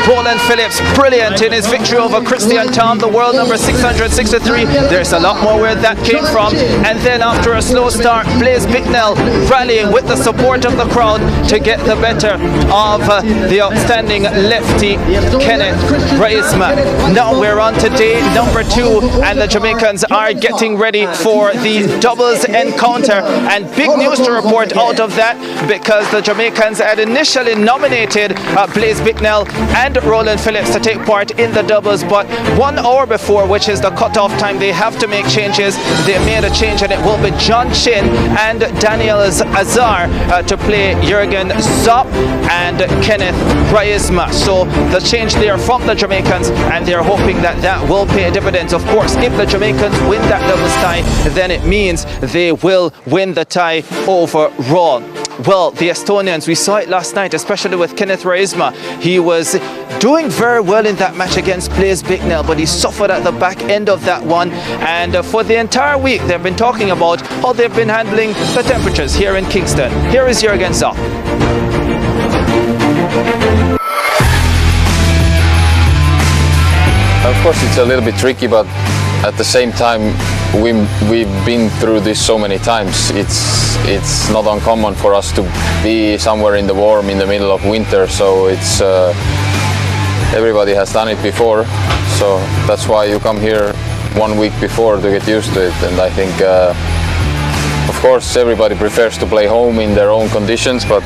Roland Phillips, brilliant in his victory over Christian Tom, the world number 663. There's a lot more where that came from. And then after a slow start, Blaise Bicknell rallying with the support of the crowd to get the better of the outstanding lefty Kenneth Reisma. Now we're on to day number 2, and the Jamaicans are getting ready for the doubles encounter. And big news to report out of that, because the Jamaicans had initially nominated Blaise Bicknell and Roland Phillips to take part in the doubles, but 1 hour before, which is the cutoff time, they have to make changes. They made a change, and it will be John Chin and Daniel Azar to play Jurgen Zopp and Kenneth Reisma. So the change there from the Jamaicans, and they're hoping that that will pay dividends. Of course, if the Jamaicans win that doubles tie, then it means they will win the tie overall. Well, the Estonians, we saw it last night, especially with Kenneth Reisma. He was doing very well in that match against Blaise Bicknell, but he suffered at the back end of that one. And for the entire week, they've been talking about how they've been handling the temperatures here in Kingston. Here is Jurgen Zopp. Of course, it's a little bit tricky, but at the same time, we've been through this so many times. It's not uncommon for us to be somewhere in the warm in the middle of winter, so it's everybody has done it before, so that's why you come here 1 week before to get used to it. And I think of course everybody prefers to play home in their own conditions, but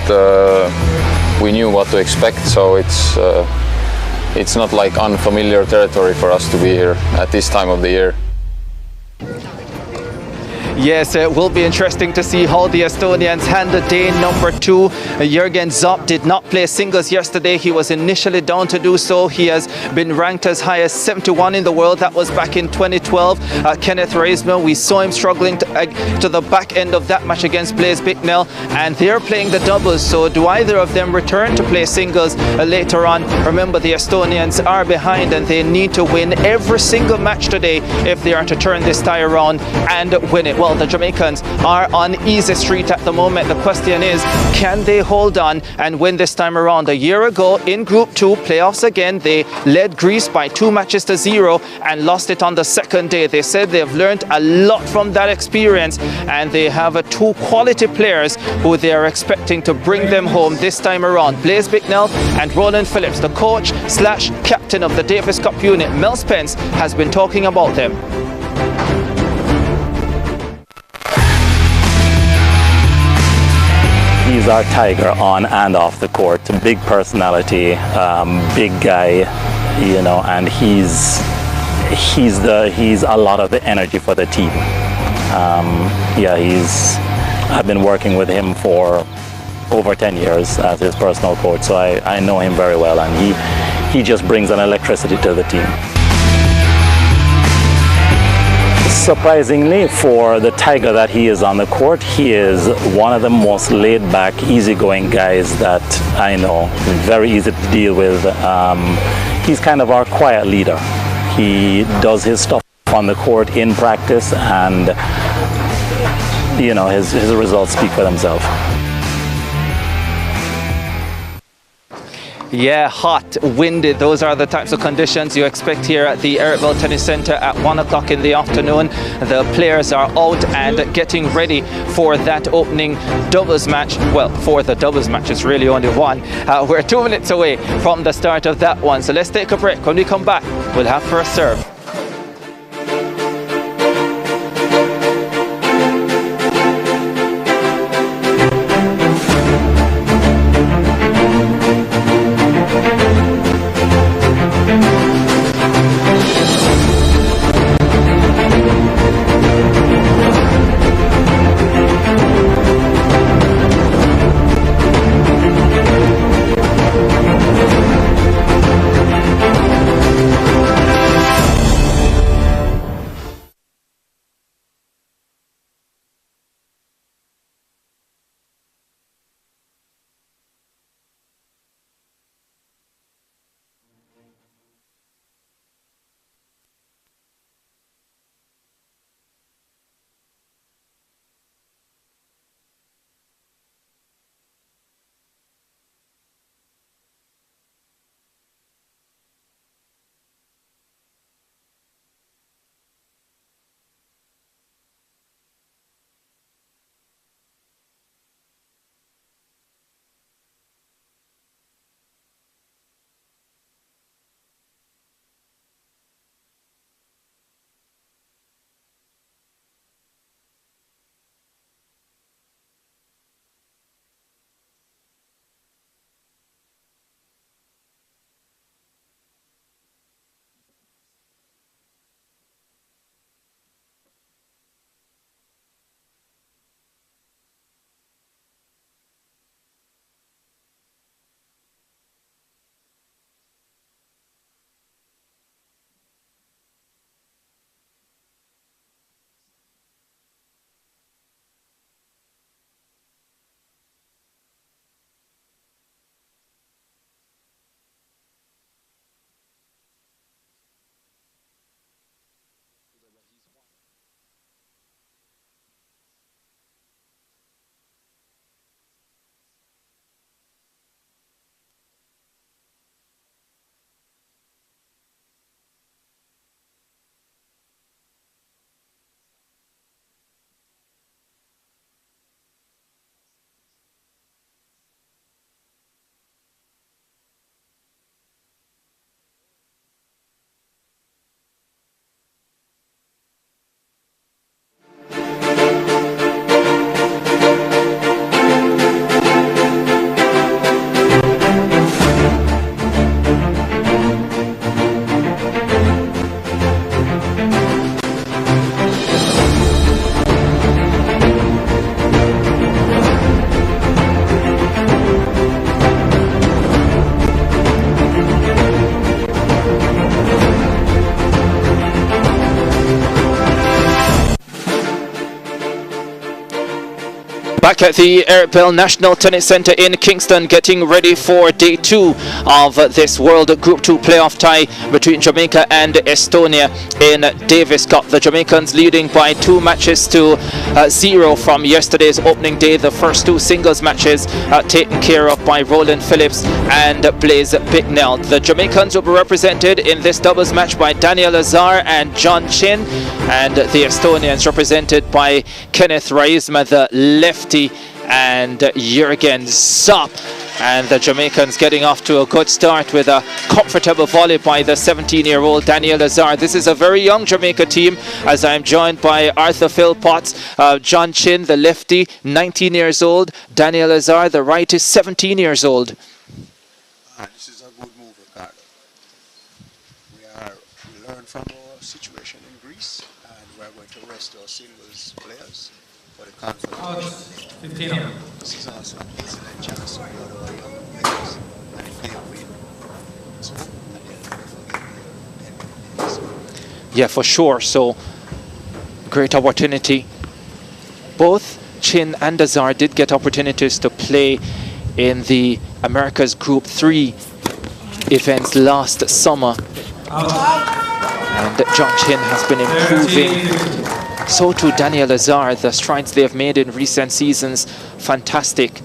we knew what to expect, so it's not like unfamiliar territory for us to be here at this time of the year. Yes, it will be interesting to see how the Estonians handle day number 2. Jurgen Zopp did not play singles yesterday. He was initially down to do so. He has been ranked as high as 71 in the world. That was back in 2012. Kenneth Reisma, we saw him struggling to the back end of that match against Blaise Bicknell, and they're playing the doubles. So do either of them return to play singles later on? Remember, the Estonians are behind, and they need to win every single match today if they are to turn this tie around and win it. Well, the Jamaicans are on easy street at the moment. The question is, can they hold on and win this time around? A year ago in Group 2, playoffs again, they led Greece by 2-0 and lost it on the second day. They said they've learned a lot from that experience, and they have 2 quality players who they are expecting to bring them home this time around. Blaise Bicknell and Roland Phillips, the coach/captain of the Davis Cup unit. Mel Spence has been talking about them. He's our tiger on and off the court. A big personality, big guy, you know, and he's a lot of the energy for the team. I've been working with him for over 10 years as his personal coach, so I know him very well, and he just brings an electricity to the team. Surprisingly, for the tiger that he is on the court, he is one of the most laid-back, easygoing guys that I know. Very easy to deal with. He's kind of our quiet leader. He does his stuff on the court in practice, and you know, his results speak for themselves. Yeah, hot, windy, those are the types of conditions you expect here at the Ericville Tennis Center at 1 o'clock in the afternoon. The players are out and getting ready for that opening doubles match. Well, for the doubles match, it's really only one. We're 2 minutes away from the start of that one. So let's take a break. When we come back, we'll have first serve. back at the Eric Bell National Tennis Centre in Kingston, getting ready for day 2 of this World Group 2 playoff tie between Jamaica and Estonia in Davis Cup. The Jamaicans leading by 2 matches to 0 from yesterday's opening day. The first 2 singles matches taken care of by Roland Phillips and Blaise Bicknell. The Jamaicans will be represented in this doubles match by Daniel Azar and John Chin, and the Estonians represented by Kenneth Raisma, the lefty, and Jürgen Zopp. And the Jamaicans getting off to a good start with a comfortable volley by the 17-year-old Daniel Azar. This is a very young Jamaica team, as I'm joined by Arthur Philpotts, John Chin, the lefty, 19 years old. Daniel Azar, the righty, 17 years old. This is a good move, Ricardo. We learned from our situation in Greece, and we're going to rest our singles players for the conference. 15. This is also an excellent chance to build our young players, and if they win, so yeah, for sure. So great opportunity. Both Chin and Azar did get opportunities to play in the America's Group 3 events last summer. And John Chin has been improving. So too Daniel Azar. The strides they have made in recent seasons, fantastic.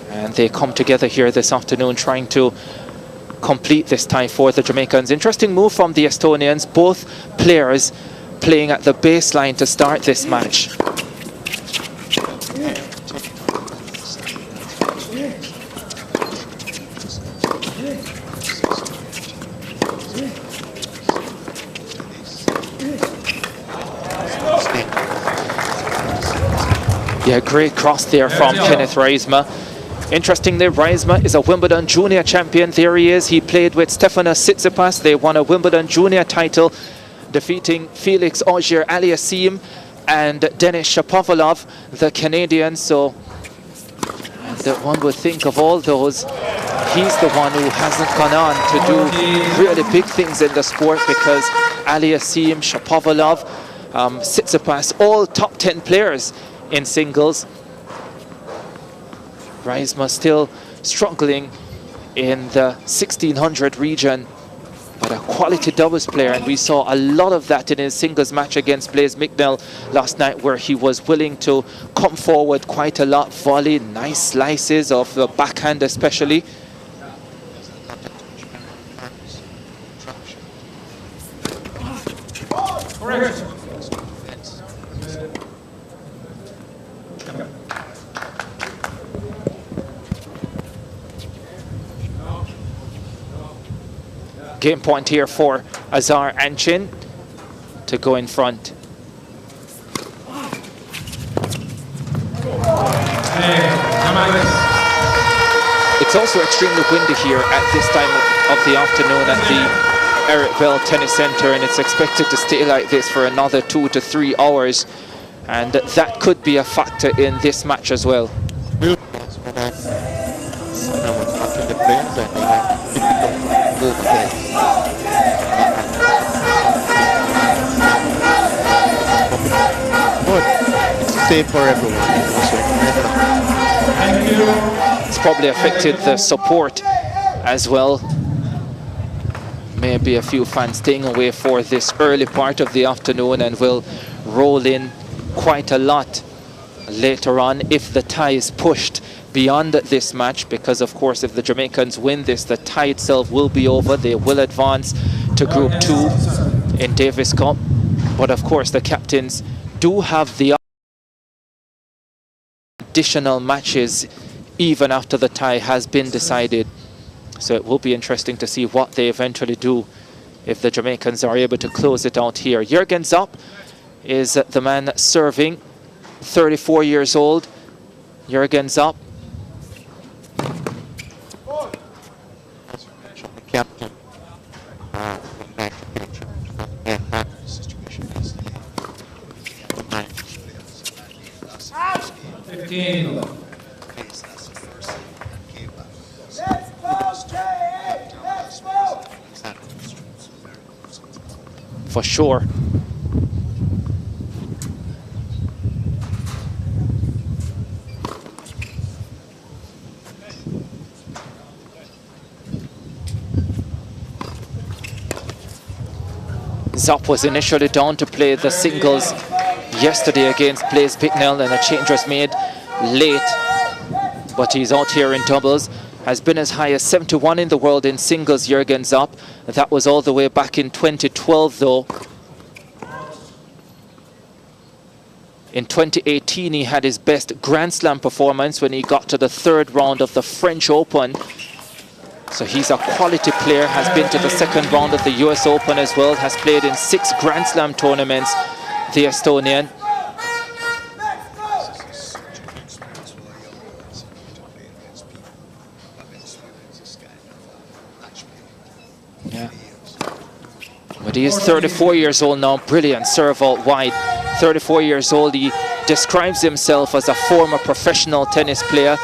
And they come together here this afternoon trying to complete this tie for the Jamaicans. Interesting move from the Estonians. Both players playing at the baseline to start this match. Yeah, great cross there from Kenneth Raisma. Interestingly, Raisma is a Wimbledon Junior champion. There he is. He played with Stefanos Tsitsipas. They won a Wimbledon Junior title, defeating Felix Auger-Aliassime and Denis Shapovalov, the Canadian. So that one would think of all those, he's the one who hasn't gone on to do really big things in the sport, because Aliassime, Shapovalov, Tsitsipas, all top 10 players in singles. Raisma still struggling in the 1600 region, but a quality doubles player, and we saw a lot of that in his singles match against Blaise Bicknell last night, where he was willing to come forward quite a lot, volley, nice slices of the backhand especially. Game point here for Azar and Chin to go in front. It's also extremely windy here at this time of the afternoon at the Eric Bell Tennis Centre, and it's expected to stay like this for another 2 to 3 hours, and that could be a factor in this match as well. same for everyone. It's probably affected the support as well. Maybe a few fans staying away for this early part of the afternoon, and will roll in quite a lot later on if the tie is pushed beyond this match, because of course if the Jamaicans win this, the tie itself will be over. They will advance to Group 2 in Davis Cup, but of course the captains do have the additional matches even after the tie has been decided. So it will be interesting to see what they eventually do if the Jamaicans are able to close it out here. Jürgen Zopp is the man serving, 34 years old. Jürgen Zopp. Captain. 15. For sure. Zopp was initially down to play the singles yesterday against Blaise Bicknell, and a change was made late, but he's out here in doubles. Has been as high as 71 in the world in singles, Jürgen Zopp. That was all the way back in 2012 though. In 2018 he had his best Grand Slam performance when he got to the third round of the French Open. So he's a quality player, has been to the second round of the US Open as well, has played in 6 Grand Slam tournaments, the Estonian. Yeah. But he is 34 years old now, brilliant serve out wide. 34 years old, he describes himself as a former professional tennis player.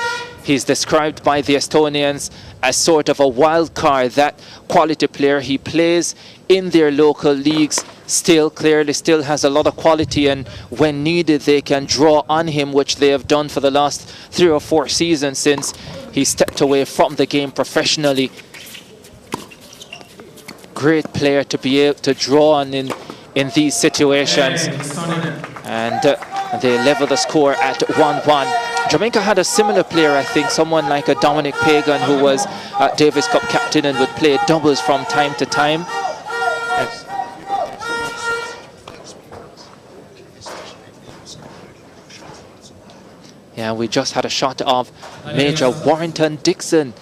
He's described by the Estonians as sort of a wild card, that quality player. He plays in their local leagues still, clearly still has a lot of quality, and when needed they can draw on him, which they have done for the last 3 or 4 seasons since he stepped away from the game professionally. Great player to be able to draw on in these situations. And they level the score at 1-1. Jamaica had a similar player, I think, someone like a Dominic Pagan, who was Davis Cup captain and would play doubles from time to time. Yeah, we just had a shot of Major Warrington Dixon,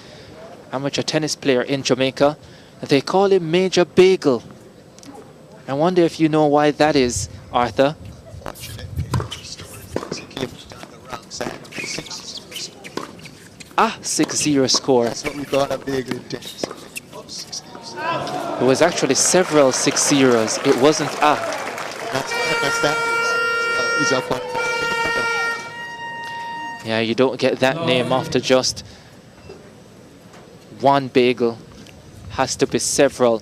amateur tennis player in Jamaica. They call him Major Bagel. I wonder if you know why that is, Arthur. Ah, 6-0 score. That's what we call a Bagel in tennis. It was actually several 6-0s. It wasn't That's that. He's up on. Yeah, you don't get that name after just one bagel. Has to be several.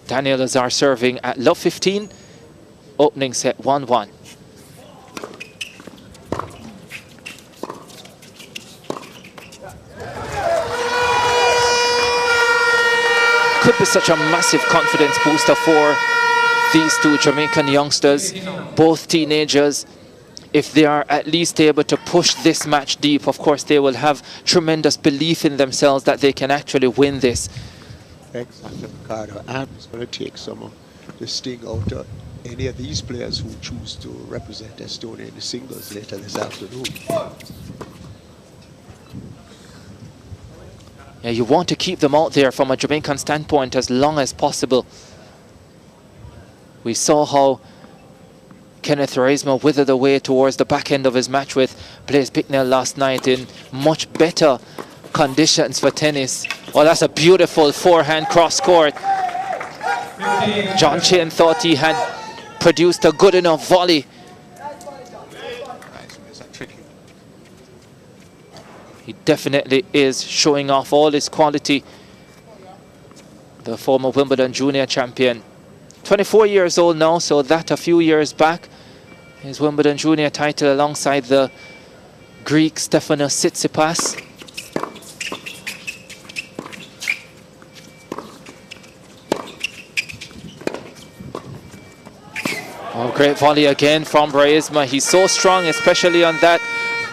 Daniel Lazar serving at love 15. Opening set 1-1. Could be such a massive confidence booster for these 2 Jamaican youngsters, both teenagers. If they are at least able to push this match deep, of course they will have tremendous belief in themselves that they can actually win this. Exactly, Ricardo. And it's going to take some of the sting out of any of these players who choose to represent Estonia in the singles later this afternoon. Yeah, you want to keep them out there from a Jamaican standpoint as long as possible. We saw how Kenneth Reisma withered away towards the back end of his match with Blaise Bicknell last night in much better conditions for tennis. Oh, that's a beautiful forehand cross court. John Chain thought he had produced a good enough volley. He definitely is showing off all his quality. The former Wimbledon junior champion. 24 years old now, so that a few years back. His Wimbledon junior title alongside the Greek Stefanos Tsitsipas. Oh, great volley again from Reisma. He's so strong, especially on that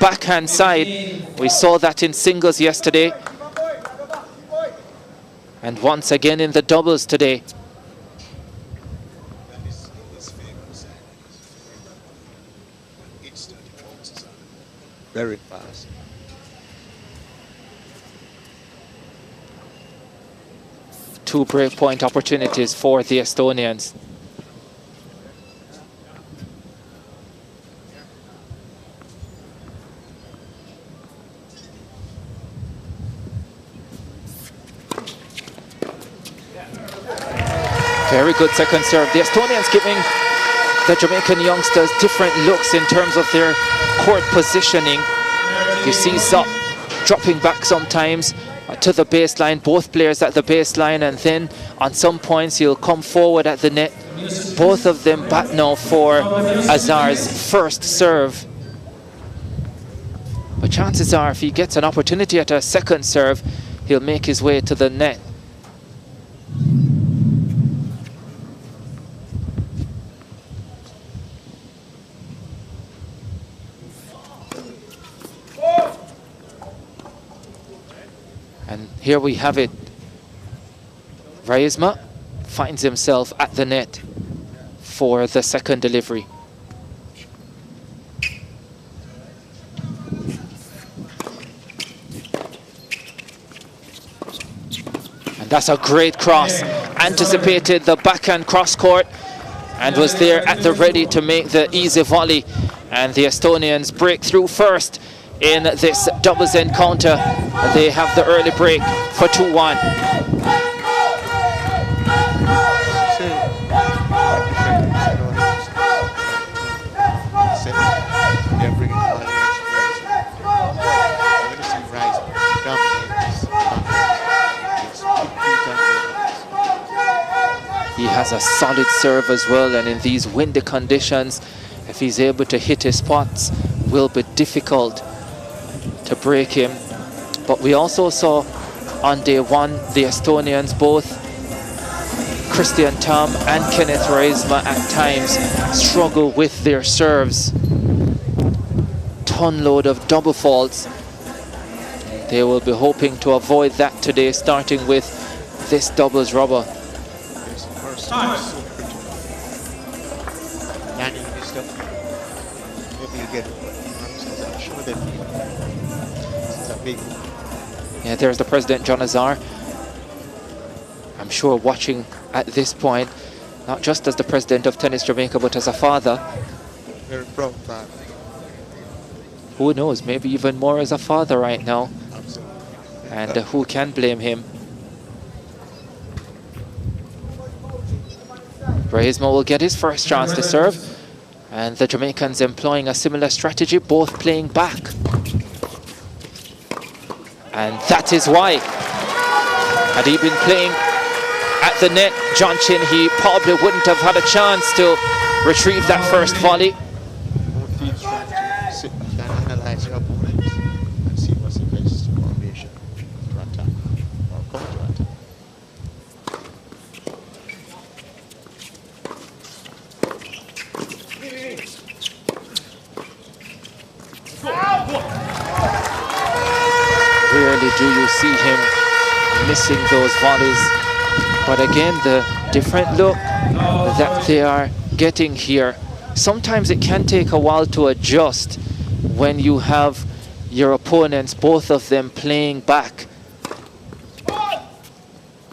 backhand side. We saw that in singles yesterday. And once again in the doubles today. Very fast. Two breakpoint opportunities for the Estonians. Very good second serve. The Estonians giving the Jamaican youngsters different looks in terms of their court positioning. You see Zopp dropping back sometimes to the baseline, both players at the baseline, and then on some points he'll come forward at the net. Both of them back now for Azar's first serve. But chances are if he gets an opportunity at a second serve, he'll make his way to the net. here we have it. Reisma finds himself at the net for the second delivery. And that's a great cross. Anticipated the backhand cross court and was there at the ready to make the easy volley. And the Estonians break through first in this doubles encounter. They have the early break for 2-1. He has a solid serve as well, and in these windy conditions, if he's able to hit his spots, will be difficult to break him. But we also saw on day one the Estonians, both Christian Tam and Kenneth Reisma, at times struggle with their serves. Ton load of double faults. They will be hoping to avoid that today, starting with this doubles rubber. Yeah, there's the president, John Azar. I'm sure watching at this point, not just as the president of Tennis Jamaica, but as a father. Very proud father. Who knows, maybe even more as a father right now. Absolutely. And who can blame him? Reisma will get his first chance to serve. And the Jamaicans employing a similar strategy, both playing back. And that is why, had he been playing at the net, John Chin, he probably wouldn't have had a chance to retrieve that first volley. Both teams trying to sit back and analyze your opponents and see what's the best formation to attack or counter-attack. Rarely do you see him missing those volleys. But again, the different look that they are getting here. Sometimes it can take a while to adjust when you have your opponents, both of them, playing back.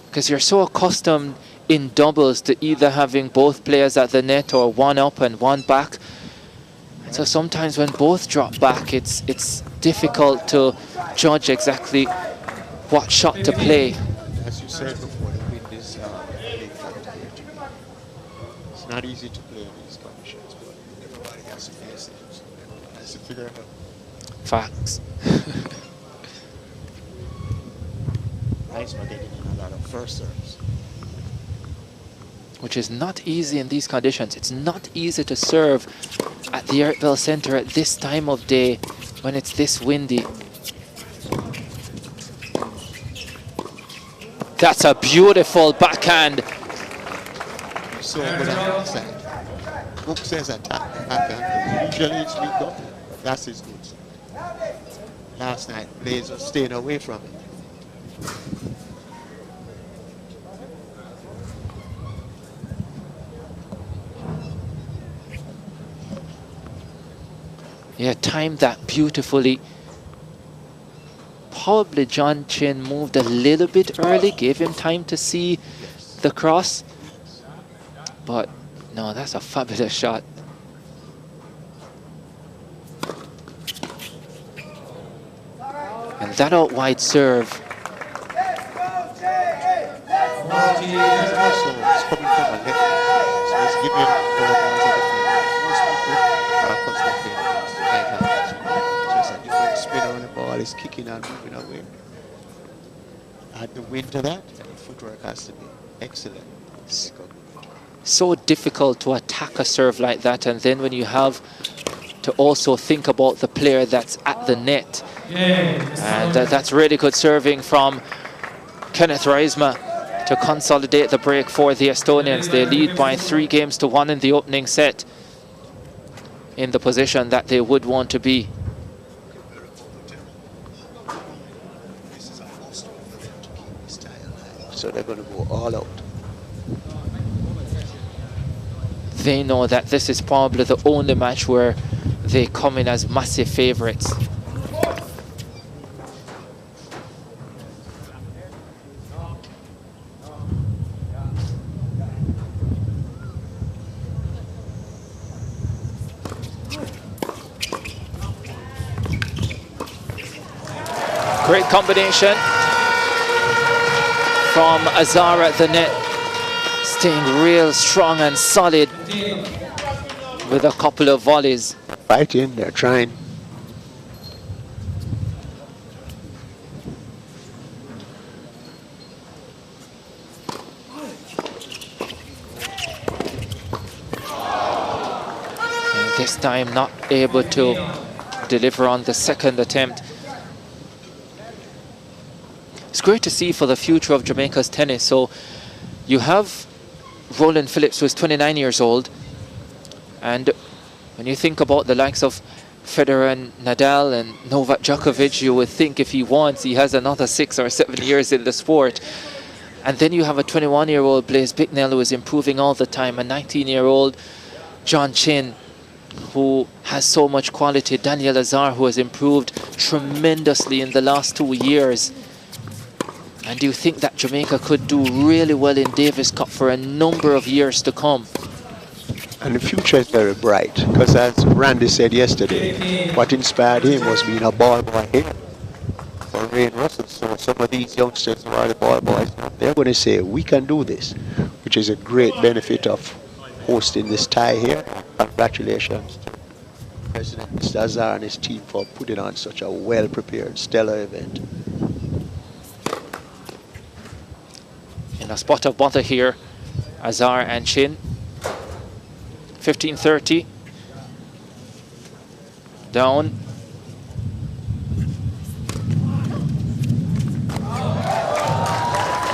Because you're so accustomed in doubles to either having both players at the net or one up and one back. And so sometimes when both drop back, it's difficult to judge exactly what shot to play. As you said before, the wind is big factor here too. It's not easy to play in these conditions, but everybody has to face it. So everybody has to figure it out. Facts. Nice for getting in a lot of first serves. Which is not easy in these conditions. It's not easy to serve at the Eric Bell Center at this time of day when it's this windy. That's a beautiful backhand. So good on the side. Book says attack the backhand. Usually it's weak up, but that's his good side. Last night, Blaze was staying away from it. Yeah, timed that beautifully. Probably John Chin moved a little bit early, gave him time to see the cross. But no, that's a fabulous shot. And that out wide serve. Also, it's coming from a left, so it's giving more balls to defend. Most people are accustomed to right hand. So it's a different spin on the ball, it's kicking and moving away. Add the wind to that, and the footwork has to be excellent. So difficult to attack a serve like that, and then when you have to also think about the player that's at the net. And that's really good serving from Kenneth Reisma to consolidate the break for the Estonians. They lead by 3-1 in the opening set, in the position that they would want to be. This is a must for them to So they're going to go all out. They know that this is probably the only match where they come in as massive favourites. Great combination from Azar at the net, staying real strong and solid with a couple of volleys. Fighting, they're trying. And this time not able to deliver on the second attempt. It's great to see for the future of Jamaica's tennis. So you have Roland Phillips, who is 29 years old, and when you think about the likes of Federer and Nadal and Novak Djokovic, you would think if he wants, he has another 6 or 7 years in the sport. And then you have a 21-year-old Blaise Bicknell, who is improving all the time, a 19-year-old John Chin, who has so much quality, Daniel Azar, who has improved tremendously in the last 2 years. And do you think that Jamaica could do really well in Davis Cup for a number of years to come? And the future is very bright, because as Randy said yesterday, what inspired him was being a ball boy here for Ray and Russell. So some of these youngsters who are the ball boys, they're going to say, we can do this, which is a great benefit of hosting this tie here. Congratulations to President Mr. Azar and his team for putting on such a well-prepared, stellar event. In a spot of bother here, Azar and Chin. 15-30. Down.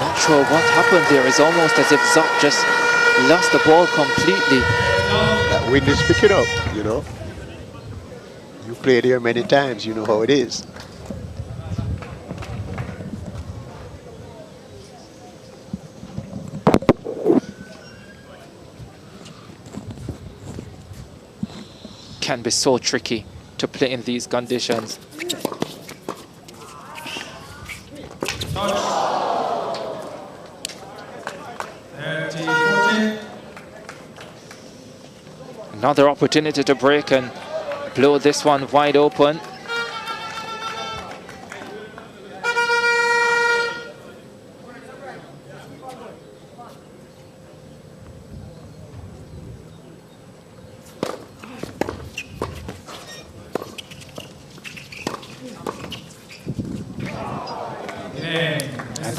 Not sure what happened there. It's almost as if Zop just lost the ball completely. That wind is picking up, you know. You played here many times, you know how it is. Can be so tricky to play in these conditions. Another opportunity to break and blow this one wide open.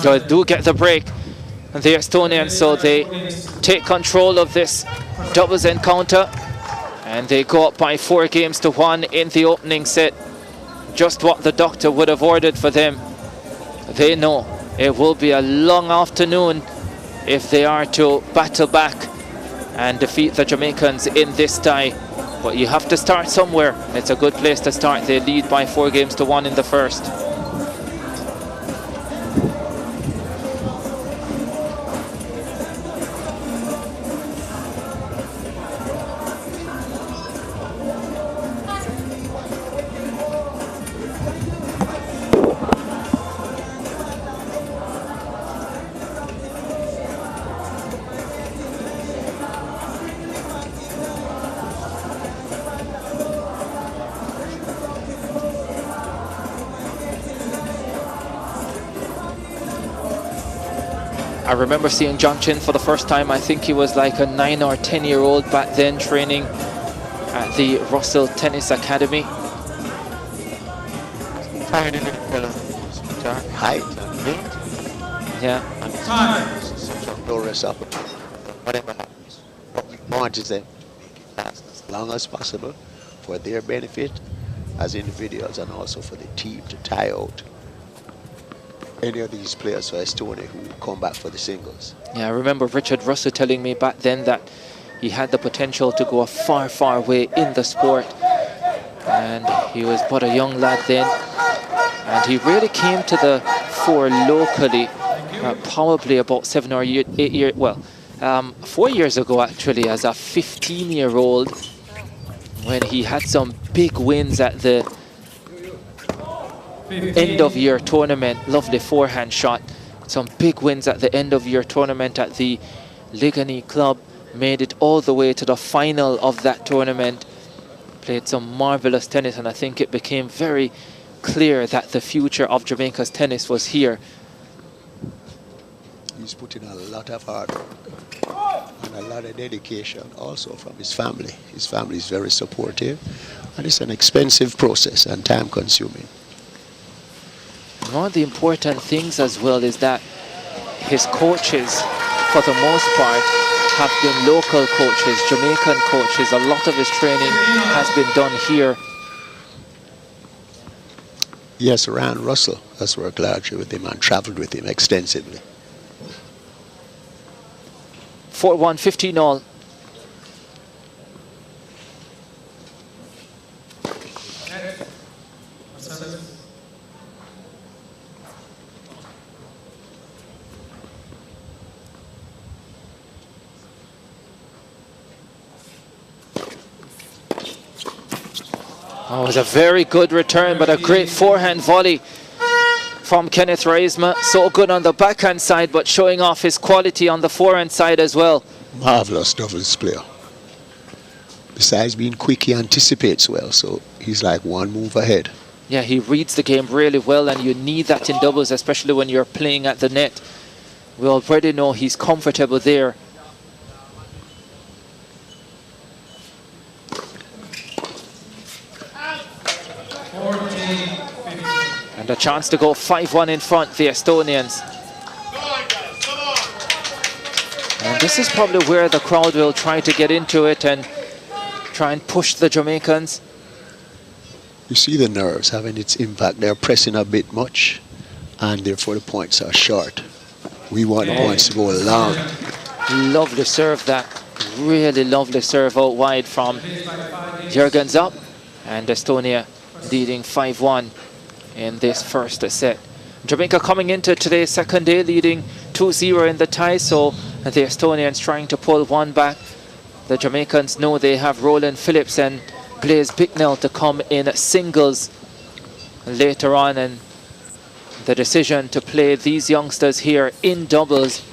They do get the break, and the Estonians, so they take control of this doubles encounter, and they go up by 4-1 in the opening set. Just what the doctor would have ordered for them. They know it will be a long afternoon if they are to battle back and defeat the Jamaicans in this tie. But you have to start somewhere. It's a good place to start. They lead by 4-1 in the first. I remember seeing John Chin for the first time. I think he was like a 9 or 10-year-old back then, training at the Russell Tennis Academy. Height and weight. Yeah. And such a glorious opportunity. Whatever happens, what we want is them to make it last as long as possible for their benefit as individuals and also for the team to tie out any of these players for Estonia who come back for the singles. Yeah, I remember Richard Russell telling me back then that he had the potential to go a far, far way in the sport. And he was but a young lad then. And he really came to the fore locally probably about 7 or 8 years, well, 4 years ago actually, as a 15-year-old, when he had some big wins at the end-of-year tournament. Lovely forehand shot. Some big wins at the end-of-year tournament at the Ligani Club. Made it all the way to the final of that tournament. Played some marvelous tennis, and I think it became very clear that the future of Jamaica's tennis was here. He's put in a lot of hard work and a lot of dedication also from his family. His family is very supportive, and it's an expensive process and time consuming. One of the important things as well is that his coaches, for the most part, have been local coaches, Jamaican coaches. A lot of his training has been done here. Yes, Ryan Russell has worked largely with him and traveled with him extensively. 4-1, 15 all. Oh, it was a very good return, but a great forehand volley from Kenneth Reisma. So good on the backhand side, but showing off his quality on the forehand side as well. Marvelous doubles player. Besides being quick, he anticipates well, so he's like one move ahead. Yeah, he reads the game really well, and you need that in doubles, especially when you're playing at the net. We already know he's comfortable there. And a chance to go 5-1 in front, the Estonians. And this is probably where the crowd will try to get into it and try and push the Jamaicans. You see the nerves having its impact. They're pressing a bit much, and therefore the points are short. We want the points to go long. Lovely serve, that really lovely serve out wide from Jurgens up, and Estonia leading 5-1 in this first set. Jamaica coming into today's second day leading 2-0 in the tie, so the Estonians trying to pull one back. The Jamaicans know they have Roland Phillips and Blaise Bicknell to come in singles later on, and the decision to play these youngsters here in doubles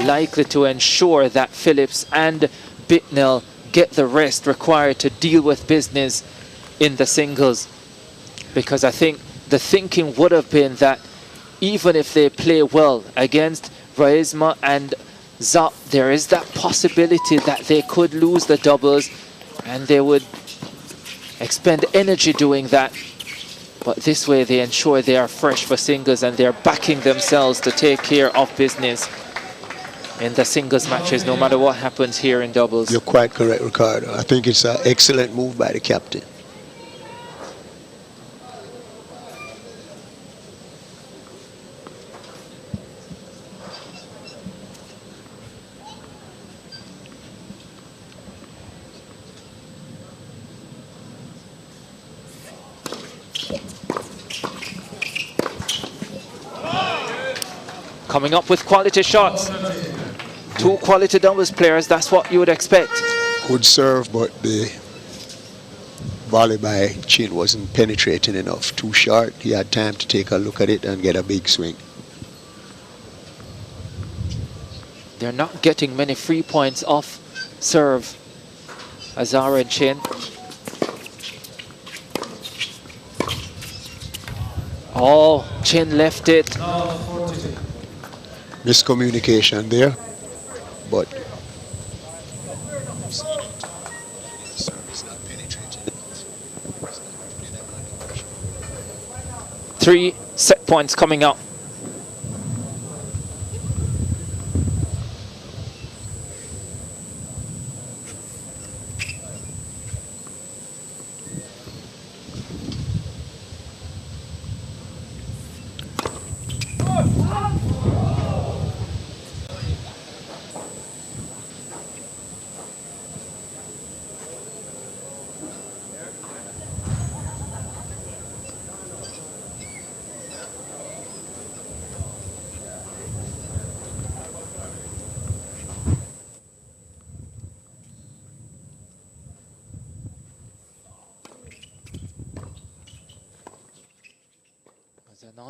likely to ensure that Phillips and Bicknell get the rest required to deal with business in the singles, because I think the thinking would have been that even if they play well against Reisma and Zop, there is that possibility that they could lose the doubles, and they would expend energy doing that. But this way they ensure they are fresh for singles, and they're backing themselves to take care of business in the singles matches, no matter what happens here in doubles. You're quite correct, Ricardo. I think it's an excellent move by the captain. Coming up with quality shots. Two quality doubles players, that's what you would expect. Good serve, but the volley by Chin wasn't penetrating enough. Too short. He had time to take a look at it and get a big swing. They're not getting many free points off serve, Azara and Chin. Oh, Chin left it. Miscommunication there, but 3 set points coming up.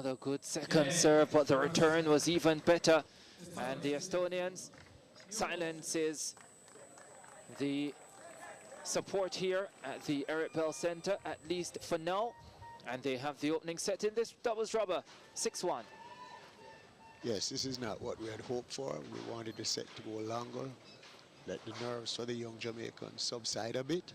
Another good second serve, but the return was even better. And the Estonians silences the support here at the Eric Bell Centre, at least for now. And they have the opening set in this doubles rubber, 6-1. Yes, this is not what we had hoped for. We wanted the set to go longer, let the nerves for the young Jamaicans subside a bit.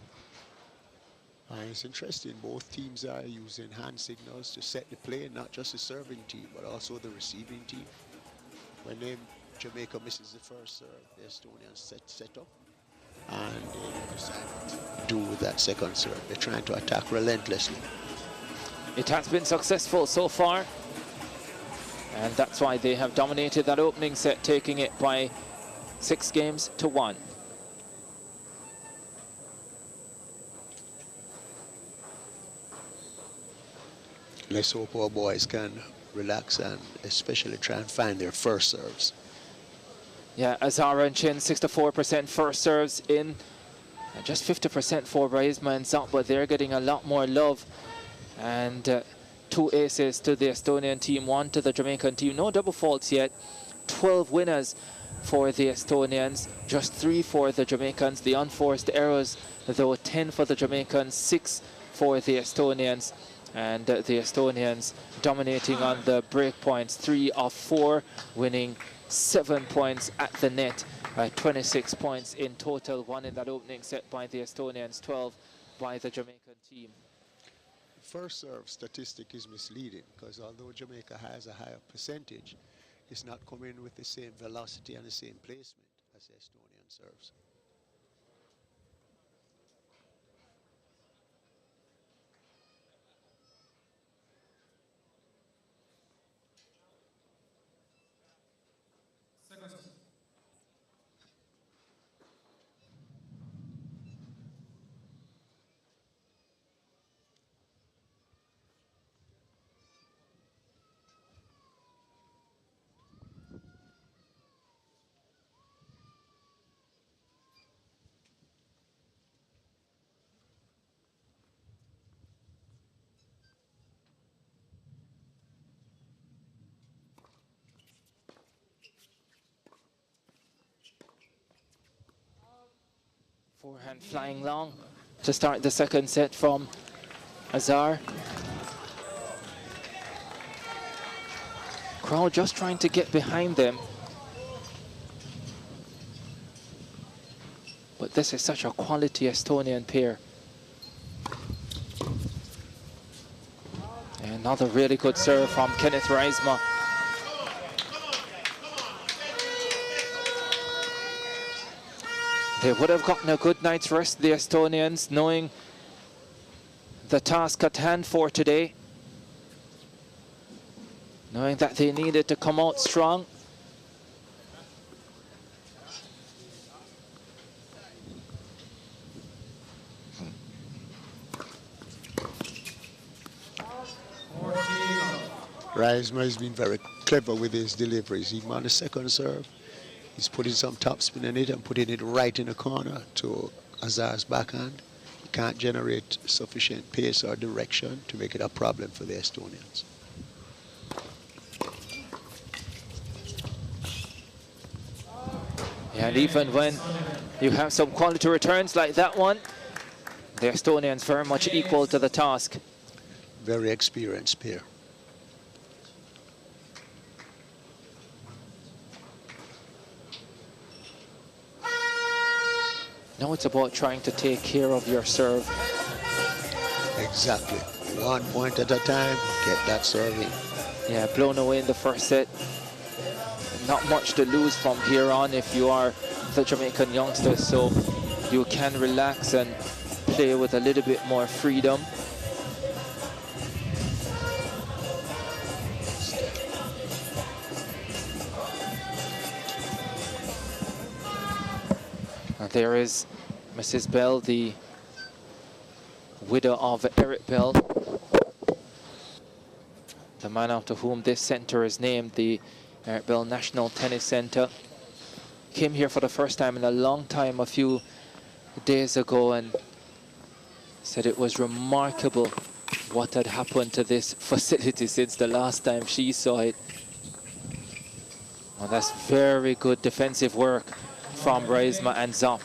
And it's interesting, both teams are using hand signals to set the play, not just the serving team, but also the receiving team. When Jamaica misses the first serve, the Estonians set up, and they decide to do with that second serve. They're trying to attack relentlessly. It has been successful so far, and that's why they have dominated that opening set, taking it by 6-1. Let's hope our boys can relax and especially try and find their first serves. Yeah, Azara and Chin, 64% first serves in, and just 50% for Raisma and Zop, but they're getting a lot more love. And 2 aces to the Estonian team, 1 to the Jamaican team. No double faults yet. 12 winners for the Estonians, just 3 for the Jamaicans. The unforced errors, though, 10 for the Jamaicans, 6 for the Estonians. And the Estonians dominating on the break points, 3 of 4, winning 7 points at the net, 26 points in total, 1 in that opening set by the Estonians, 12 by the Jamaican team. First serve statistic is misleading because although Jamaica has a higher percentage, it's not coming with the same velocity and the same placement as the Estonian serves. Forehand flying long to start the second set from Azar. Crowd just trying to get behind them. But this is such a quality Estonian pair. Another really good serve from Kenneth Reisma. They would have gotten a good night's rest, the Estonians, knowing the task at hand for today. Knowing that they needed to come out strong. Reisma has been very clever with his deliveries, even on the second serve. He's putting some topspin in it and putting it right in the corner to Azar's backhand. He can't generate sufficient pace or direction to make it a problem for the Estonians. And even when you have some quality returns like that one, the Estonians very much equal to the task. Very experienced pair. Now it's about trying to take care of your serve. Exactly. 1 point at a time, get that serve in. Yeah, blown away in the first set. Not much to lose from here on if you are the Jamaican youngsters, so you can relax and play with a little bit more freedom. There is Mrs. Bell, the widow of Eric Bell, the man after whom this center is named, the Eric Bell National Tennis Center. Came here for the first time in a long time a few days ago and said it was remarkable what had happened to this facility since the last time she saw it. Well, that's very good defensive work from Reisma and Zop.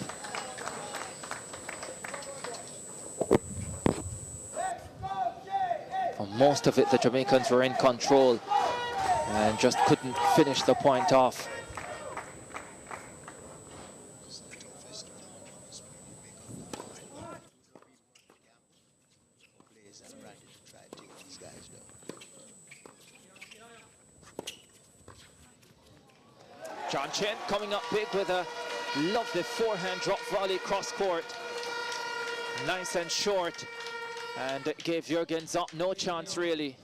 For most of it, the Jamaicans were in control and just couldn't finish the point off. John Chen coming up big with a lovely forehand drop volley cross court. Nice and short, and it gave Jürgen Zopp no chance really.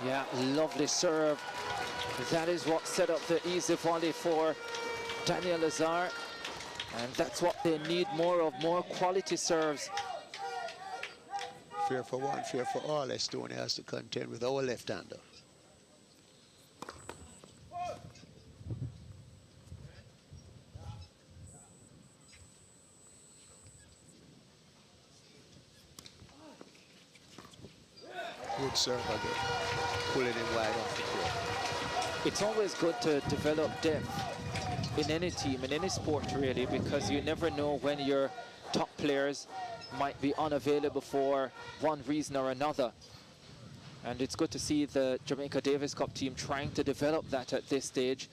Yeah, lovely serve. That is what set up the easy volley for Daniel Lazar, and that's what they need more of, more quality serves. Fair for one, fair for all. Estonia has to contend with our left-hander. Good serve again, pulling him wide off the court. It's always good to develop depth in any team, in any sport really, because you never know when your top players might be unavailable for one reason or another. And it's good to see the Jamaica Davis Cup team trying to develop that at this stage.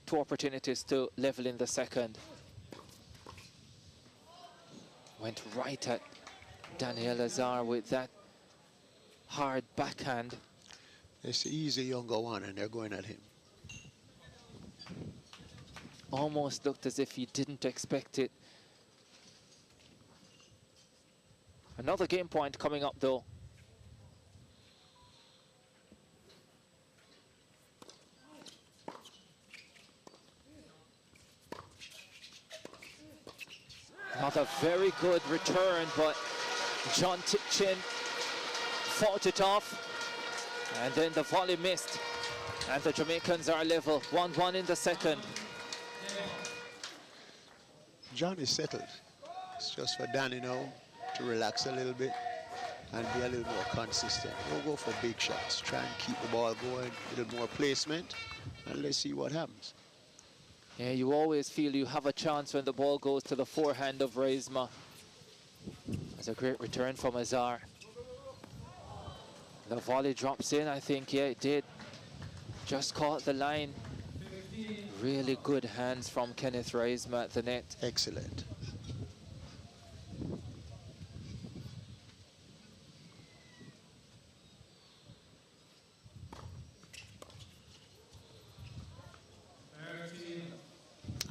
Two opportunities to level in the second. Went right at Daniel Lazar with that hard backhand. It's the easy younger one, and they're going at him. Almost looked as if he didn't expect it. Another game point coming up though. Another very good return, but John Chin fought it off, and then the volley missed, and the Jamaicans are level, 1-1 in the second. John is settled. It's just for Danny now to relax a little bit and be a little more consistent. Don't go for big shots. Try and keep the ball going, a little more placement, and let's see what happens. Yeah, you always feel you have a chance when the ball goes to the forehand of Reisma. That's a great return from Azar. The volley drops in, I think. Yeah, it did. Just caught the line. Really good hands from Kenneth Reisma at the net. Excellent.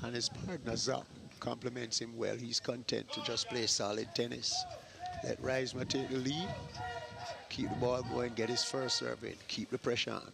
And his partner Zap compliments him well. He's content to just play solid tennis. Let Reisma take the lead, keep the ball going, get his first serve in, keep the pressure on.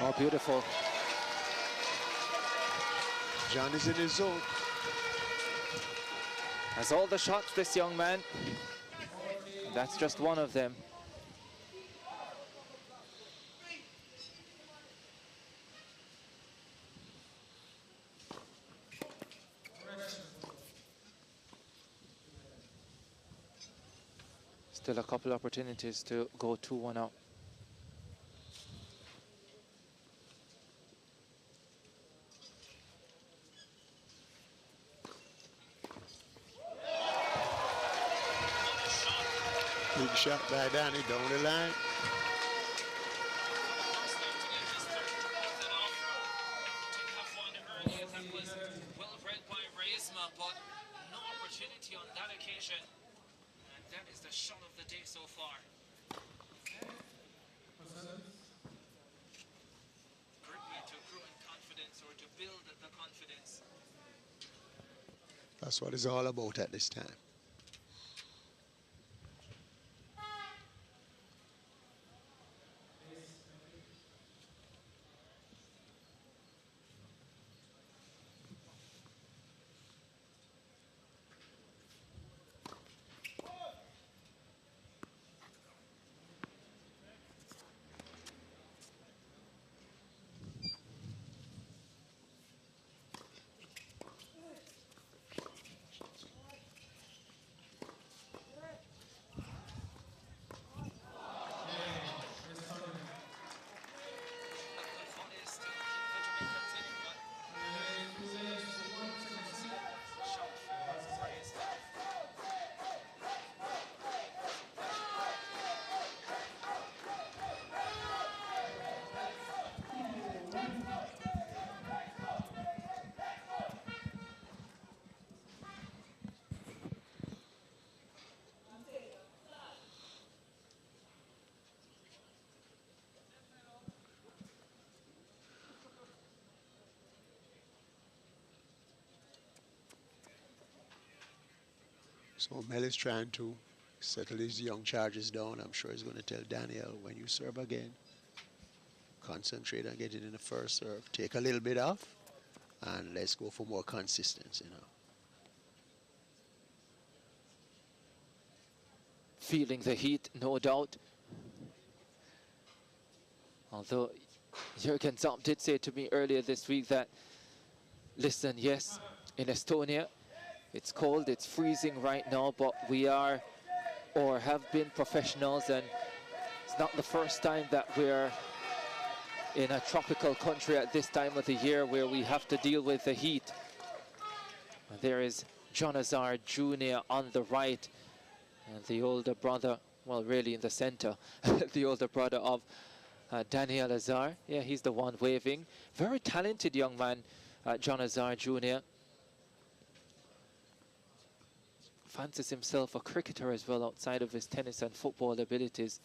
Oh, beautiful. John is in his zone. Has all the shots, this young man. That's just one of them. Still a couple opportunities to go 2-1 up. Big shot by Danny down the line. That was well read by Reisma, but no opportunity on that occasion. And that is the shot of the day so far. Great way to grow in confidence or to build the confidence. That's what it's all about at this time. So Mel is trying to settle his young charges down. I'm sure he's going to tell Daniel, when you serve again, concentrate on getting in the first serve. Take a little bit off, and let's go for more consistency now. Feeling the heat, no doubt. Although Jürgen Zopp did say to me earlier this week that, listen, yes, in Estonia, it's cold, it's freezing right now, but we are or have been professionals, and it's not the first time that we're in a tropical country at this time of the year where we have to deal with the heat. And there is John Azar Jr. on the right, and the older brother, well, really in the center, the older brother of Daniel Azar. Yeah, he's the one waving. Very talented young man, John Azar Jr. Fancies himself a cricketer as well outside of his tennis and football abilities.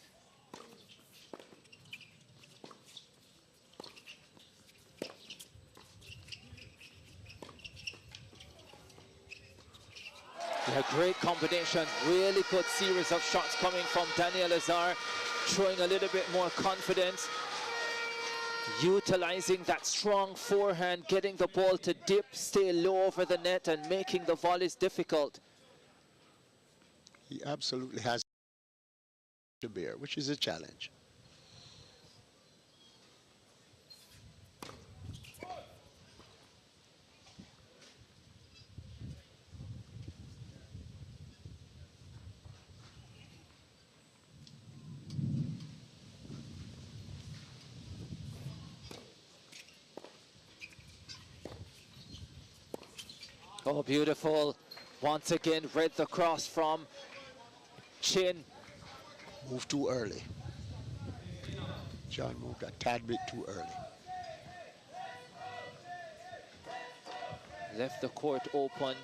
Yeah, great combination, really good series of shots coming from Daniel Azar, showing a little bit more confidence, utilizing that strong forehand, getting the ball to dip, stay low over the net, and making the volleys difficult. He absolutely has to bear, which is a challenge. Oh, beautiful. Once again, read the cross from Chin. Moved too early. John moved a tad bit too early. Left the court open.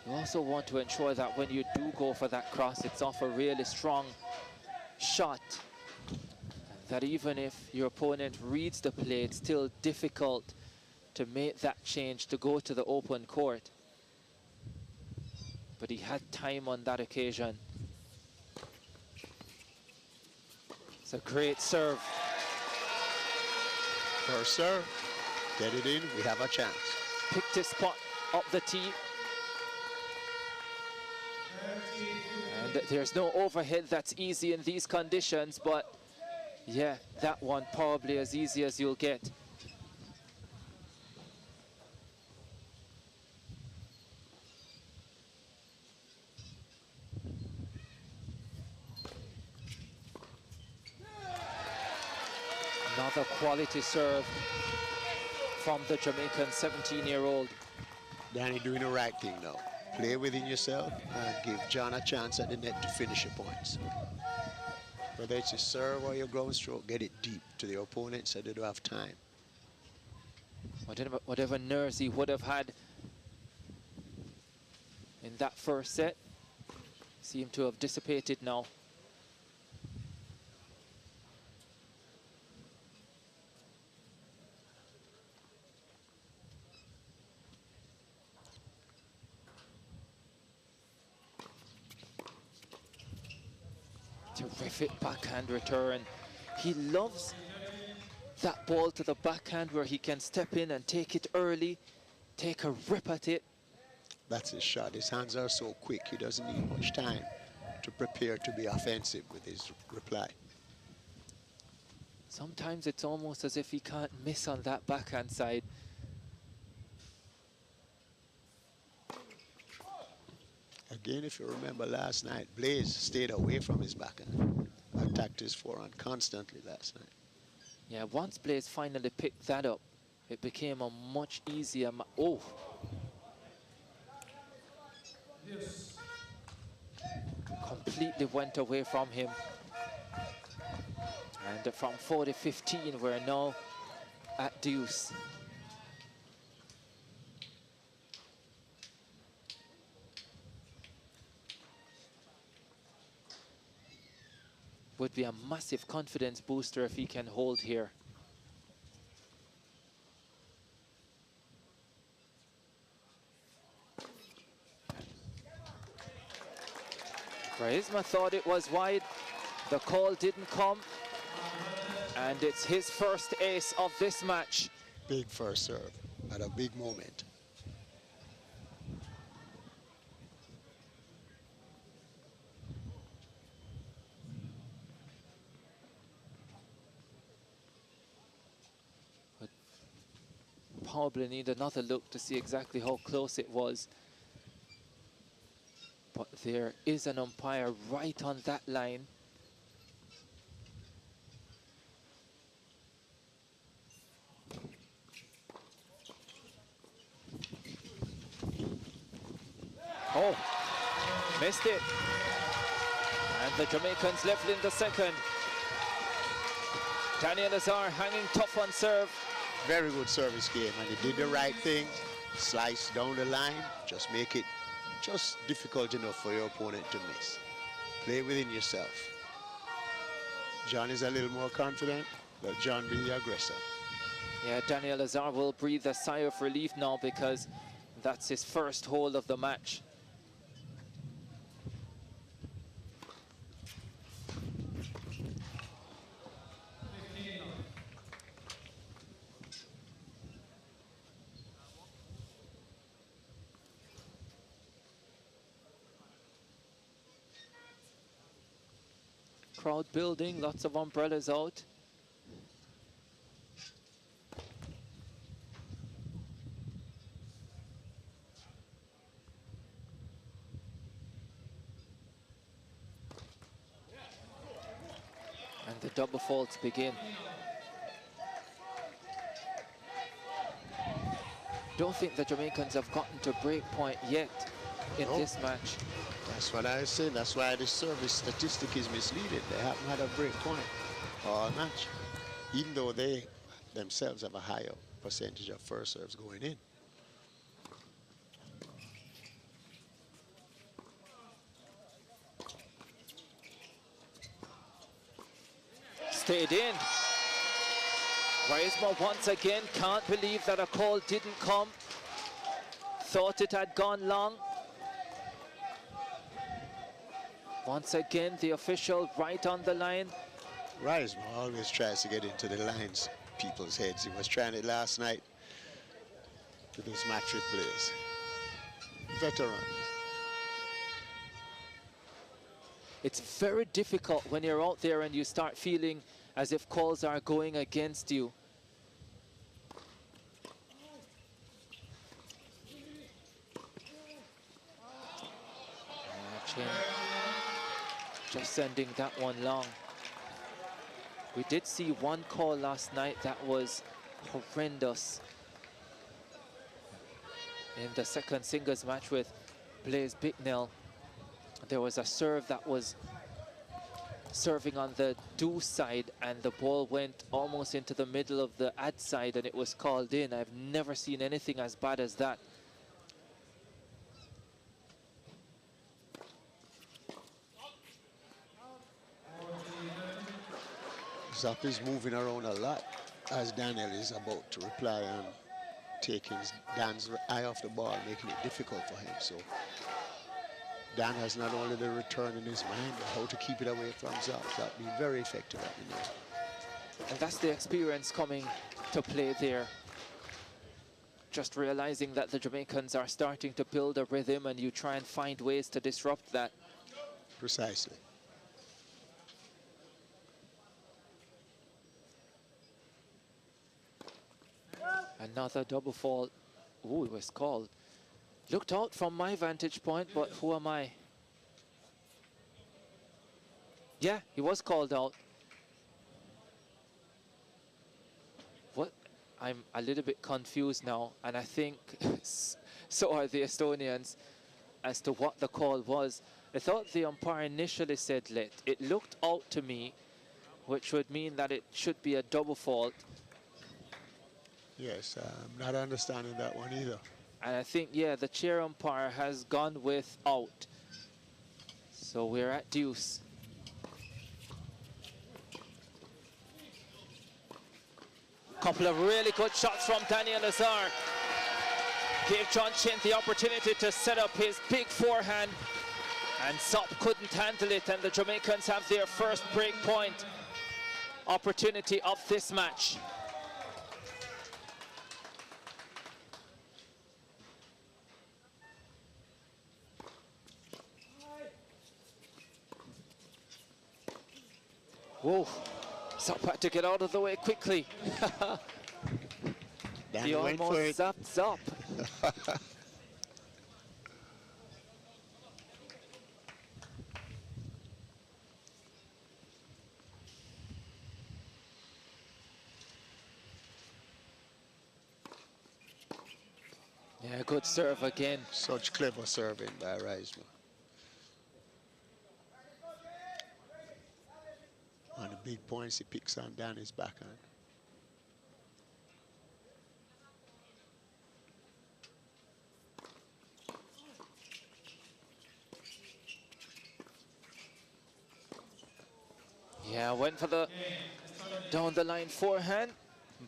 You also want to ensure that when you do go for that cross, it's off a really strong shot. That even if your opponent reads the play, it's still difficult to make that change to go to the open court. But he had time on that occasion. It's a great serve. First serve, get it in, we have a chance. Picked his spot up the tee. And there's no overhead that's easy in these conditions, but yeah, that one probably as easy as you'll get. Another quality serve from the Jamaican 17-year-old. Danny doing the right thing now. Play within yourself and give John a chance at the net to finish your points. Whether it's your serve or your ground stroke, get it deep to the opponent so they don't have time. Whatever nerves he would have had in that first set, seem to have dissipated now. Terrific backhand return. He loves that ball to the backhand where he can step in and take it early, take a rip at it. That's his shot. His hands are so quick, he doesn't need much time to prepare to be offensive with his reply. Sometimes it's almost as if he can't miss on that backhand side. Again, if you remember last night, Blaze stayed away from his backhand. Attacked his forehand constantly last night. Yeah, once Blaze finally picked that up, it became a much easier completely went away from him. And from 40-15, we're now at deuce. Would be a massive confidence booster if he can hold here. Charisma thought it was wide. The call didn't come. And it's his first ace of this match. Big first serve at a big moment. But probably need another look to see exactly how close it was. But there is an umpire right on that line. Oh, missed it. And the Jamaicans left in the second. Daniel Azar hanging tough on serve. Very good service game, and he did the right thing. Slice down the line, just make it just difficult enough for your opponent to miss. Play within yourself. John is a little more confident. Let John be the aggressor. Yeah, Daniel Azar will breathe a sigh of relief now because that's his first hole of the match. Crowd building, lots of umbrellas out. And the double faults begin. Don't think the Jamaicans have gotten to break point yet in this match. That's what I say. That's why the service statistic is misleading. They haven't had a break point all match, even though they themselves have a higher percentage of first serves going in. Stayed in. Charisma once again can't believe that a call didn't come. Thought it had gone long. Once again, the official right on the line. Charisma always tries to get into the lines, people's heads. He was trying it last night with his match with Blaze. Veteran. It's very difficult when you're out there and you start feeling as if calls are going against you. Just sending that one long. We did see one call last night that was horrendous. In the second singles match with Blaze Bicknell, there was a serve that was serving on the do side and the ball went almost into the middle of the ad side and it was called in. I've never seen anything as bad as that. Zap is moving around a lot as Daniel is about to reply and taking Dan's eye off the ball, making it difficult for him. So Dan has not only the return in his mind, but how to keep it away from Zap. Zap being very effective at the minute. And that's the experience coming to play there. Just realizing that the Jamaicans are starting to build a rhythm and you try and find ways to disrupt that. Precisely. Another double fault. Ooh, it was called. Looked out from my vantage point, but who am I? Yeah, he was called out. What? I'm a little bit confused now, and I think so are the Estonians as to what the call was. I thought the umpire initially said let. It looked out to me, which would mean that it should be a double fault. Yes, I'm not understanding that one either. And I think, yeah, the chair umpire has gone with out. So we're at deuce. Couple of really good shots from Daniel Azar. Gave John Chint the opportunity to set up his big forehand. And Zop couldn't handle it, and the Jamaicans have their first break point opportunity of this match. Whoa, Zop had to get out of the way quickly. He almost zapped Zop. Yeah, good serve again. Such clever serving by Reisman. On the big points he picks on Danny's backhand. Yeah, went for the down the line forehand,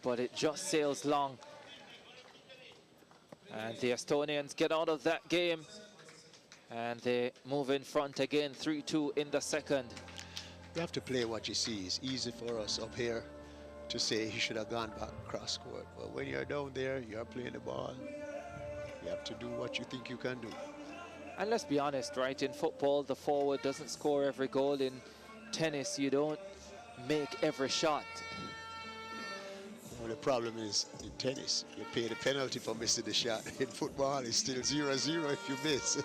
but it just sails long. And the Estonians get out of that game and they move in front again, 3-2 in the second. You have to play what you see. It's easy for us up here to say he should have gone back cross court. But when you're down there, you're playing the ball. You have to do what you think you can do. And let's be honest, right? In football, the forward doesn't score every goal. In tennis, you don't make every shot. Well, the problem is in tennis, you pay the penalty for missing the shot. In football, it's still 0-0 if you miss.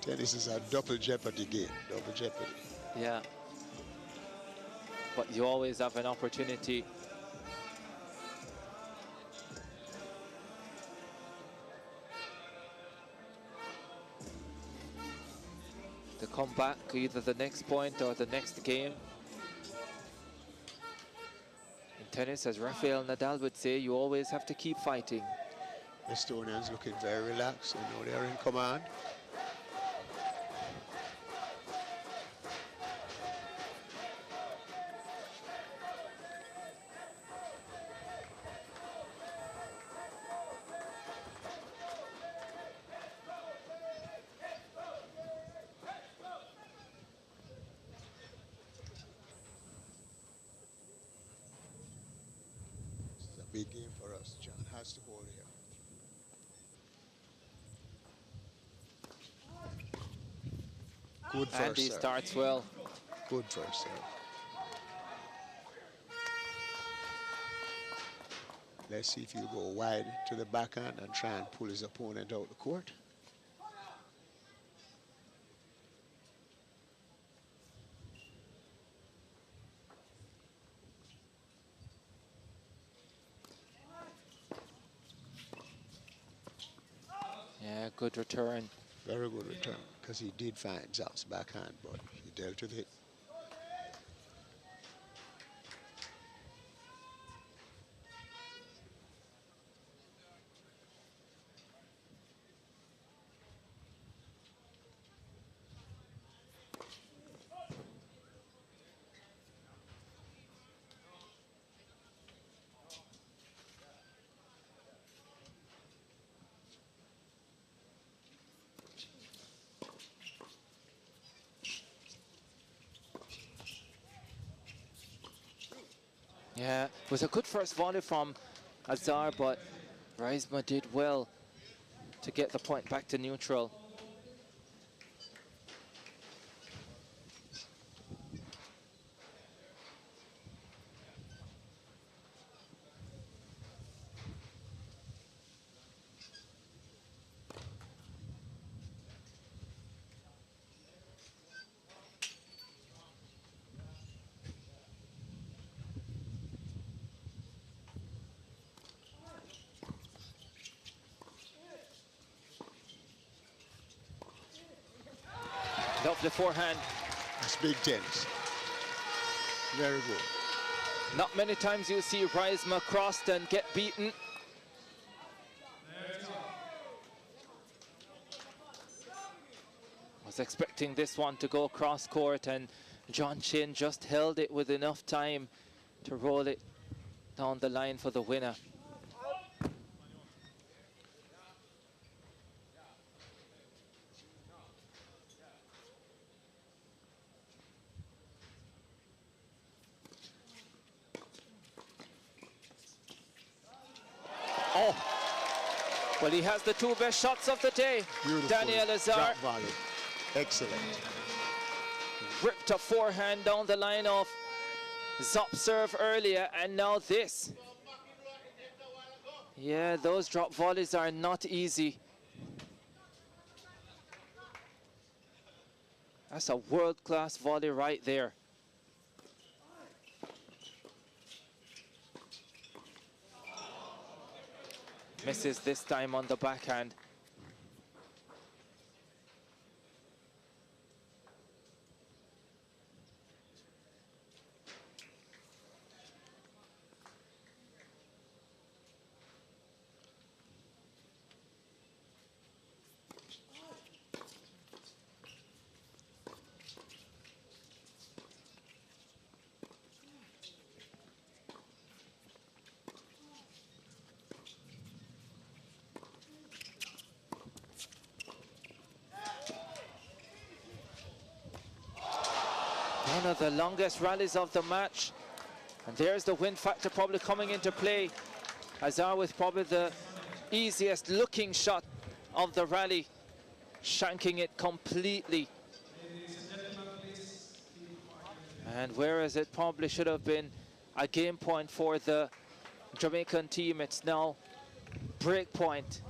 Tennis is a double jeopardy game, double jeopardy. Yeah. But you always have an opportunity. To come back either the next point or the next game. In tennis, as Rafael Nadal would say, you always have to keep fighting. Estonians looking very relaxed. They know they're in command. Big game for us. John has to hold here. Good first Andy serve. starts well. Good first serve. Let's see if he'll go wide to the backhand and try and pull his opponent out the court. Yeah, good return. Very good return, because he did find Zap's backhand, but he dealt with it. Yeah, it was a good first volley from Azar, but Reisma did well to get the point back to neutral. Lovely forehand. That's big tennis. Very good. Not many times you see Reisma crossed and get beaten. Was expecting this one to go cross court, and John Chin just held it with enough time to roll it down the line for the winner. Oh, well, he has the two best shots of the day. Beautiful Daniel Azar drop volley. Excellent. ripped a forehand down the line of Zop serve earlier, and now this. Yeah, those drop volleys are not easy. That's a world-class volley right there. Misses this time on the backhand. One of the longest rallies of the match, and there's the wind factor probably coming into play. Azar with probably the easiest looking shot of the rally, shanking it completely. And whereas it probably should have been a game point for the Jamaican team, it's now break point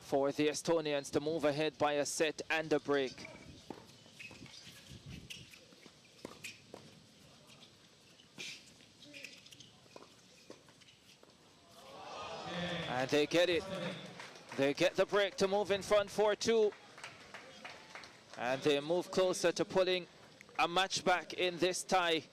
for the Estonians to move ahead by a set and a break. And they get it. They get the break to move in front 4-2. And they move closer to pulling a match back in this tie.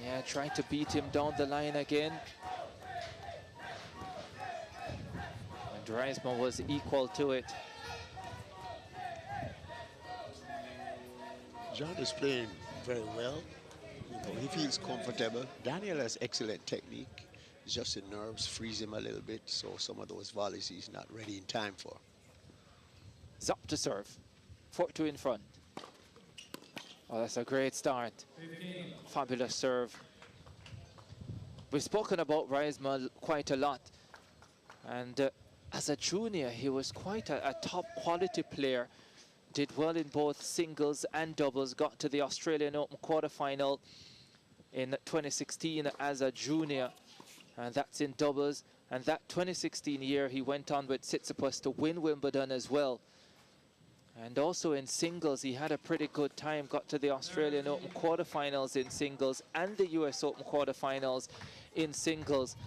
Yeah, trying to beat him down the line again. And Reisma was equal to it. John is playing very well. You know, he feels comfortable. Daniel has excellent technique. It's just the nerves freeze him a little bit, so some of those volleys he's not ready in time for. Zop to serve. 4-2 in front. Oh, that's a great start. Fabulous serve. We've spoken about Reisma quite a lot. And as a junior, he was quite a top quality player. Did well in both singles and doubles, got to the Australian Open quarterfinal in 2016 as a junior, and that's in doubles. And that 2016 year he went on with Tsitsipas to win Wimbledon as well. And also in singles he had a pretty good time, got to the Australian Open quarterfinals in singles and the US Open quarterfinals in singles.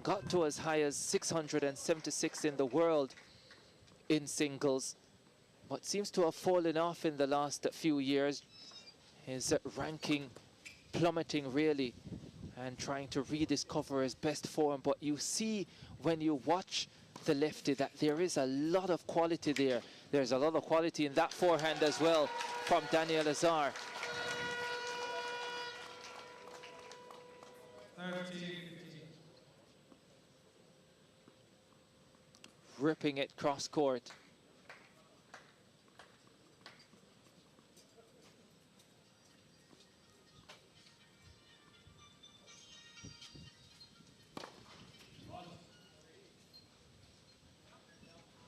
Got to as high as 676 in the world in singles, but seems to have fallen off in the last few years. His ranking plummeting really, and trying to rediscover his best form. But you see when you watch the lefty that there is a lot of quality there. There's a lot of quality in that forehand as well from Daniel Azar. 30-15. Ripping it cross court.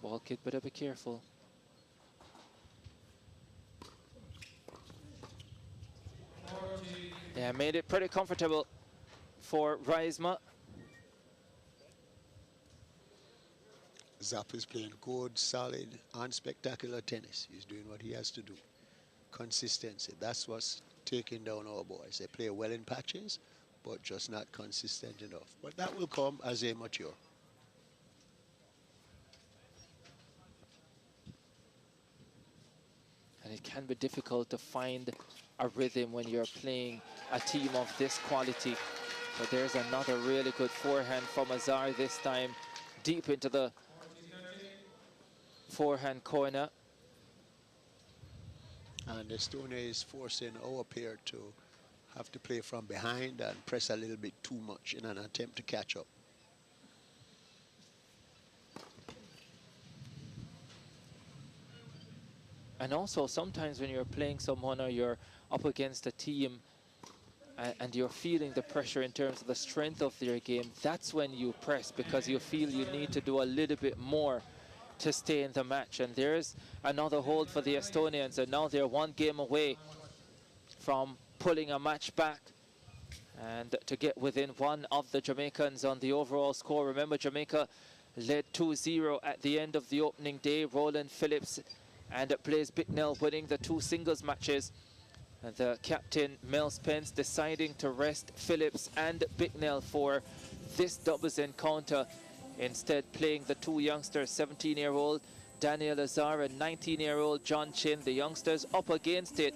Ball kid, better be careful. Yeah, made it pretty comfortable for Reisma. Zap is playing good, solid, and spectacular tennis. He's doing what he has to do. Consistency, that's what's taking down our boys. They play well in patches, but just not consistent enough. But that will come as they mature. And it can be difficult to find a rhythm when you're playing a team of this quality. But there's another really good forehand from Azar this time, deep into the forehand corner. And Estonia is forcing our pair to have to play from behind and press a little bit too much in an attempt to catch up. And also sometimes when you're playing someone or you're up against a team and you're feeling the pressure in terms of the strength of their game, that's when you press, because you feel you need to do a little bit more to stay in the match. And there's another hold for the Estonians, and now they're one game away from pulling a match back and to get within one of the Jamaicans on the overall score. Remember, Jamaica led 2-0 at the end of the opening day. Roland Phillips and Blaise Bicknell winning the two singles matches. And the captain, Mel Spence, deciding to rest Phillips and Bicknell for this doubles encounter, instead playing the two youngsters, 17-year-old Daniel Azar and 19-year-old John Chin. The youngsters up against it,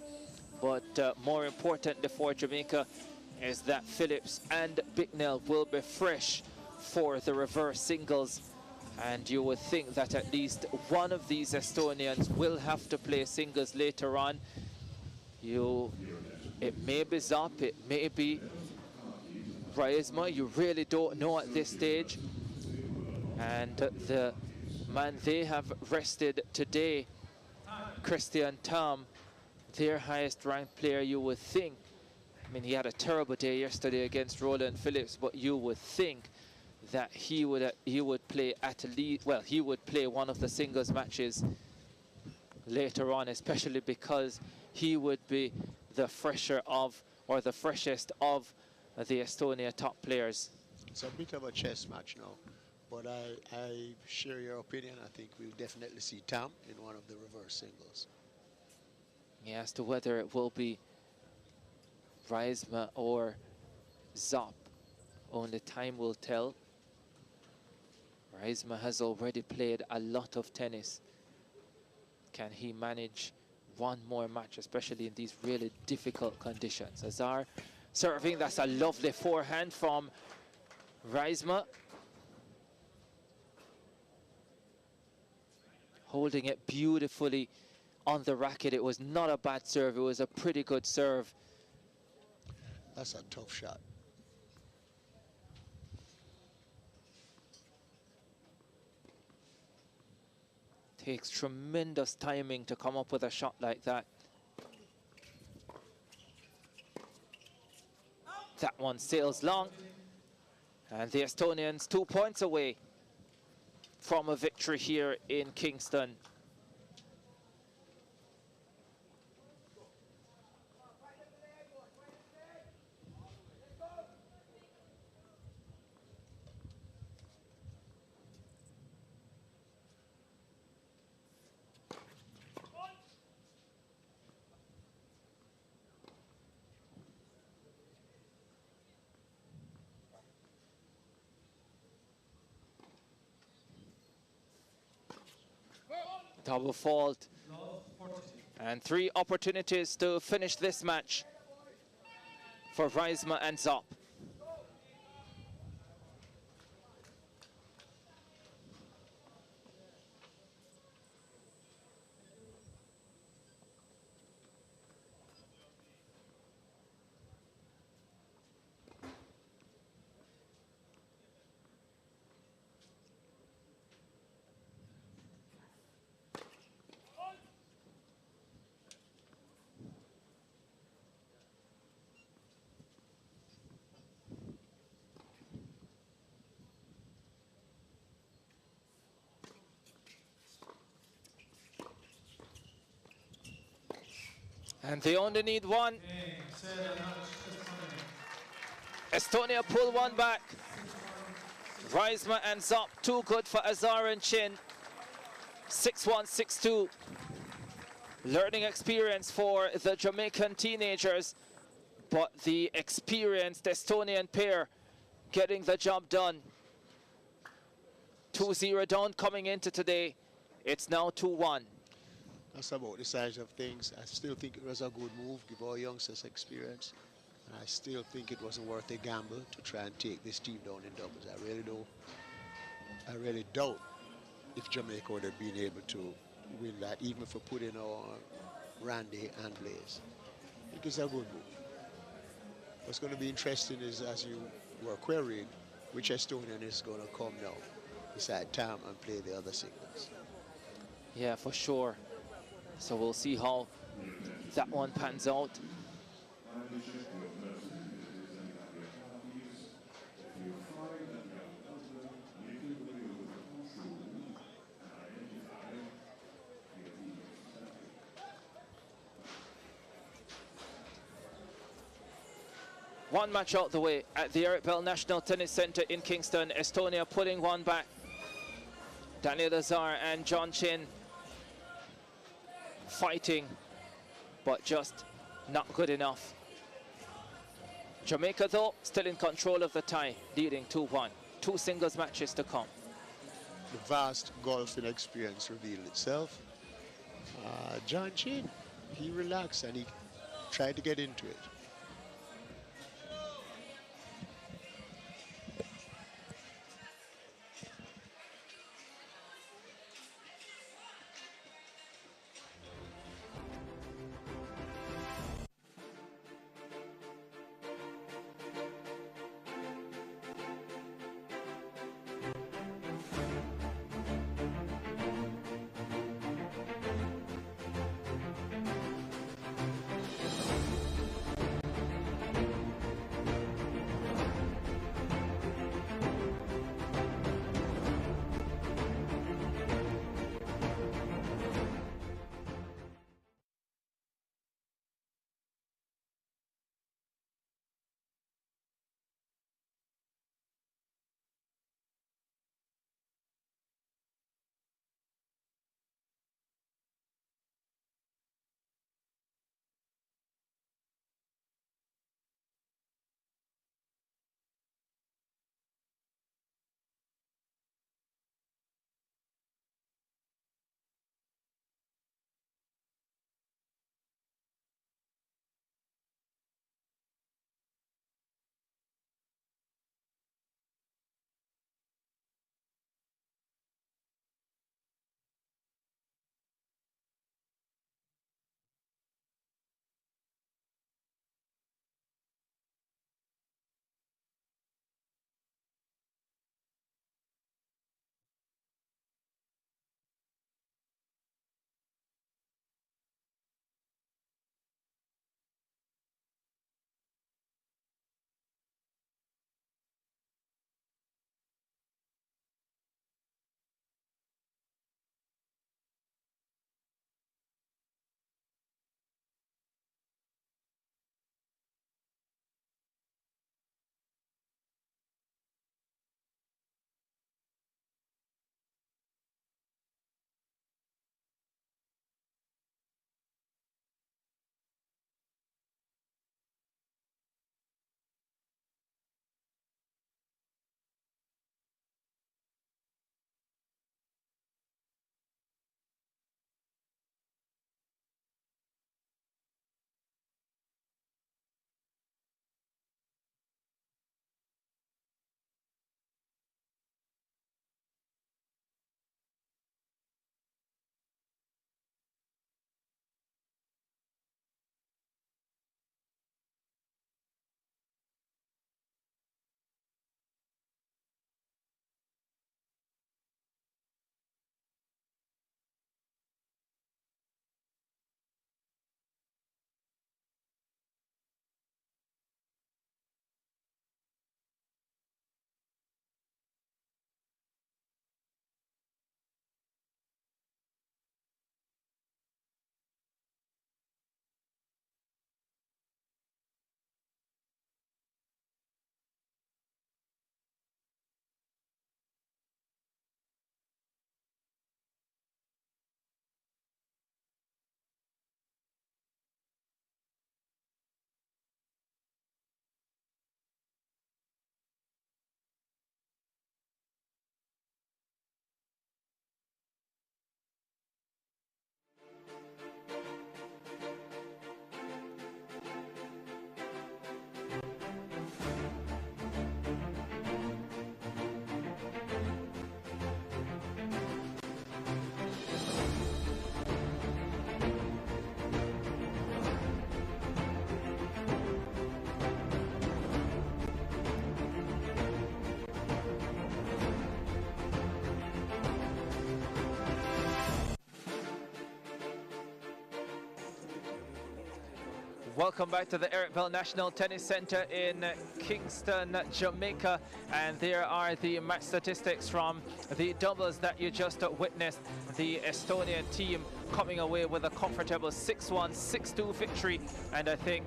but more importantly for Jamaica is that Phillips and Bicknell will be fresh for the reverse singles. And you would think that at least one of these Estonians will have to play singles later on. It may be Zap, it may be Reisma, you really don't know at this stage. And the man they have rested today, Christian Tam, their highest ranked player, you would think. I mean, he had a terrible day yesterday against Roland Phillips, but you would think that he would play at least, well, he would play one of the singles matches later on, especially because he would be the fresher of, or the freshest of, the Estonia top players. It's a bit of a chess match now, but I share your opinion. I think we'll definitely see Tam in one of the reverse singles. Yeah, as to whether it will be Reisma or Zop, only time will tell. Reisma has already played a lot of tennis. Can he manage one more match, especially in these really difficult conditions? Azar serving, that's a lovely forehand from Reisma. Holding it beautifully on the racket. It was not a bad serve, it was a pretty good serve. That's a tough shot. Takes tremendous timing to come up with a shot like that. That one sails long. And the Estonians 2 points away from a victory here in Kingston. Double fault. And 3 opportunities to finish this match for Reisma and Zop. And they only need one. Estonia pull one back. Reisma and Zop, too good for Azar and Chin. 6-1, 6-2. Learning experience for the Jamaican teenagers, but the experienced Estonian pair getting the job done. 2-0 down coming into today. It's now 2-1. That's about the size of things. I still think it was a good move, give our youngsters experience. And I still think it wasn't worth a gamble to try and take this team down in doubles. I really doubt if Jamaica would have been able to win that, even if we put in our Randy and Blaze. I think it's a good move. What's going to be interesting is, as you were querying, which Estonian is going to come now beside Tam and play the other singles. Yeah, for sure. So we'll see how that one pans out. One match out the way at the Eric Bell National Tennis Center in Kingston. Estonia putting one back. Daniel Azar and John Chin fighting, but just not good enough. Jamaica, though, still in control of the tie, leading 2-1. 2 singles matches to come. The vast golfing experience revealed itself. John Chin, he relaxed and he tried to get into it. Welcome back to the Eric Bell National Tennis Center in Kingston, Jamaica. And there are the match statistics from the doubles that you just witnessed. The Estonian team coming away with a comfortable 6-1, 6-2 victory. And I think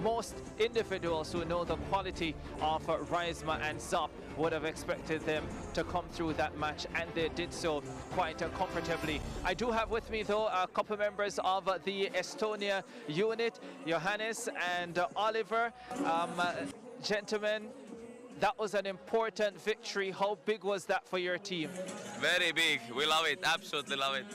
most individuals who know the quality of Reisma and Zopp would have expected them to come through that match, and they did so quite comfortably. I do have with me though a couple members of the Estonia unit, Johannes and Oliver. Gentlemen, that was an important victory. How big was that for your team? Very big. We love it. Absolutely love it.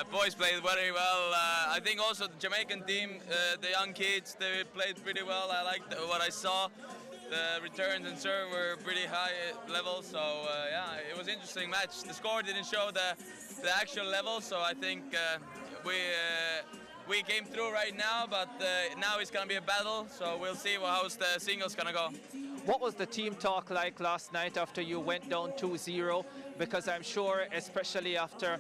Boys played very well. I think also the Jamaican team, the young kids, they played pretty well. I liked what I saw. The returns and serve were pretty high level, so yeah, it was an interesting match. The score didn't show the actual level, so I think we came through right now, but now it's gonna be a battle, so we'll see how's the singles gonna go. What was the team talk like last night after you went down 2-0? Because I'm sure, especially after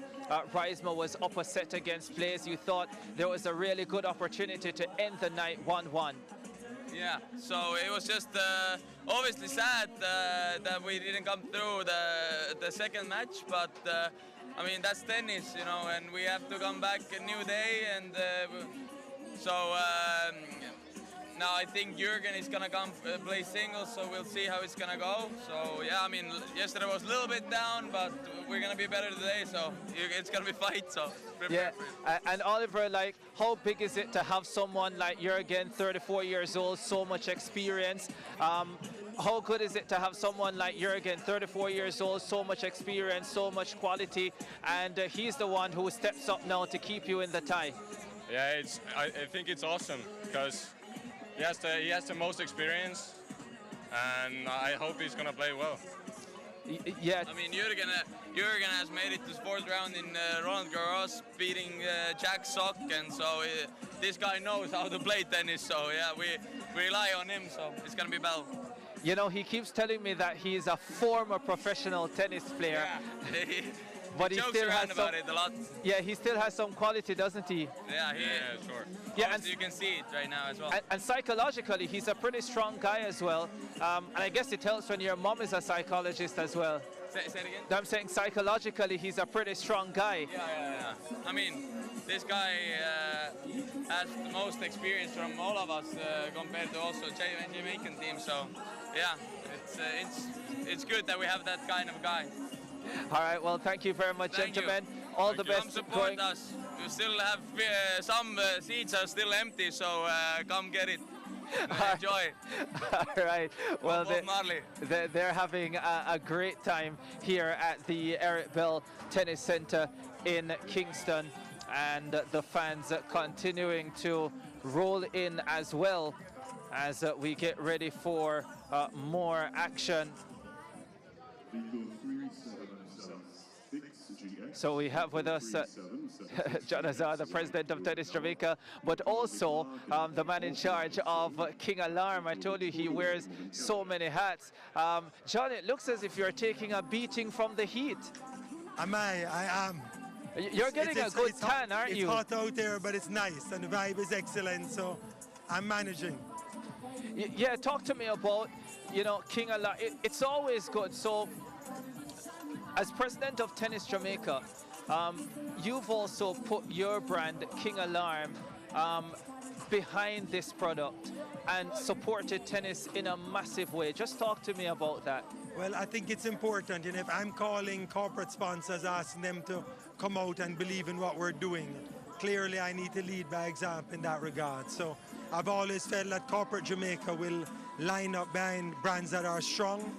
Reisma was up a set against Blaze, you thought there was a really good opportunity to end the night 1-1. Yeah, so it was just obviously sad that we didn't come through the second match, but I mean, that's tennis, you know, and we have to come back a new day, and so now I think Jürgen is gonna come play singles, so we'll see how it's gonna go. So yeah, I mean, yesterday was a little bit down, but we're gonna be better today, so it's gonna be fight, so prepare for it. And Oliver, like, how big is it to have someone like Jürgen, 34 years old, so much experience? How good is it to have someone like Jürgen, 34 years old, so much experience, so much quality, and he's the one who steps up now to keep you in the tie? Yeah, I think it's awesome because he has the most experience, and I hope he's gonna play well. Yeah. I mean, Jürgen has made it to the fourth round in Roland Garros, beating Jack Sock, and so this guy knows how to play tennis. So yeah, we rely on him. So it's gonna be battle. You know, he keeps telling me that he's a former professional tennis player. Yeah. But he jokes still around has about it a lot. Yeah, he still has some quality, doesn't he? Yeah, sure. Yeah, and you can see it right now as well. And psychologically, he's a pretty strong guy as well. And I guess it helps when your mom is a psychologist as well. Say it again? I'm saying psychologically, he's a pretty strong guy. Yeah. I mean, this guy has the most experience from all of us compared to also Jamaican team. So yeah, it's good that we have that kind of guy. All right, well, thank you very much, gentlemen. All the best. Come support us. We still have some seats are still empty, so come get it. Enjoy. All right. Well, they're having a great time here at the Eric Bell Tennis Center in Kingston, and the fans continuing to roll in as well as we get ready for more action. So we have with us John Azar, the president of Tennis Jamaica, but also the man in charge of King Alarm. I told you he wears so many hats. John, it looks as if you're taking a beating from the heat. I am. You're getting a good tan, aren't you? It's hot out there, but it's nice, and the vibe is excellent, so I'm managing. Yeah, talk to me about, you know, King Alarm. It's always good. So, as president of Tennis Jamaica, you've also put your brand, King Alarm, behind this product and supported tennis in a massive way. Just talk to me about that. Well, I think it's important, and if I'm calling corporate sponsors, asking them to come out and believe in what we're doing, clearly I need to lead by example in that regard. So I've always felt that corporate Jamaica will line up behind brands that are strong.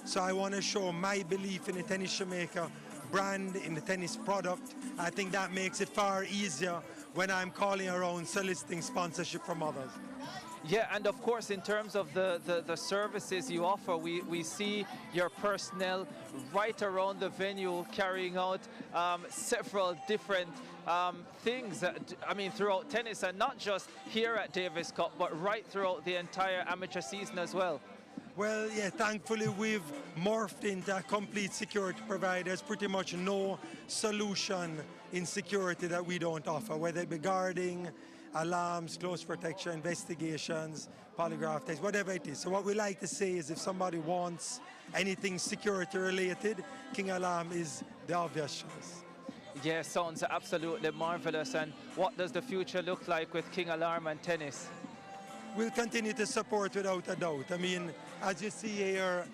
So I want to show my belief in the Tennis Jamaica brand, in the tennis product. I think that makes it far easier when I'm calling around soliciting sponsorship from others. Yeah, and of course, in terms of the services you offer, we see your personnel right around the venue carrying out several different things, I mean, throughout tennis, and not just here at Davis Cup, but right throughout the entire amateur season as well. Well, yeah, thankfully we've morphed into a complete security provider. There's pretty much no solution in security that we don't offer, whether it be guarding, alarms, close protection, investigations, polygraph tests, whatever it is. So what we like to say is if somebody wants anything security related, King Alarm is the obvious choice. Yeah, sounds absolutely marvelous. And what does the future look like with King Alarm and tennis? We'll continue to support without a doubt. I mean, as you see here,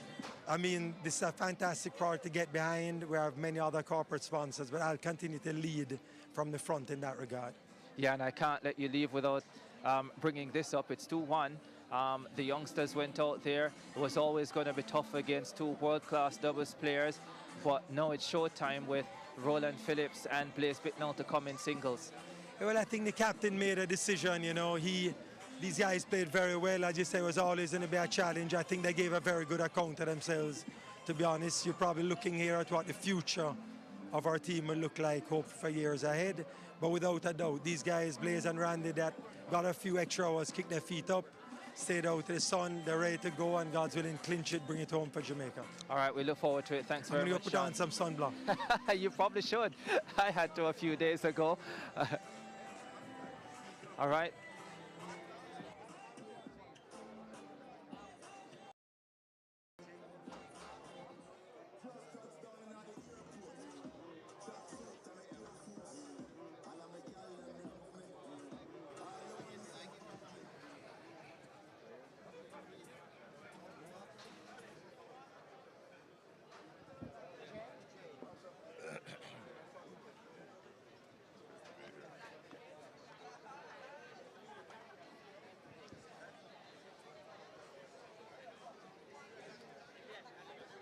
I mean, this is a fantastic product to get behind. We have many other corporate sponsors, but I'll continue to lead from the front in that regard. Yeah, and I can't let you leave without bringing this up. It's 2-1. The youngsters went out there. It was always going to be tough against two world-class doubles players, but now it's showtime with Roland Phillips and Blaise Bicknell to come in singles. Well, I think the captain made a decision, you know. These guys played very well. As you say, it was always going to be a challenge. I think they gave a very good account of themselves, to be honest. You're probably looking here at what the future of our team will look like, hope for years ahead. But without a doubt, these guys, Blaise and Randy, that got a few extra hours, kicked their feet up, stayed out in the sun, they're ready to go, and God's willing, clinch it, bring it home for Jamaica. All right, we look forward to it. Thanks very much, I'm going to put on some sunblock. You probably should. I had to a few days ago. All right.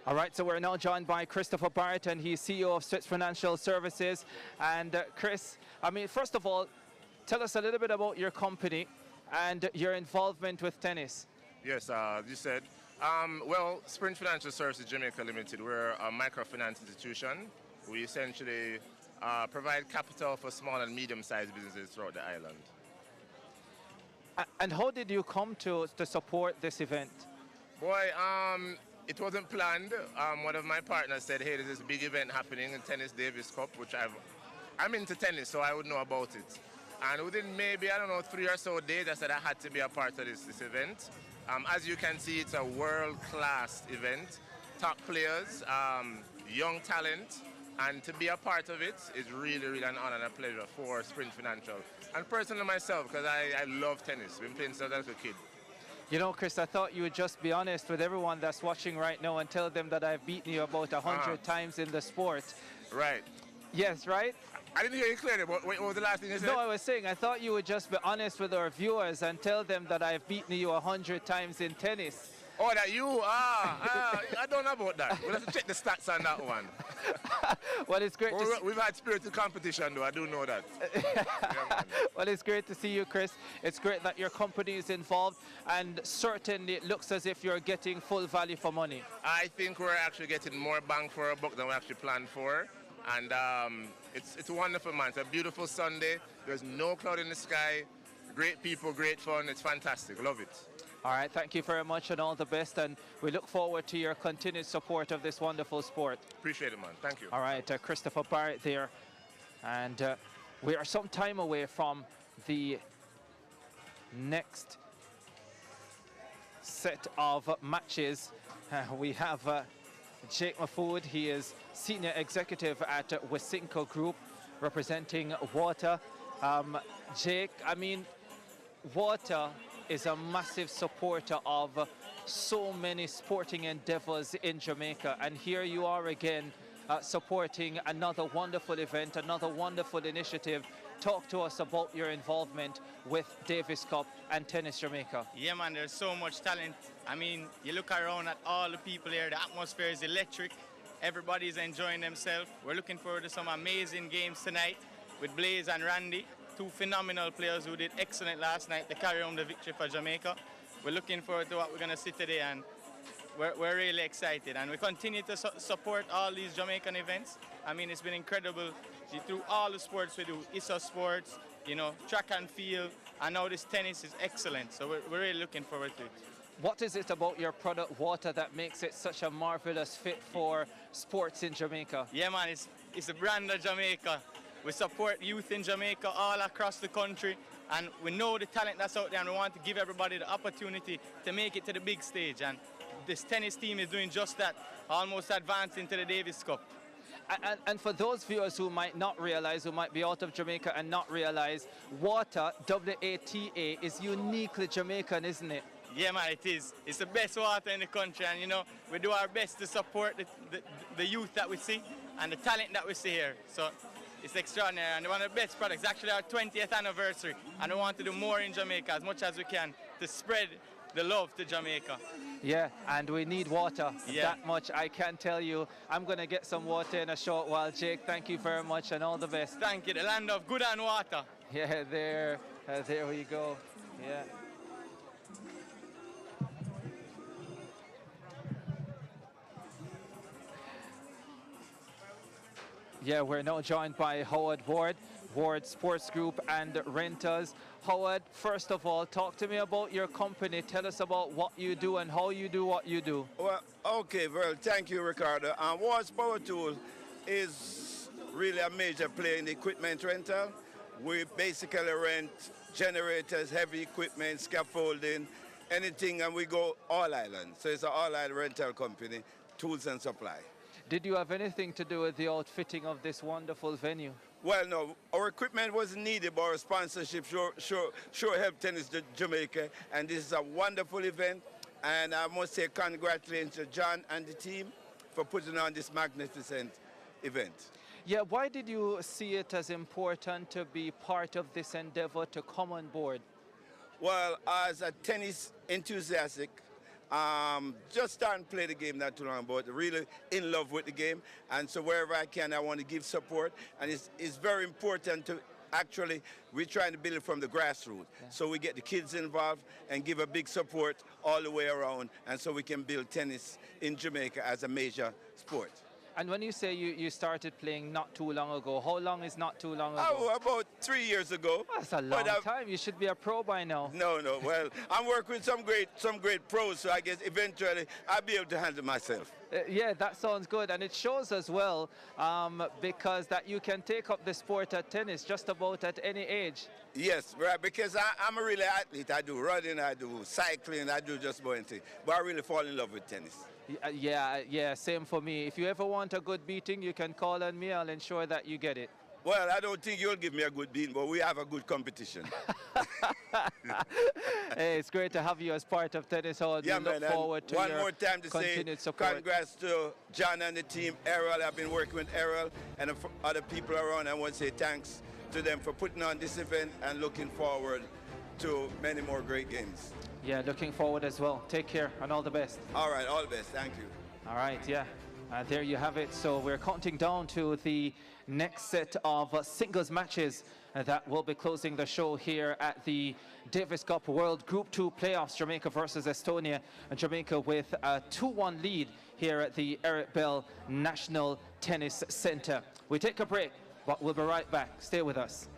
All right, so we're now joined by Christopher Barrett, and he's CEO of Switch Financial Services. And Chris, I mean, first of all, tell us a little bit about your company and your involvement with tennis. Yes, you said. Well, Sprint Financial Services Jamaica Limited, we're a microfinance institution. We essentially provide capital for small and medium-sized businesses throughout the island. And how did you come to support this event? Boy, it wasn't planned. One of my partners said, hey, there's this big event happening in Tennis Davis Cup, which I'm into tennis, so I would know about it. And within maybe, I don't know, 3 or so days, I said I had to be a part of this event. As you can see, it's a world-class event. Top players, young talent, and to be a part of it is really, really an honor and a pleasure for Sprint Financial. And personally myself, because I love tennis. Been playing since I was a kid. You know, Chris, I thought you would just be honest with everyone that's watching right now and tell them that I've beaten you about 100 times in the sport. Right. Yes, right? I didn't hear you clearly. What was the last thing you said? No, I was saying I thought you would just be honest with our viewers and tell them that I've beaten you 100 times in tennis. Oh, that you? I don't know about that. We'll have to check the stats on that one. Well, it's great. We've had spirited competition, though. I do know that. Yeah, well, it's great to see you, Chris. It's great that your company is involved, and certainly it looks as if you're getting full value for money. I think we're actually getting more bang for our buck than we actually planned for. And it's wonderful, man. It's a beautiful Sunday. There's no cloud in the sky. Great people, great fun. It's fantastic. Love it. All right, thank you very much and all the best, and we look forward to your continued support of this wonderful sport. Appreciate it, man. Thank you. All right, Christopher Barrett there, and we are some time away from the next set of matches. We have Jake Mahfood. He is Senior Executive at Wesinco Group, representing Water. Jake, I mean, Water is a massive supporter of so many sporting endeavors in Jamaica, and here you are again supporting another wonderful event, another wonderful initiative. Talk to us about your involvement with Davis Cup and Tennis Jamaica. Yeah, man, there's so much talent. I mean, you look around at all the people here, the atmosphere is electric. Everybody's enjoying themselves. We're looking forward to some amazing games tonight with Blaise and Randy, two phenomenal players who did excellent last night to carry home the victory for Jamaica. We're looking forward to what we're going to see today, and we're really excited. And we continue to support all these Jamaican events. I mean, it's been incredible through all the sports we do, ISO sports, you know, track and field, and now this tennis is excellent. So we're really looking forward to it. What is it about your product, Water, that makes it such a marvelous fit for sports in Jamaica? Yeah, man, it's a brand of Jamaica. We support youth in Jamaica all across the country, and we know the talent that's out there, and we want to give everybody the opportunity to make it to the big stage. And this tennis team is doing just that, almost advancing to the Davis Cup. And for those viewers who might not realize, who might be out of Jamaica and not realize, WATA, W-A-T-A, is uniquely Jamaican, isn't it? Yeah, man, it is. It's the best water in the country, and you know, we do our best to support the youth that we see and the talent that we see here. So it's extraordinary, and one of the best products. It's actually our 20th anniversary, and we want to do more in Jamaica as much as we can to spread the love to Jamaica. Yeah, and we need water Yeah. that much, I can tell you. I'm going to get some water in a short while. Jake, thank you very much, and all the best. Thank you, the land of good and water. Yeah, there we go. Yeah. Yeah, we're now joined by Howard Ward, Ward Sports Group and Rentals. Howard, first of all, talk to me about your company. Tell us about what you do and how you do what you do. Well, okay, well, thank you, Ricardo. Ward's Power Tool is really a major player in the equipment rental. We basically rent generators, heavy equipment, scaffolding, anything, and we go all island. So it's an all-island rental company, tools and supply. Did you have anything to do with the outfitting of this wonderful venue? Well, no, our equipment wasn't needed, but our sponsorship sure helped Tennis Jamaica, and this is a wonderful event. And I must say congratulations to John and the team for putting on this magnificent event. Yeah, why did you see it as important to be part of this endeavor, to come on board? Well, as a tennis enthusiastic, just starting to play the game not too long, but really in love with the game. And so wherever I can, I want to give support. And it's very important to actually, we're trying to build it from the grassroots. Yeah. So we get the kids involved and give a big support all the way around. And so we can build tennis in Jamaica as a major sport. And when you say you started playing not too long ago, how long is not too long ago? Oh, about 3 years ago. That's a long time. You should be a pro by now. No. Well, I'm working with some great pros, so I guess eventually I'll be able to handle myself. Yeah, that sounds good. And it shows as well because that you can take up the sport at tennis just about at any age. Yes, right, because I'm a really athlete. I do running, I do cycling, I do just about anything. But I really fall in love with tennis. Yeah, same for me. If you ever want a good beating, you can call on me. I'll ensure that you get it. Well, I don't think you'll give me a good beating, but we have a good competition. Hey, it's great to have you as part of Tennis Hall. Yeah, we look forward to one your more time to say support. Congrats to John and the team, Errol. I've been working with Errol and other people around. I want to say thanks to them for putting on this event and looking forward to many more great games. Yeah, looking forward as well. Take care and all the best. All right, all the best. Thank you. All right, yeah. There you have it. So we're counting down to the next set of singles matches that will be closing the show here at the Davis Cup World Group 2 playoffs. Jamaica versus Estonia. And Jamaica with a 2-1 lead here at the Eric Bell National Tennis Center. We take a break, but we'll be right back. Stay with us.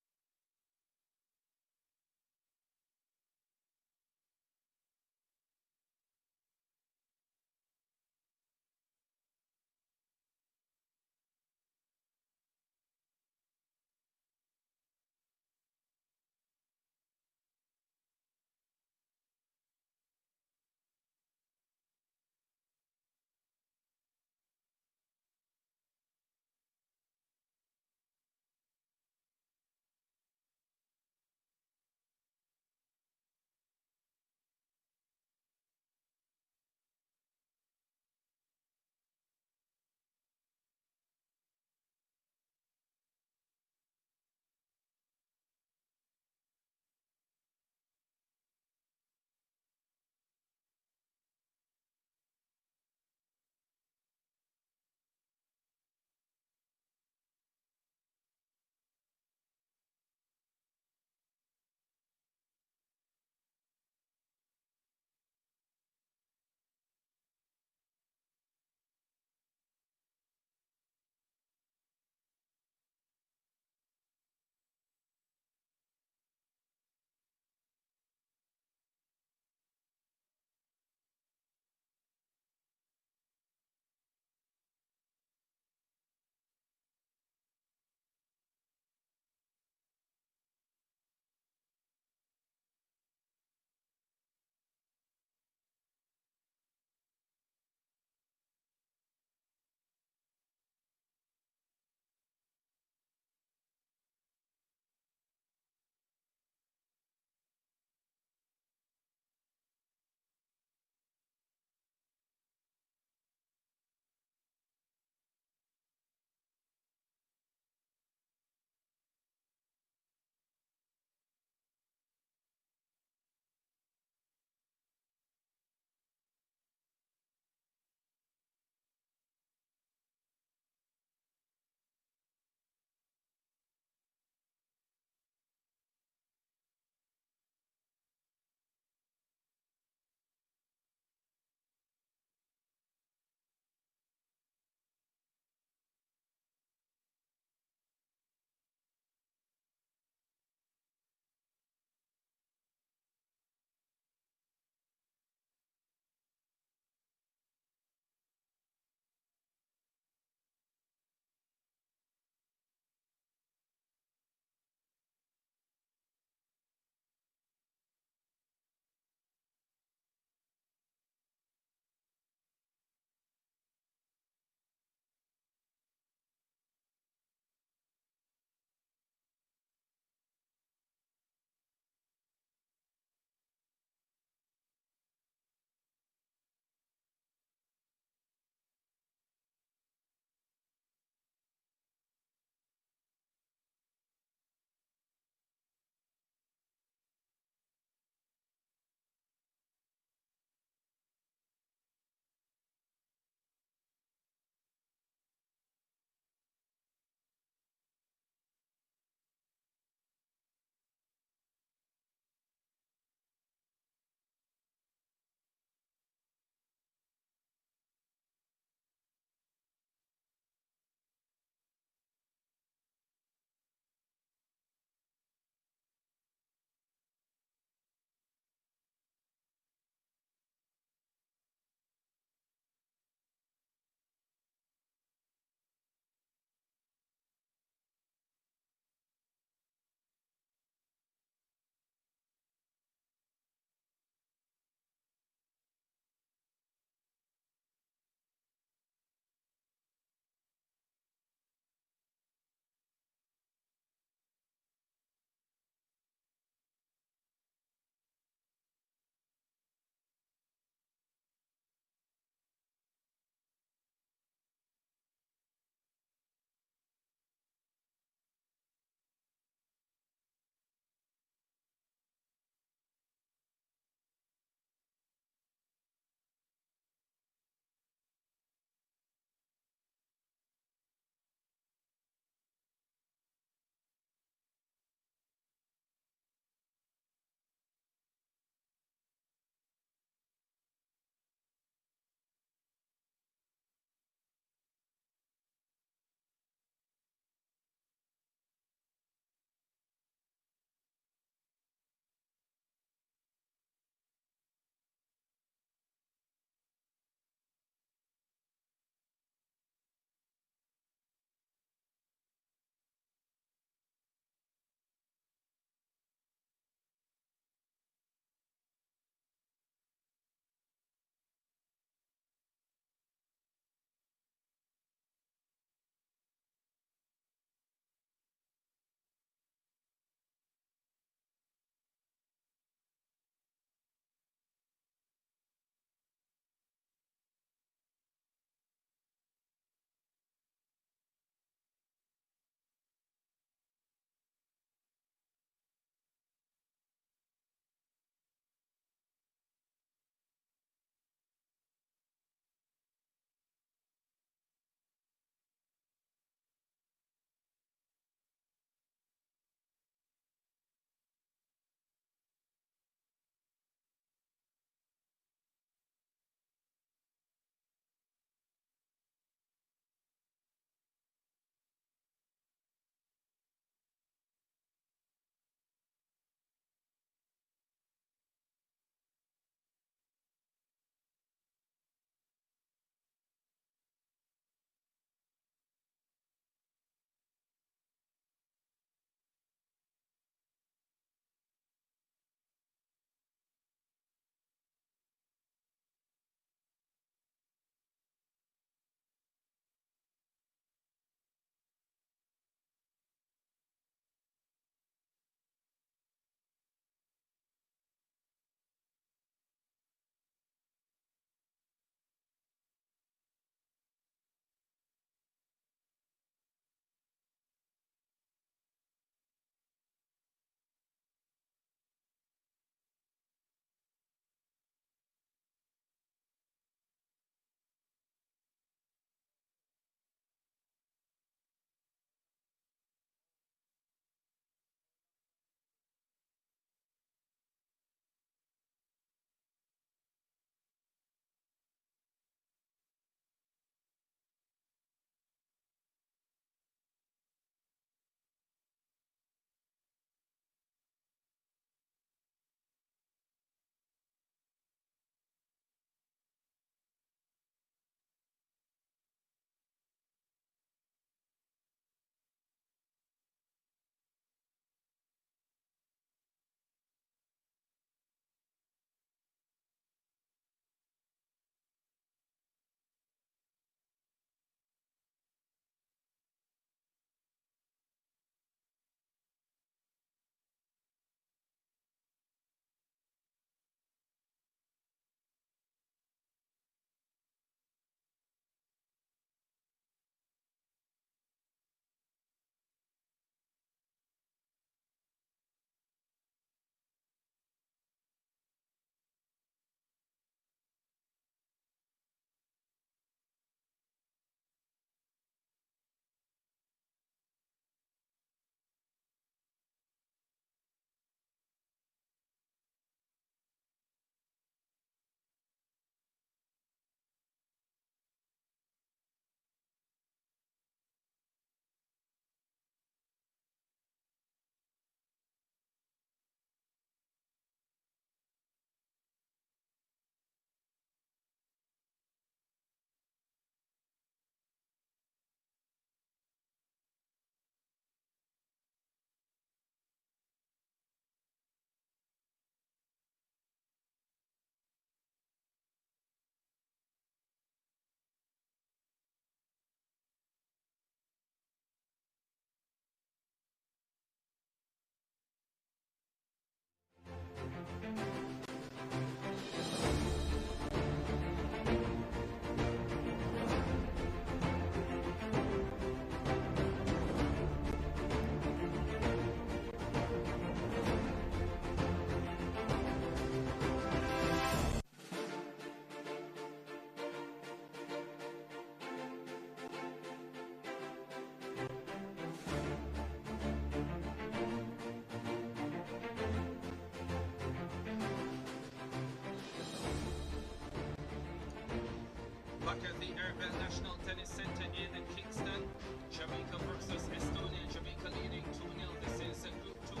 back at the Airbell National Tennis Center in Kingston. Jamaica versus Estonia. Jamaica leading 2-0. This is Group 2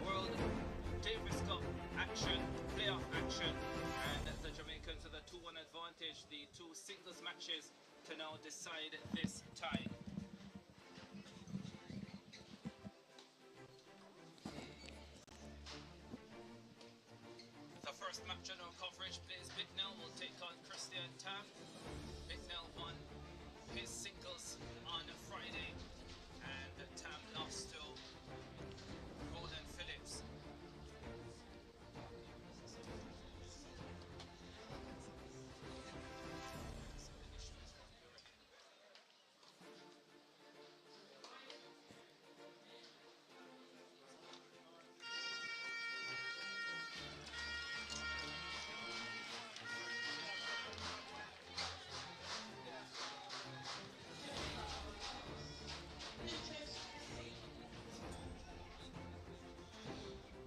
World Davis Cup action, playoff action. And the Jamaicans with a 2-1 advantage. The two singles matches to now decide this tie. The first match on our coverage plays Bicknell will take on Christian Tam. Bicknell won his singles on Friday and Tam lost to Roland Phillips.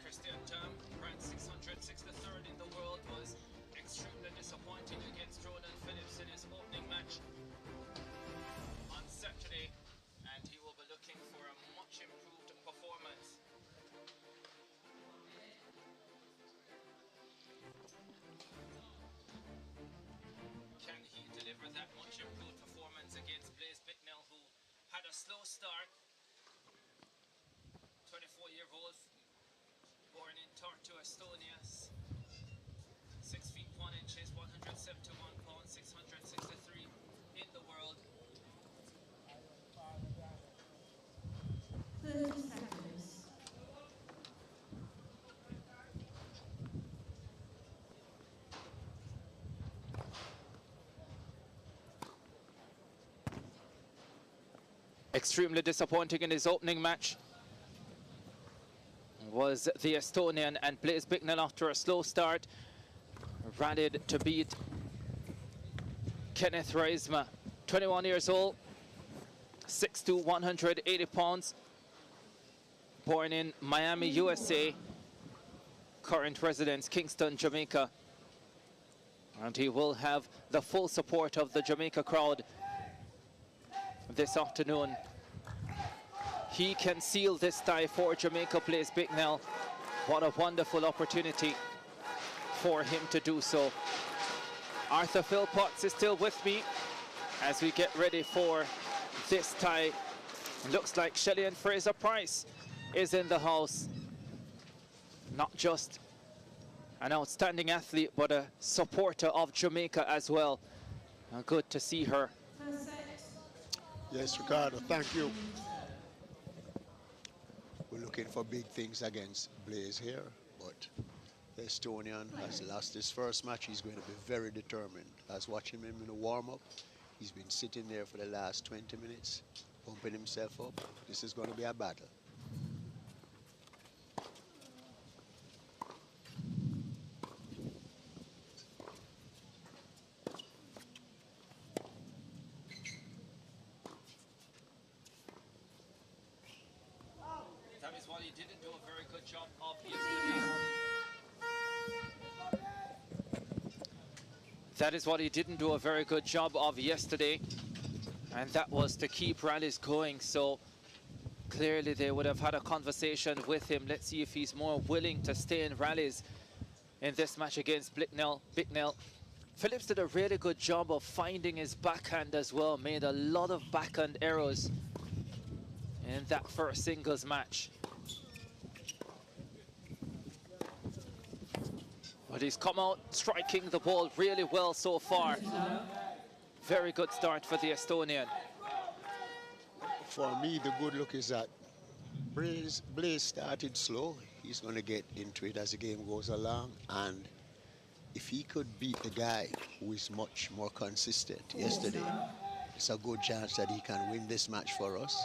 Christian Tam, ranked 663rd in the world, was extremely disappointing against Roland Phillips in his opening match on Saturday, and he will be looking for a much improved performance. Can he deliver that much improved performance against Blaise Bicknell, who had a slow start? 24-year-old, born in Tartu, Estonia, 6 feet 1 inches, 171 pounds, 663 in the world. 30 seconds. Extremely disappointing in his opening match was the Estonian, and Blaise Bicknell, after a slow start, rallied to beat Kenneth Reisma, 21 years old, 6'2", 180 pounds, born in Miami, USA, current residence Kingston, Jamaica, and he will have the full support of the Jamaica crowd this afternoon. He can seal this tie for Jamaica, Blaise Bicknell. What a wonderful opportunity for him to do so. Arthur Philpotts is still with me as we get ready for this tie. Looks like Shelley and Fraser Price is in the house. Not just an outstanding athlete, but a supporter of Jamaica as well. Good to see her. Yes, Ricardo, thank you. We're looking for big things against Blaise here, but the Estonian has lost his first match. He's going to be very determined. I was watching him in the warm-up. He's been sitting there for the last 20 minutes, pumping himself up. This is going to be a battle. That is what he didn't do a very good job of yesterday. That is what he didn't do a very good job of yesterday, and that was to keep rallies going. So clearly they would have had a conversation with him. Let's see if he's more willing to stay in rallies in this match against Bicknell. Phillips did a really good job of finding his backhand as well, made a lot of backhand errors in that first singles match. But he's come out striking the ball really well so far. Very good start for the Estonian. For me, the good look is that Blaise started slow. He's going to get into it as the game goes along. And if he could beat the guy who is much more consistent yesterday, it's a good chance that he can win this match for us.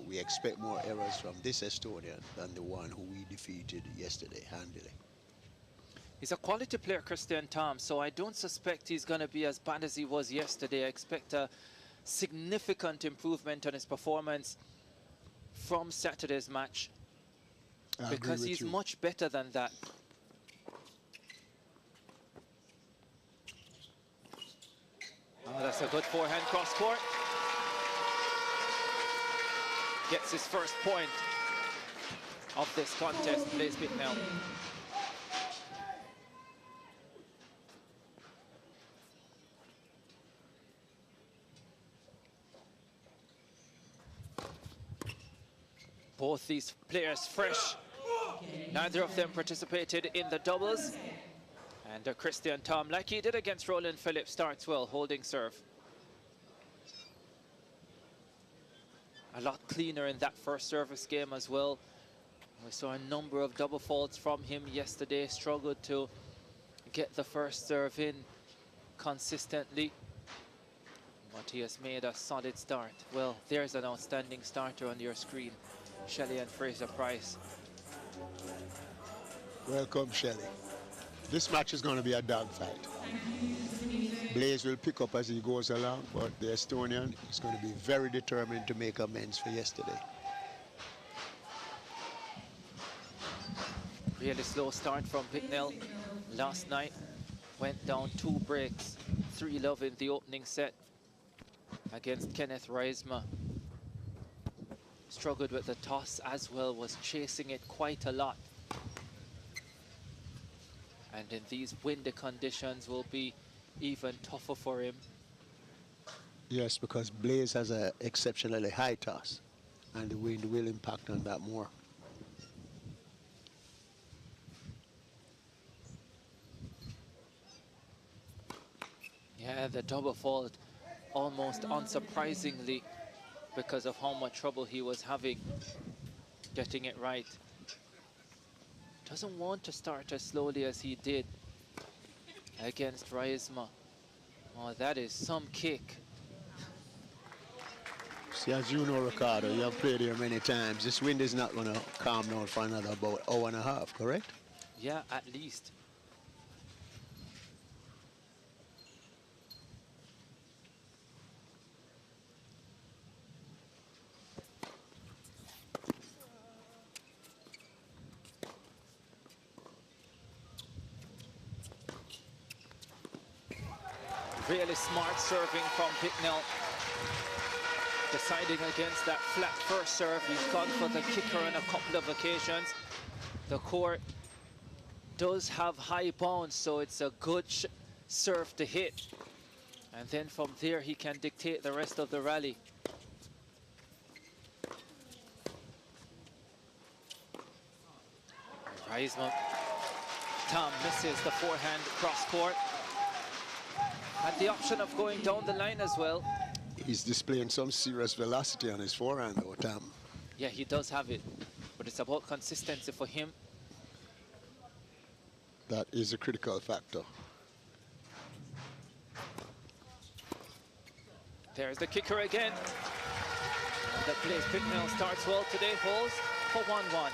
We expect more errors from this Estonian than the one who we defeated yesterday handily. He's a quality player, Christian Tam, so I don't suspect he's going to be as bad as he was yesterday. I expect a significant improvement on his performance from Saturday's match, because he's much better than that. Oh, that's a good forehand cross court. Gets his first point of this contest, Blaise Bicknell. Both these players fresh. Neither of them participated in the doubles. And Christian Tom, like he did against Roland Phillips, starts well, holding serve. A lot cleaner in that first service game as well. We saw a number of double faults from him yesterday, struggled to get the first serve in consistently. But he has made a solid start. Well, there's an outstanding starter on your screen, Shelley and Fraser-Pryce. Welcome, Shelley. This match is going to be a dogfight. Blaise will pick up as he goes along, but the Estonian is going to be very determined to make amends for yesterday. Really slow start from Bicknell last night. Went down 2 breaks, 3-love in the opening set against Kenneth Reisma. Struggled with the toss as well, was chasing it quite a lot. And in these windy conditions will be even tougher for him. Yes, because Blaise has an exceptionally high toss, and the wind will impact on that more. Yeah, the double fault, almost unsurprisingly, because of how much trouble he was having getting it right. Doesn't want to start as slowly as he did against Reisma. Oh, that is some kick. See, as you know, Ricardo, you have played here many times. This wind is not going to calm down for another about hour and a half, correct? Yeah, at least. Really smart serving from Bicknell. Deciding against that flat first serve. He's gone for the kicker on a couple of occasions. The court does have high bounce, so it's a good serve to hit. And then from there, he can dictate the rest of the rally. Reisma. Tom misses the forehand cross court. Had the option of going down the line as well. He's displaying some serious velocity on his forehand, though, Tom. Yeah, he does have it, but it's about consistency for him. That is a critical factor. There's the kicker again. And the Blaise Bicknell starts well today, holds for 1-1.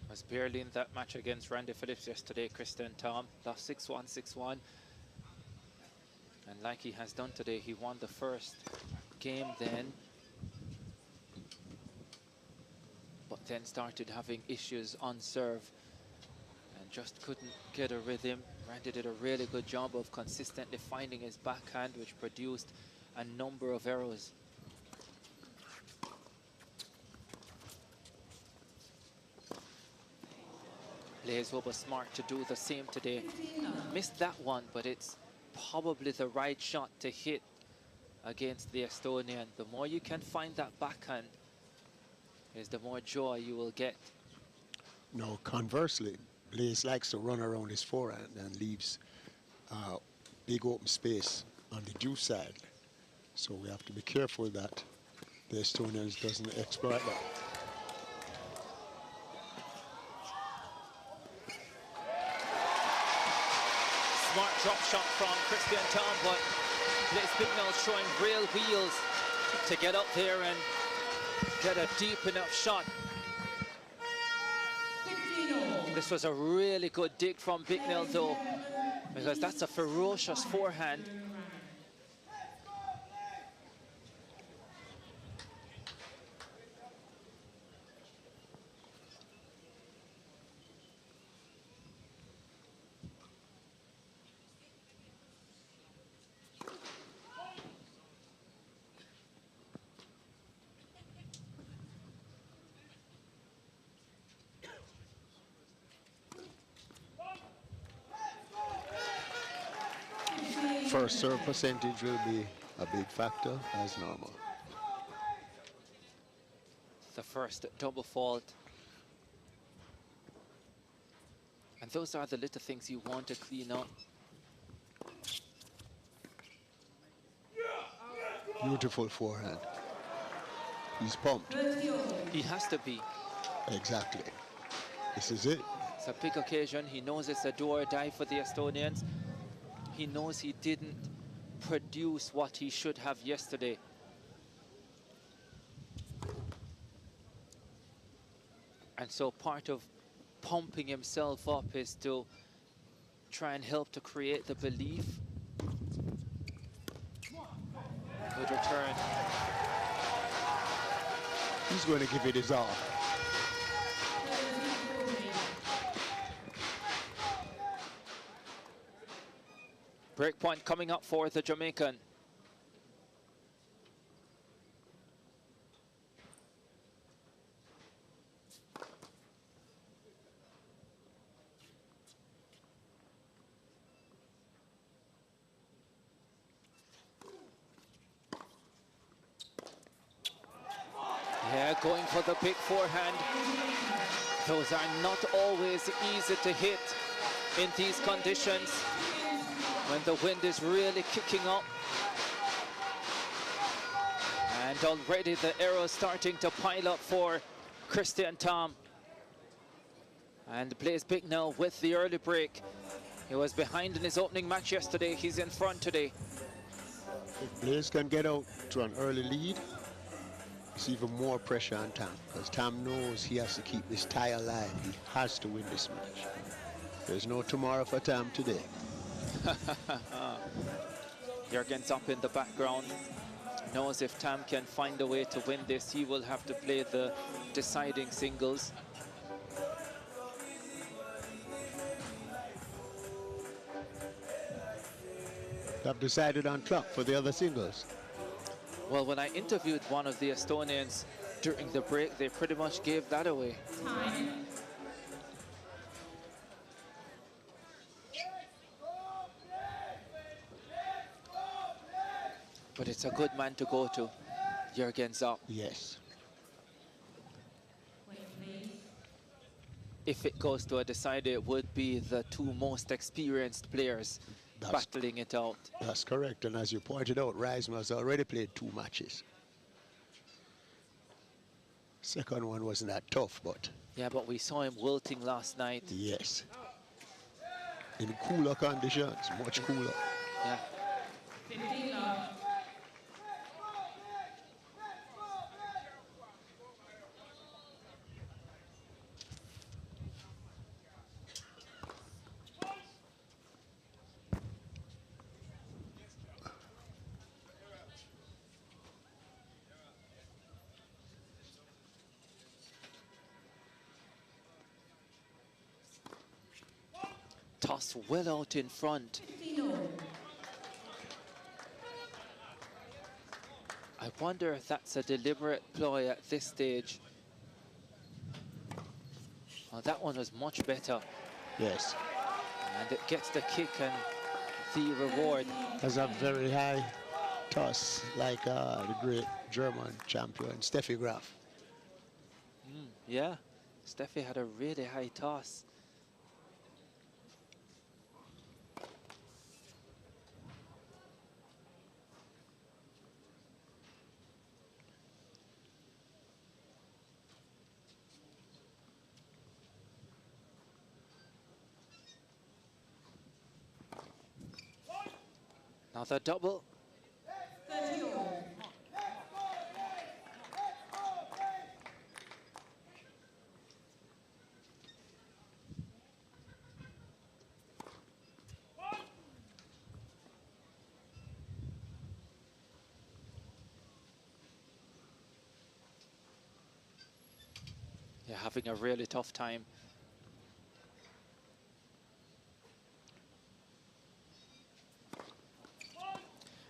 Was barely in that match against Randy Phillips yesterday. Christian Tom lost 6-1, 6-1. And like he has done today, he won the first game then. But then started having issues on serve and just couldn't get a rhythm. Randy did a really good job of consistently finding his backhand, which produced a number of errors. Blaise was smart to do the same today. Missed that one, but it's probably the right shot to hit against the Estonian. The more you can find that backhand, is the more joy you will get. No, conversely, Blaise likes to run around his forehand and leaves big open space on the due side. So we have to be careful that the Estonians doesn't exploit that. Smart drop shot from Christian Tom, but Blaise Bicknell showing real wheels to get up there and get a deep enough shot. This was a really good dig from Bicknell though, because that's a ferocious forehand. First serve percentage will be a big factor as normal. The first double fault. And those are the little things you want to clean up. Beautiful forehand. He's pumped. He has to be. Exactly. This is it. It's a big occasion. He knows it's a do or die for the Estonians. He knows he didn't produce what he should have yesterday. And so part of pumping himself up is to try and help to create the belief. Good return. He's going to give it his all. Break point coming up for the Jamaican. Yeah, going for the big forehand. Those are not always easy to hit in these conditions, when the wind is really kicking up. And already the arrows starting to pile up for Christian Tom. And Blaise Bicknell with the early break. He was behind in his opening match yesterday. He's in front today. If Blaise can get out to an early lead, it's even more pressure on Tom, because Tom knows he has to keep this tie alive. He has to win this match. There's no tomorrow for Tom today. Jurgen's up in the background. Knows if Tam can find a way to win this, he will have to play the deciding singles. They've decided on clock for the other singles. Well, when I interviewed one of the Estonians during the break, they pretty much gave that away. But it's a good man to go to. Jurgen's up. Yes. If it goes to a decider, it would be the two most experienced players battling it out. That's correct. And as you pointed out, Reisman has already played 2 matches. Second one wasn't that tough, but... Yeah, but we saw him wilting last night. Yes. In cooler conditions, much cooler. Yeah. Toss well out in front. I wonder if that's a deliberate ploy at this stage. Well, that one was much better. Yes. And it gets the kick and the reward. Has a very high toss, like the great German champion, Steffi Graf. Yeah, Steffi had a really high toss. Another double. Yeah, having a really tough time.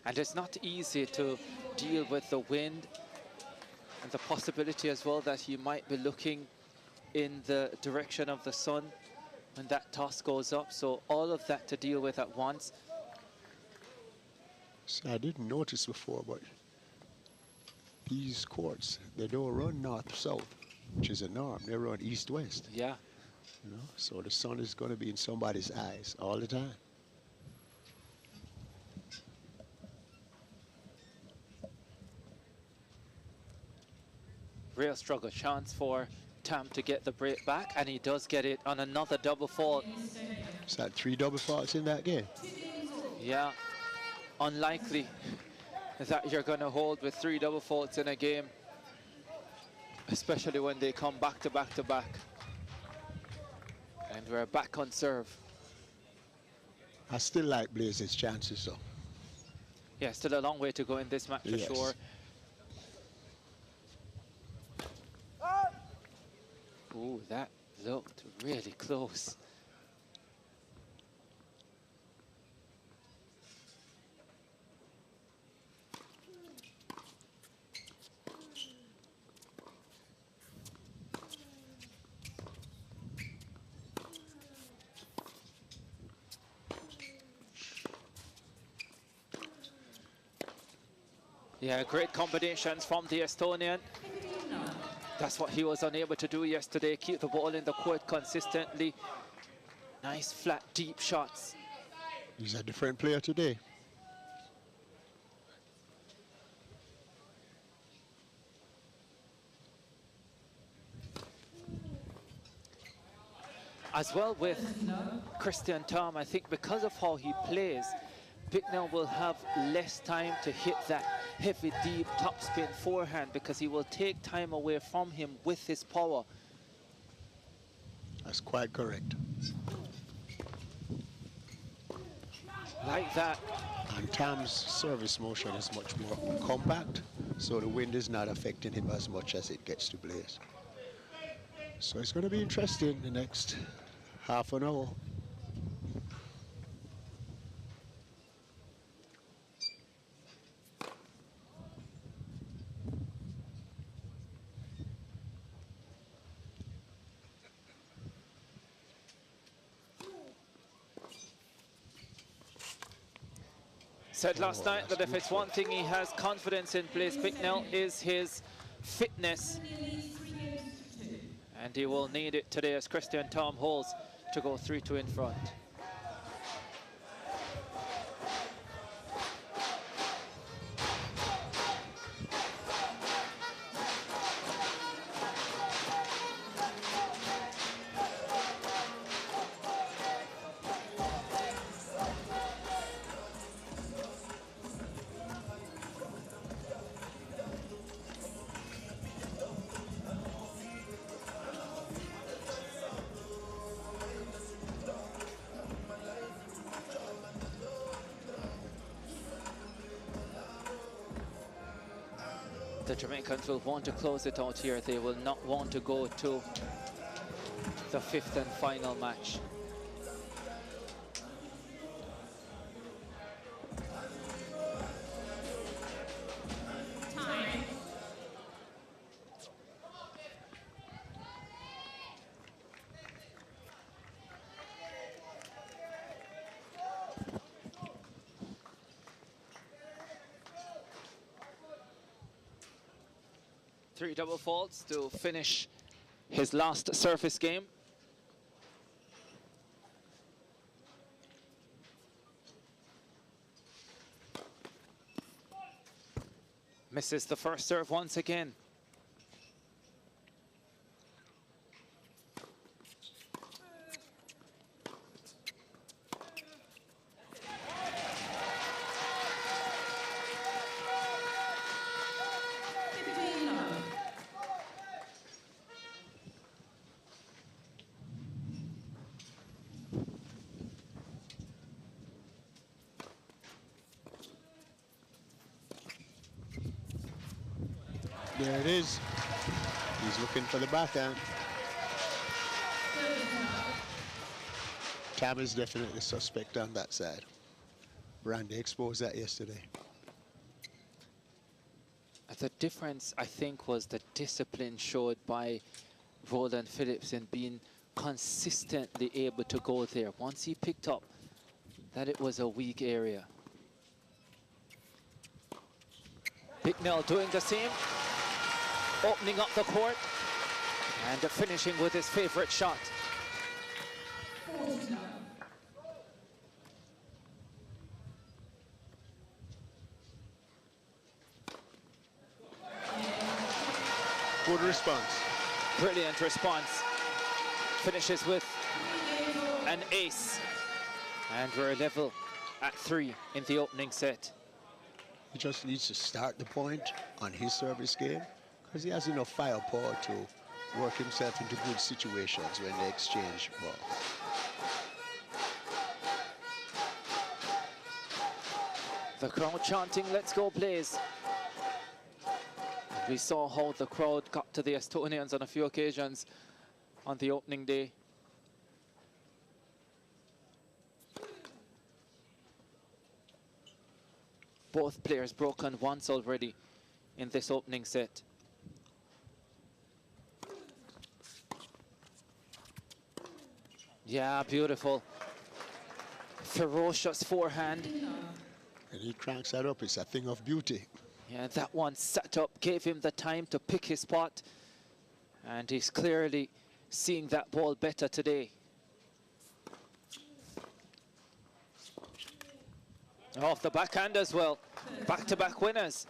And it's not easy to deal with the wind and the possibility as well that he might be looking in the direction of the sun when that toss goes up. So all of that to deal with at once. So I didn't notice before, but these courts, they don't run north-south, which is a norm. They run east-west. Yeah. You know, so the sun is going to be in somebody's eyes all the time. Real struggle, chance for Tam to get the break back, and he does get it on another double fault. Is that 3 double faults in that game? Yeah, unlikely that you're going to hold with 3 double faults in a game, especially when they come back to back to back. And we're back on serve. I still like Blaze's chances, though. Yeah, still a long way to go in this match for Yes. sure. Ooh, that looked really close. Yeah, great combinations from the Estonian. That's what he was unable to do yesterday, keep the ball in the court consistently. Nice, flat, deep shots. He's a different player today. As well with Christian Tom, I think because of how he plays, Bicknell will have less time to hit that heavy, deep topspin forehand because he will take time away from him with his power. That's quite correct. Like that. And Tam's service motion is much more compact, so the wind is not affecting him as much as it gets to Blaze. So it's going to be interesting the next half an hour. Said last night that if it's one thing he has confidence in, Blaze Bicknell, is his fitness. And he will need it today as Christian Tom holds to go 3-2 in front. The Jamaicans will want to close it out here. They will not want to go to the 5th and final match. Time. Three double faults to finish his last surface game. Misses the first serve once again. There it is. He's looking for the backhand. Tam is definitely suspect on that side. Brandy exposed that yesterday. The difference, I think, was the discipline showed by Roland Phillips in being consistently able to go there. Once he picked up that it was a weak area. Bicknell doing the same, opening up the court and finishing with his favorite shot. Good response. Brilliant response. Finishes with an ace. And we're level at 3 in the opening set. He just needs to start the point on his service game because he has enough firepower to work himself into good situations when they exchange balls. The crowd chanting, "Let's go, Blaze." We saw how the crowd got to the Estonians on a few occasions on the opening day. Both players broken once already in this opening set. Yeah, beautiful. Ferocious forehand. And he cranks that up. It's a thing of beauty. Yeah, that one set up, gave him the time to pick his spot. And he's clearly seeing that ball better today. Off the backhand as well. Back-to-back winners.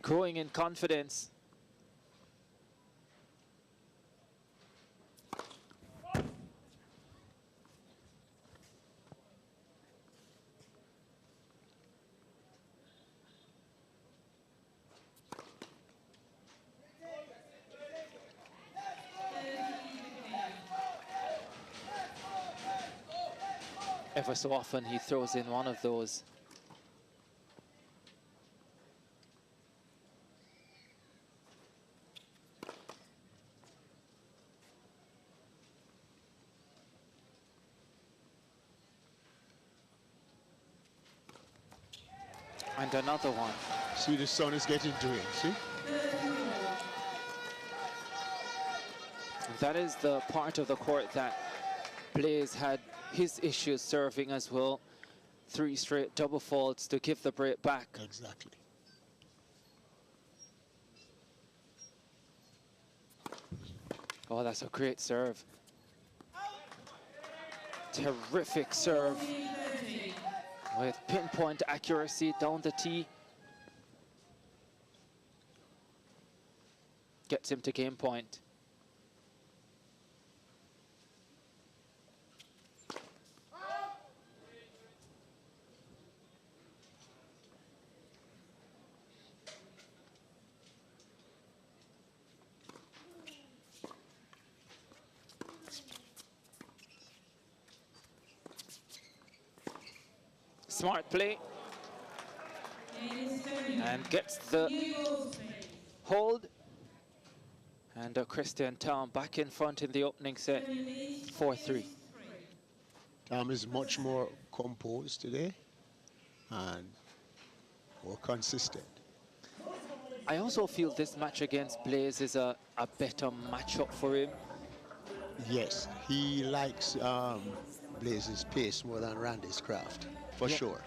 Growing in confidence. Ever so often he throws in one of those. And another one. See, the sun is getting to him, see? That is the part of the court that Blaze had his issues serving as well. 3 straight double faults to give the break back. Exactly. Oh, that's a great serve. Terrific serve. With pinpoint accuracy down the tee. Gets him to game point. Smart play. And gets the hold. And Christian Town back in front in the opening set, 4-3. Tom is much more composed today and more consistent. I also feel this match against Blaze is a better matchup for him. Yes, he likes Blaze's pace more than Randy's craft, for sure.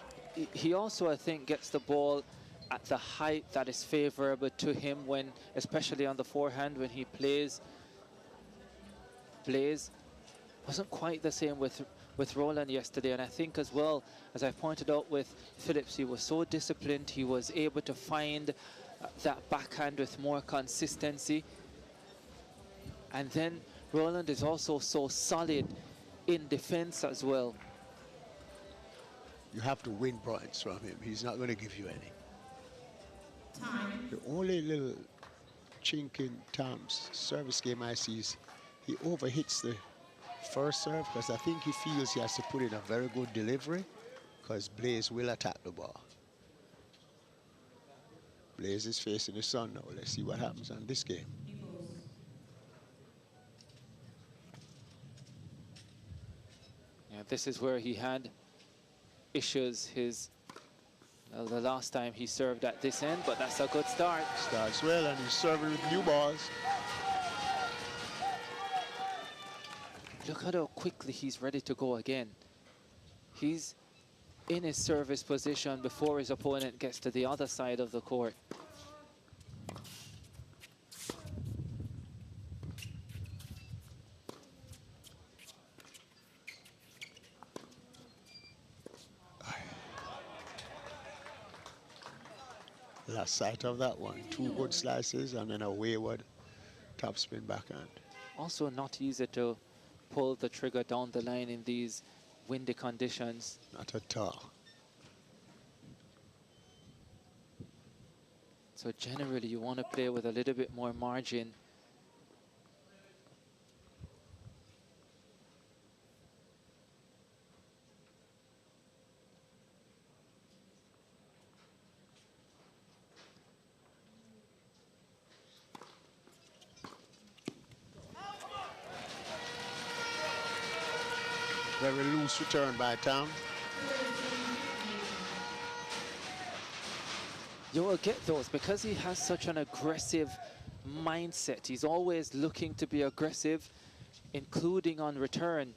He also, I think, gets the ball at the height that is favorable to him when, especially on the forehand, when he plays. Blaze wasn't quite the same with Roland yesterday, and I think as well, as I pointed out with Phillips, he was so disciplined, he was able to find that backhand with more consistency. And then Roland is also so solid in defense as well. You have to win points from him. He's not going to give you any. The only little chink in Tom's service game I see is he overhits the first serve because I think he feels he has to put in a very good delivery because Blaze will attack the ball. Blaze is facing the sun now. Let's see what happens on this game. Yeah, this is where he had issues the last time he served at this end, but that's a good start. Starts well, and he's serving with new balls. Look at how quickly he's ready to go again. He's in his service position before his opponent gets to the other side of the court. Lost sight of that one. Two good slices and then a wayward topspin backhand. Also not easy to pull the trigger down the line in these windy conditions. Not at all. So generally you want to play with a little bit more margin. Very loose return by Tom. You will get those because he has such an aggressive mindset. He's always looking to be aggressive, including on return.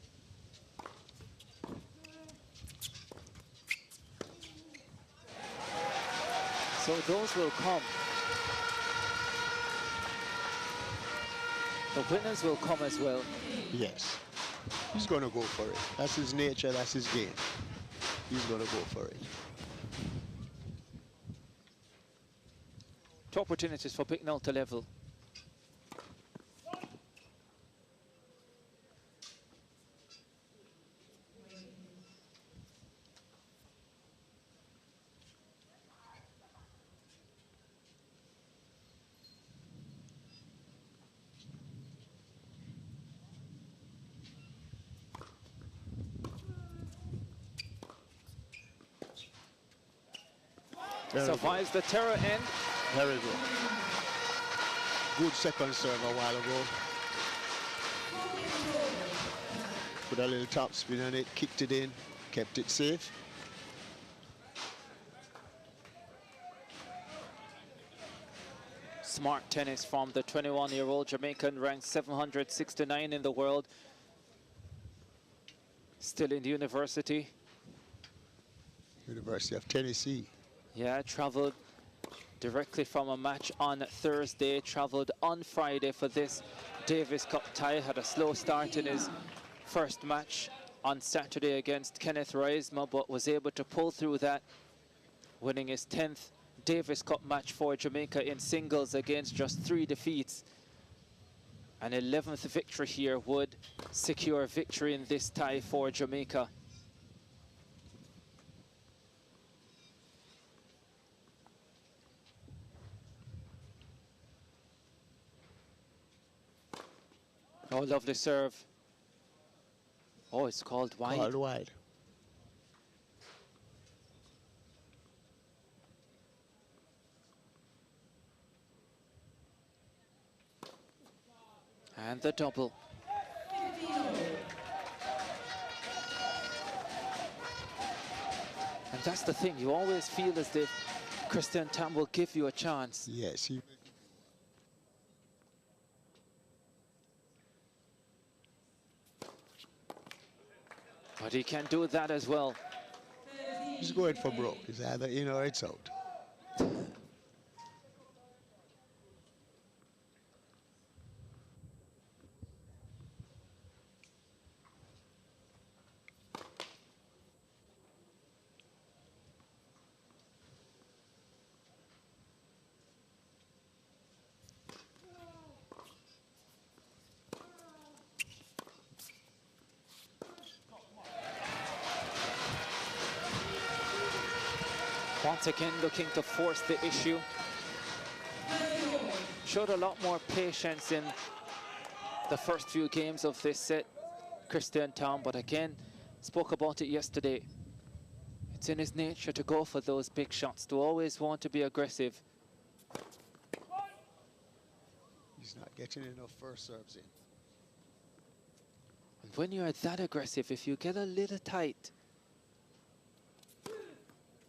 So those will come. The winners will come as well. Yes. He's going to go for it. That's his nature, that's his game. He's going to go for it. Two opportunities for Bicknell to level. Survives the terror end. Very good. Good second serve a while ago. Put a little top spin on it, kicked it in, kept it safe. Smart tennis from the 21-year-old Jamaican, ranked 769 in the world. Still in the university. University of Tennessee. Yeah, traveled directly from a match on Thursday, traveled on Friday for this Davis Cup tie. Had a slow start in his first match on Saturday against Kenneth Reisma, but was able to pull through that, winning his 10th Davis Cup match for Jamaica in singles against just 3 defeats. An 11th victory here would secure victory in this tie for Jamaica. Oh, lovely serve. Oh, it's called wide. Called wide. And the double. And that's the thing, you always feel as if Christian Tam will give you a chance. Yes, he... But he can do that as well. He's going for broke. It's either in or it's out. Once again looking to force the issue. Showed a lot more patience in the first few games of this set, Christian Tam, but again, spoke about it yesterday. It's in his nature to go for those big shots, to always want to be aggressive. He's not getting enough first serves in. And when you're that aggressive, if you get a little tight.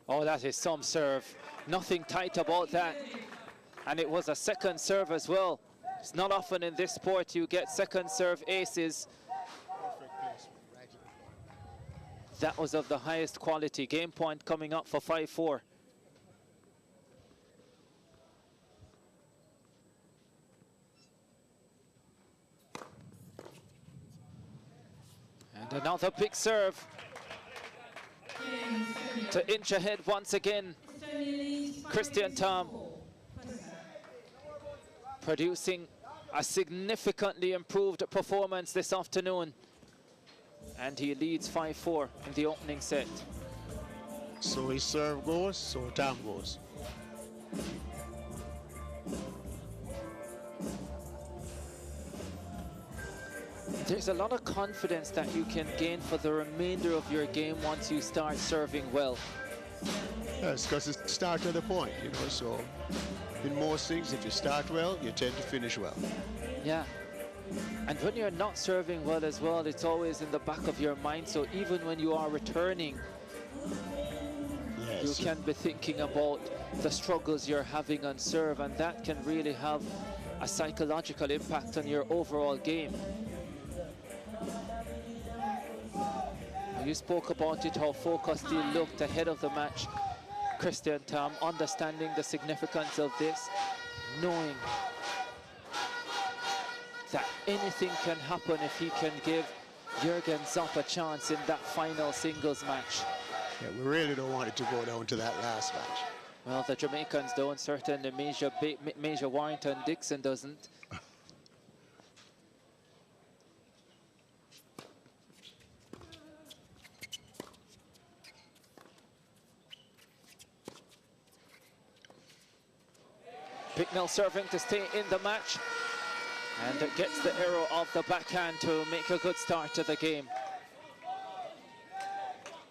Oh, that is some serve. Nothing tight about that. And it was a second serve as well. It's not often in this sport you get second serve aces. That was of the highest quality. Game point coming up for 5-4. And another big serve to inch ahead once again. Christian Tom producing a significantly improved performance this afternoon. And he leads 5-4 in the opening set. So his serve goes, so Tom goes. There's a lot of confidence that you can gain for the remainder of your game once you start serving well. Yes, because it starts at the point, you know, so in most things, if you start well, you tend to finish well. Yeah. And when you're not serving well as well, it's always in the back of your mind. So even when you are returning, yes, you can be thinking about the struggles you're having on serve, and that can really have a psychological impact on your overall game. You spoke about it, how focused he looked ahead of the match. Christian Tom, understanding the significance of this, knowing that anything can happen if he can give Jürgen Zopp a chance in that final singles match. Yeah, we really don't want it to go down to that last match. Well, the Jamaicans don't, certainly Major Warrington Dixon doesn't. Bicknell serving to stay in the match, and it gets the arrow of the backhand to make a good start to the game.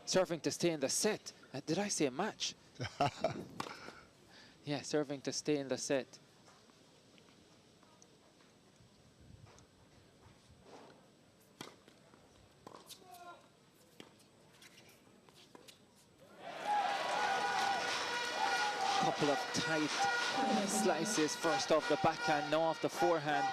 Serving to stay in the set. Did I say match? Yeah, serving to stay in the set. Couple of tight slices, first off the backhand, now off the forehand.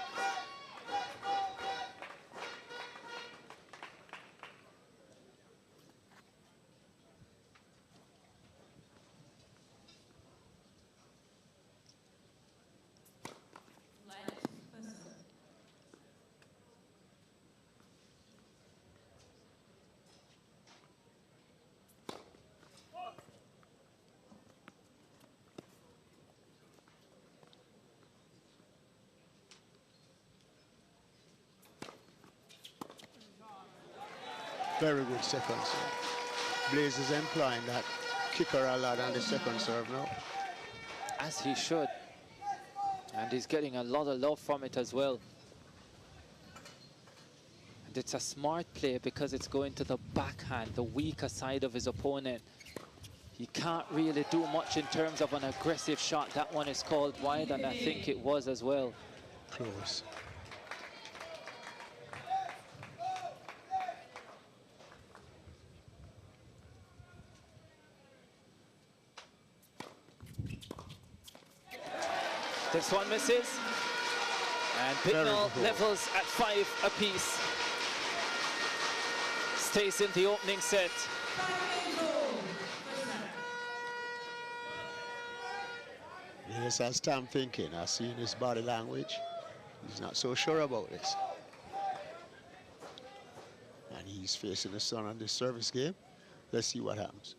Very good second serve. Blaze is employing that kicker a lot on the second serve now. As he should. And he's getting a lot of love from it as well. And it's a smart play because it's going to the backhand, the weaker side of his opponent. He can't really do much in terms of an aggressive shot. That one is called wide, and I think it was as well. Close. This one misses. And Bicknell levels at 5 apiece. Stays in the opening set. Yes, as Tom thinking, I see in his body language, he's not so sure about this. And he's facing the sun on this service game. Let's see what happens.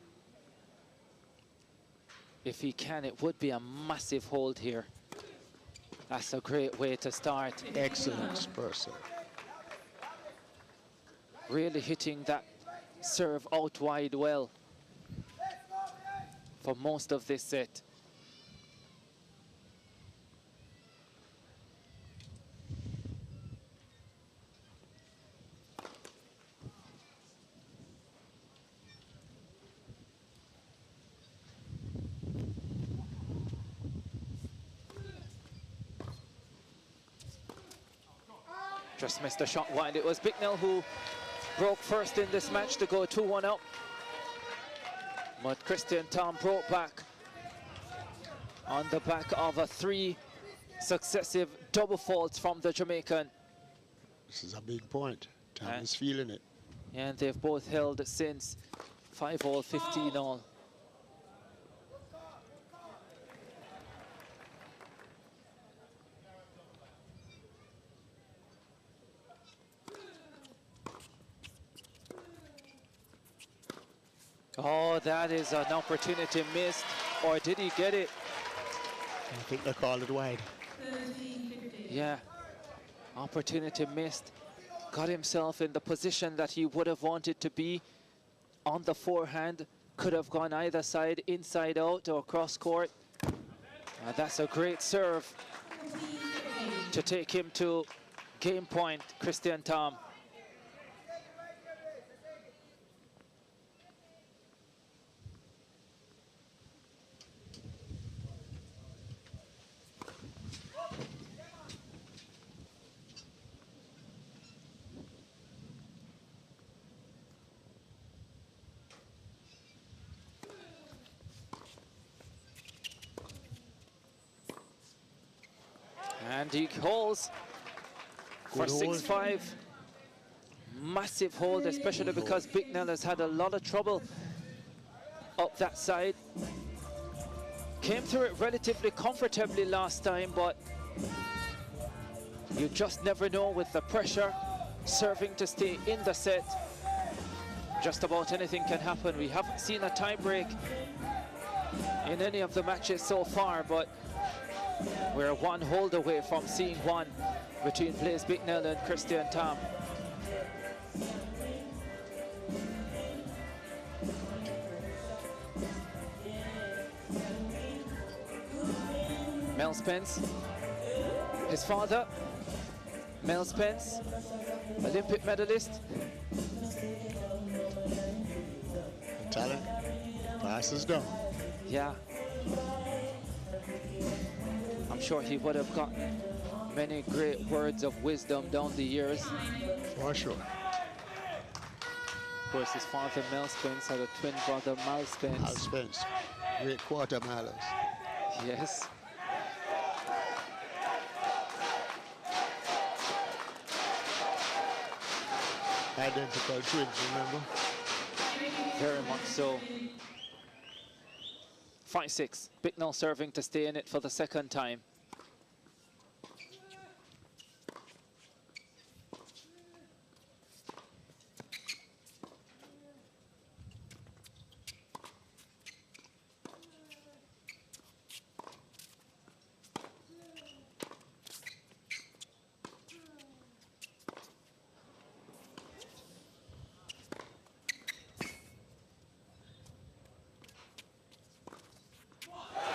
If he can, it would be a massive hold here. That's a great way to start. Excellent person. Really hitting that serve out wide well for most of this set. Just missed the shot wide. It was Bicknell who broke first in this match to go 2-1 up. But Christian Tom broke back on the back of a 3 successive double faults from the Jamaican. This is a big point. Tom is feeling it. And they've both held since 5-all, 15-all. Oh, that is an opportunity missed. Or did he get it? I think they called it wide. Yeah, opportunity missed. Got himself in the position that he would have wanted to be on the forehand. Could have gone either side, inside out or cross court. That's a great serve to take him to game point, Christian Tom. And he holds for 6-5. Massive hold, especially because Bicknell has had a lot of trouble up that side. Came through it relatively comfortably last time, but you just never know with the pressure. Serving to stay in the set. Just about anything can happen. We haven't seen a tie break in any of the matches so far, but we're 1 hold away from seeing one between Blaise Bicknell and Christian Tom. Mel Spence, his father, Mel Spence, Olympic medalist. Talent passes down. Yeah. I'm sure he would have gotten many great words of wisdom down the years. For sure. Of course, his father, Mel Spence, had a twin brother, Mal Spence. Mal Spence, great quarter milers. Yes. Identical twins, remember? Very much so. 5-6. Bicknell serving to stay in it for the second time.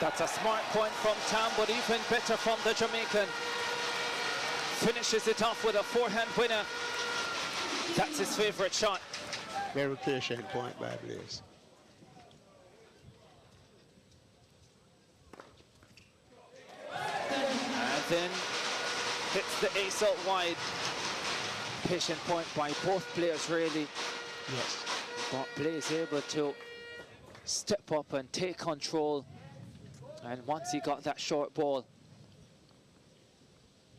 That's a smart point from Tam, but even better from the Jamaican. Finishes it off with a forehand winner. That's his favorite shot. Very patient point by Blaise. And then hits the ace out wide. Patient point by both players, really. Yes. But Blaise able to step up and take control. And once he got that short ball,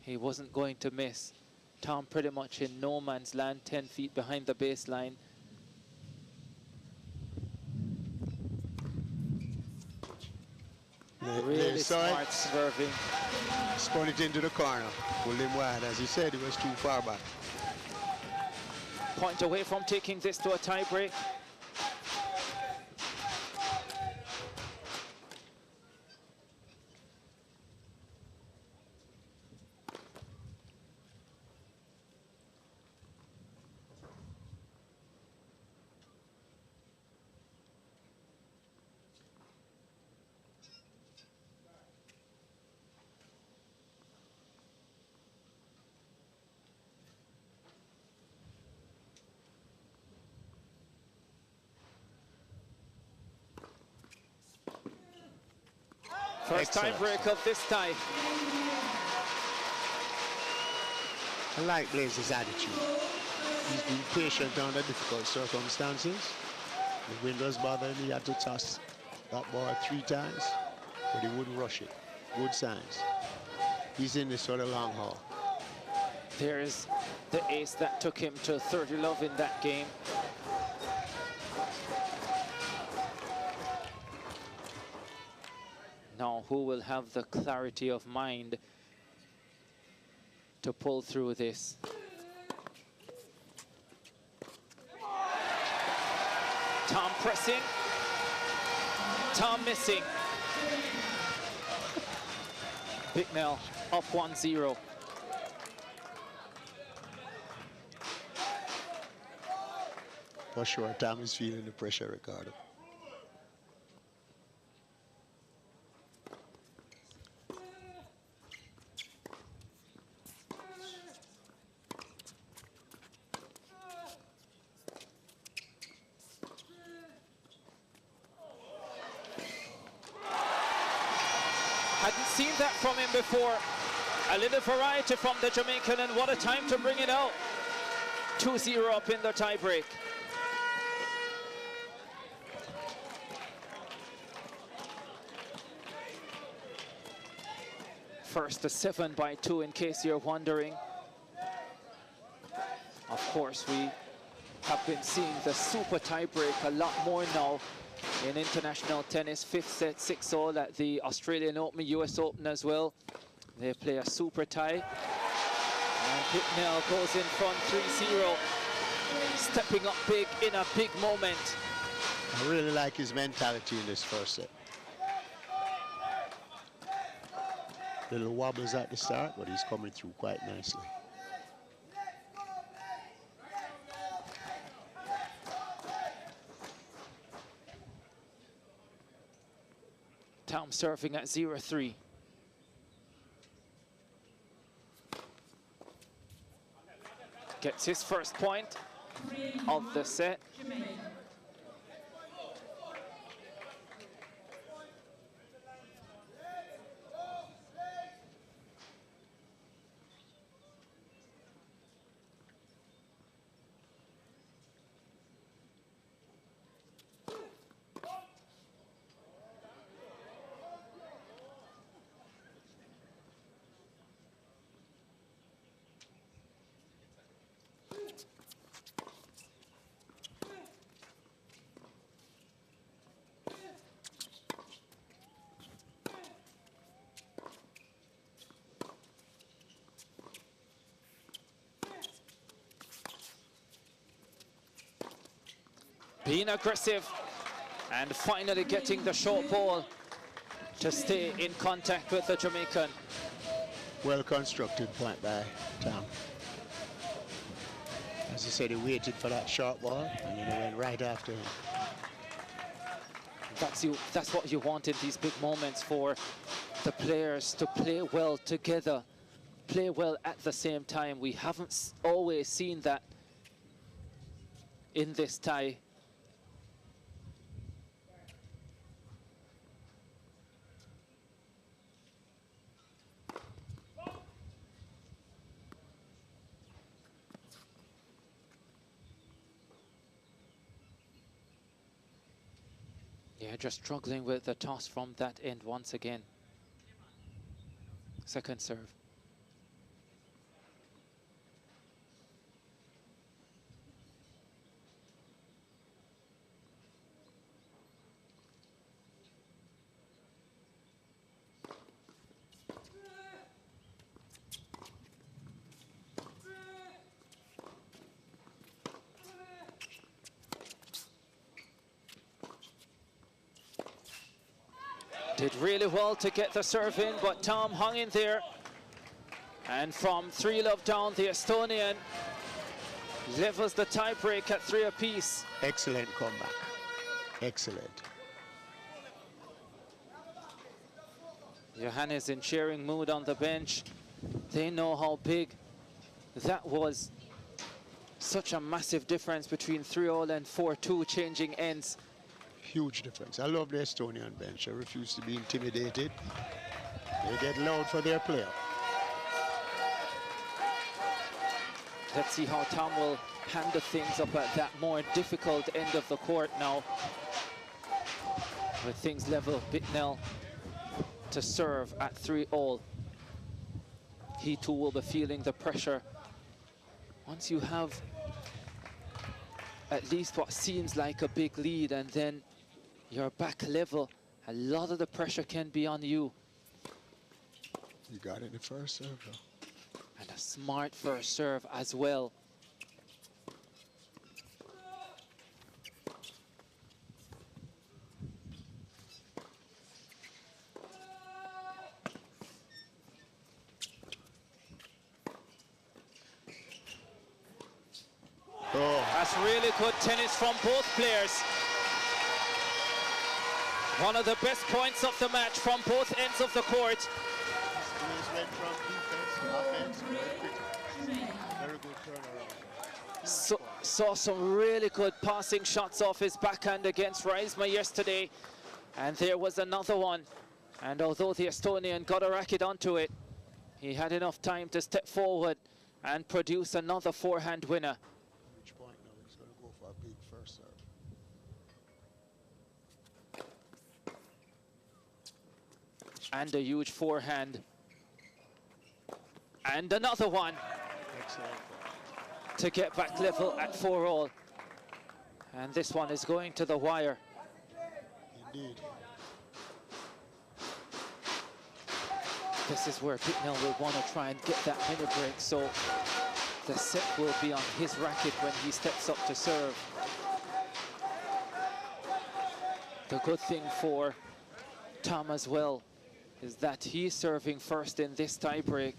he wasn't going to miss. Tom pretty much in no man's land, 10 feet behind the baseline. Really smart swerving. Spun it into the corner. Pulled him wide. As he said, he was too far back. Point away from taking this to a tie break. First tie break of this tie. I like Blaze's attitude. He's been patient under difficult circumstances. The wind was bothering him. He had to toss that ball 3 times, but he wouldn't rush it. Good signs. He's in this for the long haul. There's the ace that took him to 30 love in that game. Now, who will have the clarity of mind to pull through this? Tom pressing. Tom missing. Bicknell up 1-0. For sure, Tom is feeling the pressure, Ricardo. Hadn't seen that from him before. A little variety from the Jamaican, and what a time to bring it out. 2-0 up in the tiebreak. First, a 7-2, in case you're wondering. Of course, we have been seeing the super tiebreak a lot more now in international tennis. 5th set, 6-all at the Australian Open, US Open as well. They play a super tie. And Bicknell goes in front 3-0, stepping up big in a big moment. I really like his mentality in this first set. Little wobbles at the start, but he's coming through quite nicely. Tom serving at 0-3. Gets his first point of the set. Being aggressive and finally getting the short ball to stay in contact with the Jamaican. Well constructed point by Tom. As I said, he waited for that short ball and then he went right after him. That's what you want in these big moments, for the players to play well together, play well at the same time. We haven't always seen that in this tie. Yeah, just struggling with the toss from that end once again. Second serve. Did really well to get the serve in, but Tom hung in there. And from 3-love down, the Estonian levels the tiebreak at 3 apiece. Excellent comeback. Excellent. Johannes in cheering mood on the bench. They know how big that was. Such a massive difference between 3-all and 4-2, changing ends. Huge difference. I love the Estonian bench. I refuse to be intimidated. They get loud for their player. Let's see how Tom will handle things up at that more difficult end of the court now. With things level, Bicknell to serve at 3-all. He too will be feeling the pressure. Once you have at least what seems like a big lead and then you're back level, a lot of the pressure can be on you. You got it in the first serve, though. And a smart first serve as well. That's really good tennis from both players. One of the best points of the match from both ends of the court. Blaze went from defense to offense very quickly. Very good turnaround. Saw some really good passing shots off his backhand against Reisma yesterday. And there was another one. And although the Estonian got a racket onto it, he had enough time to step forward and produce another forehand winner. Which point now he's going to go for a big first serve. And a huge forehand. And another one. Excellent. To get back level at 4-all. And this one is going to the wire. Indeed. This is where Bicknell will want to try and get that mini break, so the set will be on his racket when he steps up to serve. The good thing for Tom as well is that he's serving first in this tie break.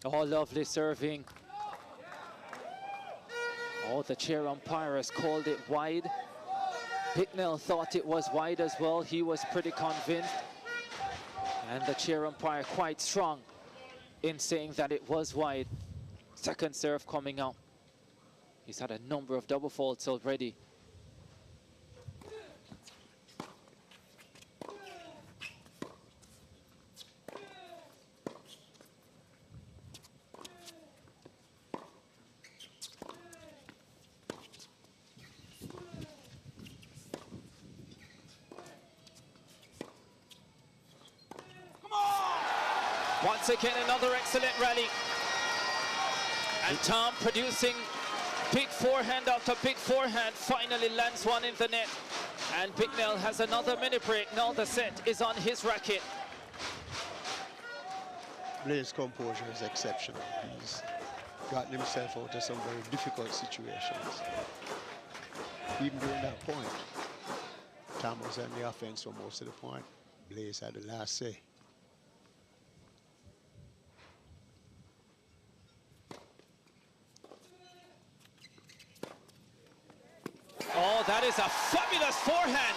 Oh, lovely serving. Oh, the chair umpire has called it wide. Bicknell thought it was wide as well. He was pretty convinced. And the chair umpire quite strong in saying that it was wide. Second serve coming out. He's had a number of double faults already. Once again, another excellent rally. And Tom producing big forehand after big forehand, finally lands one in the net. And Bicknell has another mini break. Now the set is on his racket. Blaze's composure is exceptional. He's gotten himself out of some very difficult situations. Even during that point, Tom was on the offense for most of the point. Blaze had the last say. Oh, that is a fabulous forehand.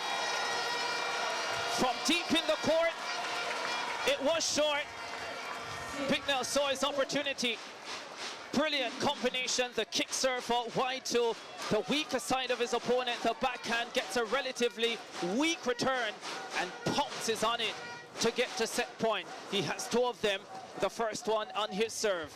From deep in the court, it was short. Bicknell saw his opportunity. Brilliant combination, the kick serve out wide to the weaker side of his opponent. The backhand gets a relatively weak return and pounces on it to get to set point. He has two of them, the first one on his serve.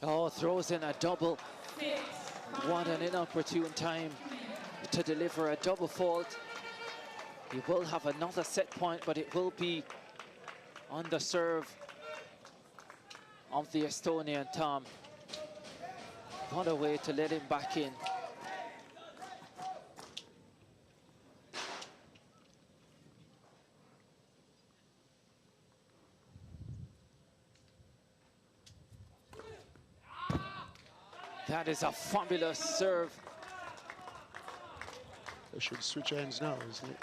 Oh, throws in a double. What an inopportune time to deliver a double fault. He will have another set point, but it will be on the serve of the Estonian Tom. What a way to let him back in. That is a fabulous serve. They should switch ends now, isn't it?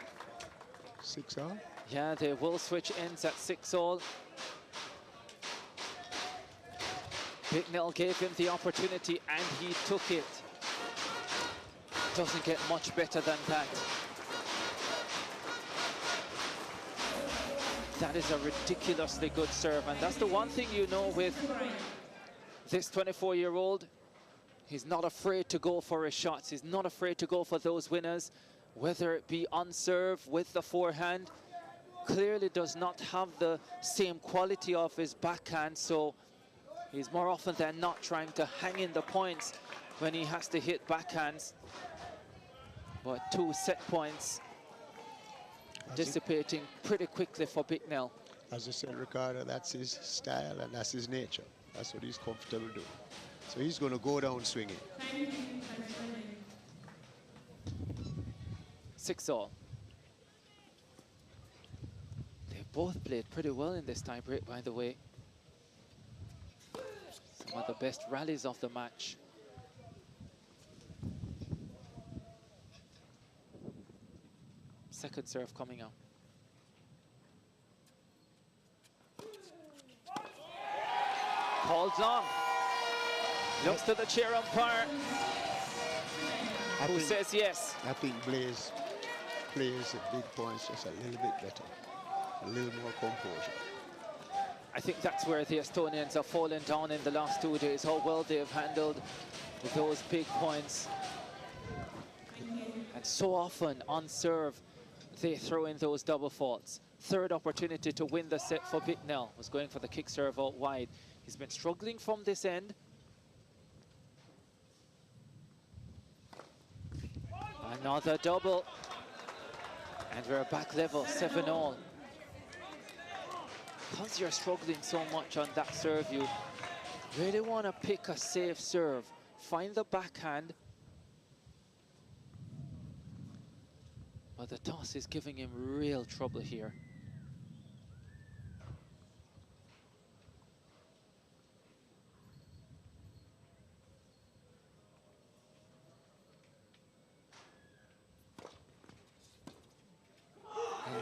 6-all? Yeah, they will switch ends at 6-all. Bicknell gave him the opportunity and he took it. doesn't get much better than that. That is a ridiculously good serve, and that's the one thing you know with this 24-year-old. He's not afraid to go for his shots. He's not afraid to go for those winners, whether it be on serve with the forehand. Clearly does not have the same quality of his backhand, so he's more often than not trying to hang in the points when he has to hit backhands. But 2 set points dissipating pretty quickly for Bicknell. As I said, Ricardo, that's his style and that's his nature. That's what he's comfortable doing. So he's going to go down swinging. 6-all. They both played pretty well in this tiebreak, by the way. Some of the best rallies of the match. Second serve coming out. Called long. Looks to the chair umpire, who says yes. I think Blaze plays at big points just a little bit better, a little more composure. I think that's where the Estonians have fallen down in the last 2 days, how well they've handled those big points. And so often on serve, they throw in those double faults. Third opportunity to win the set for Bicknell. Was going for the kick serve out wide. He's been struggling from this end. Another double. And we're back level, 7-all. Because you're struggling so much on that serve, you really want to pick a safe serve. Find the backhand. But the toss is giving him real trouble here.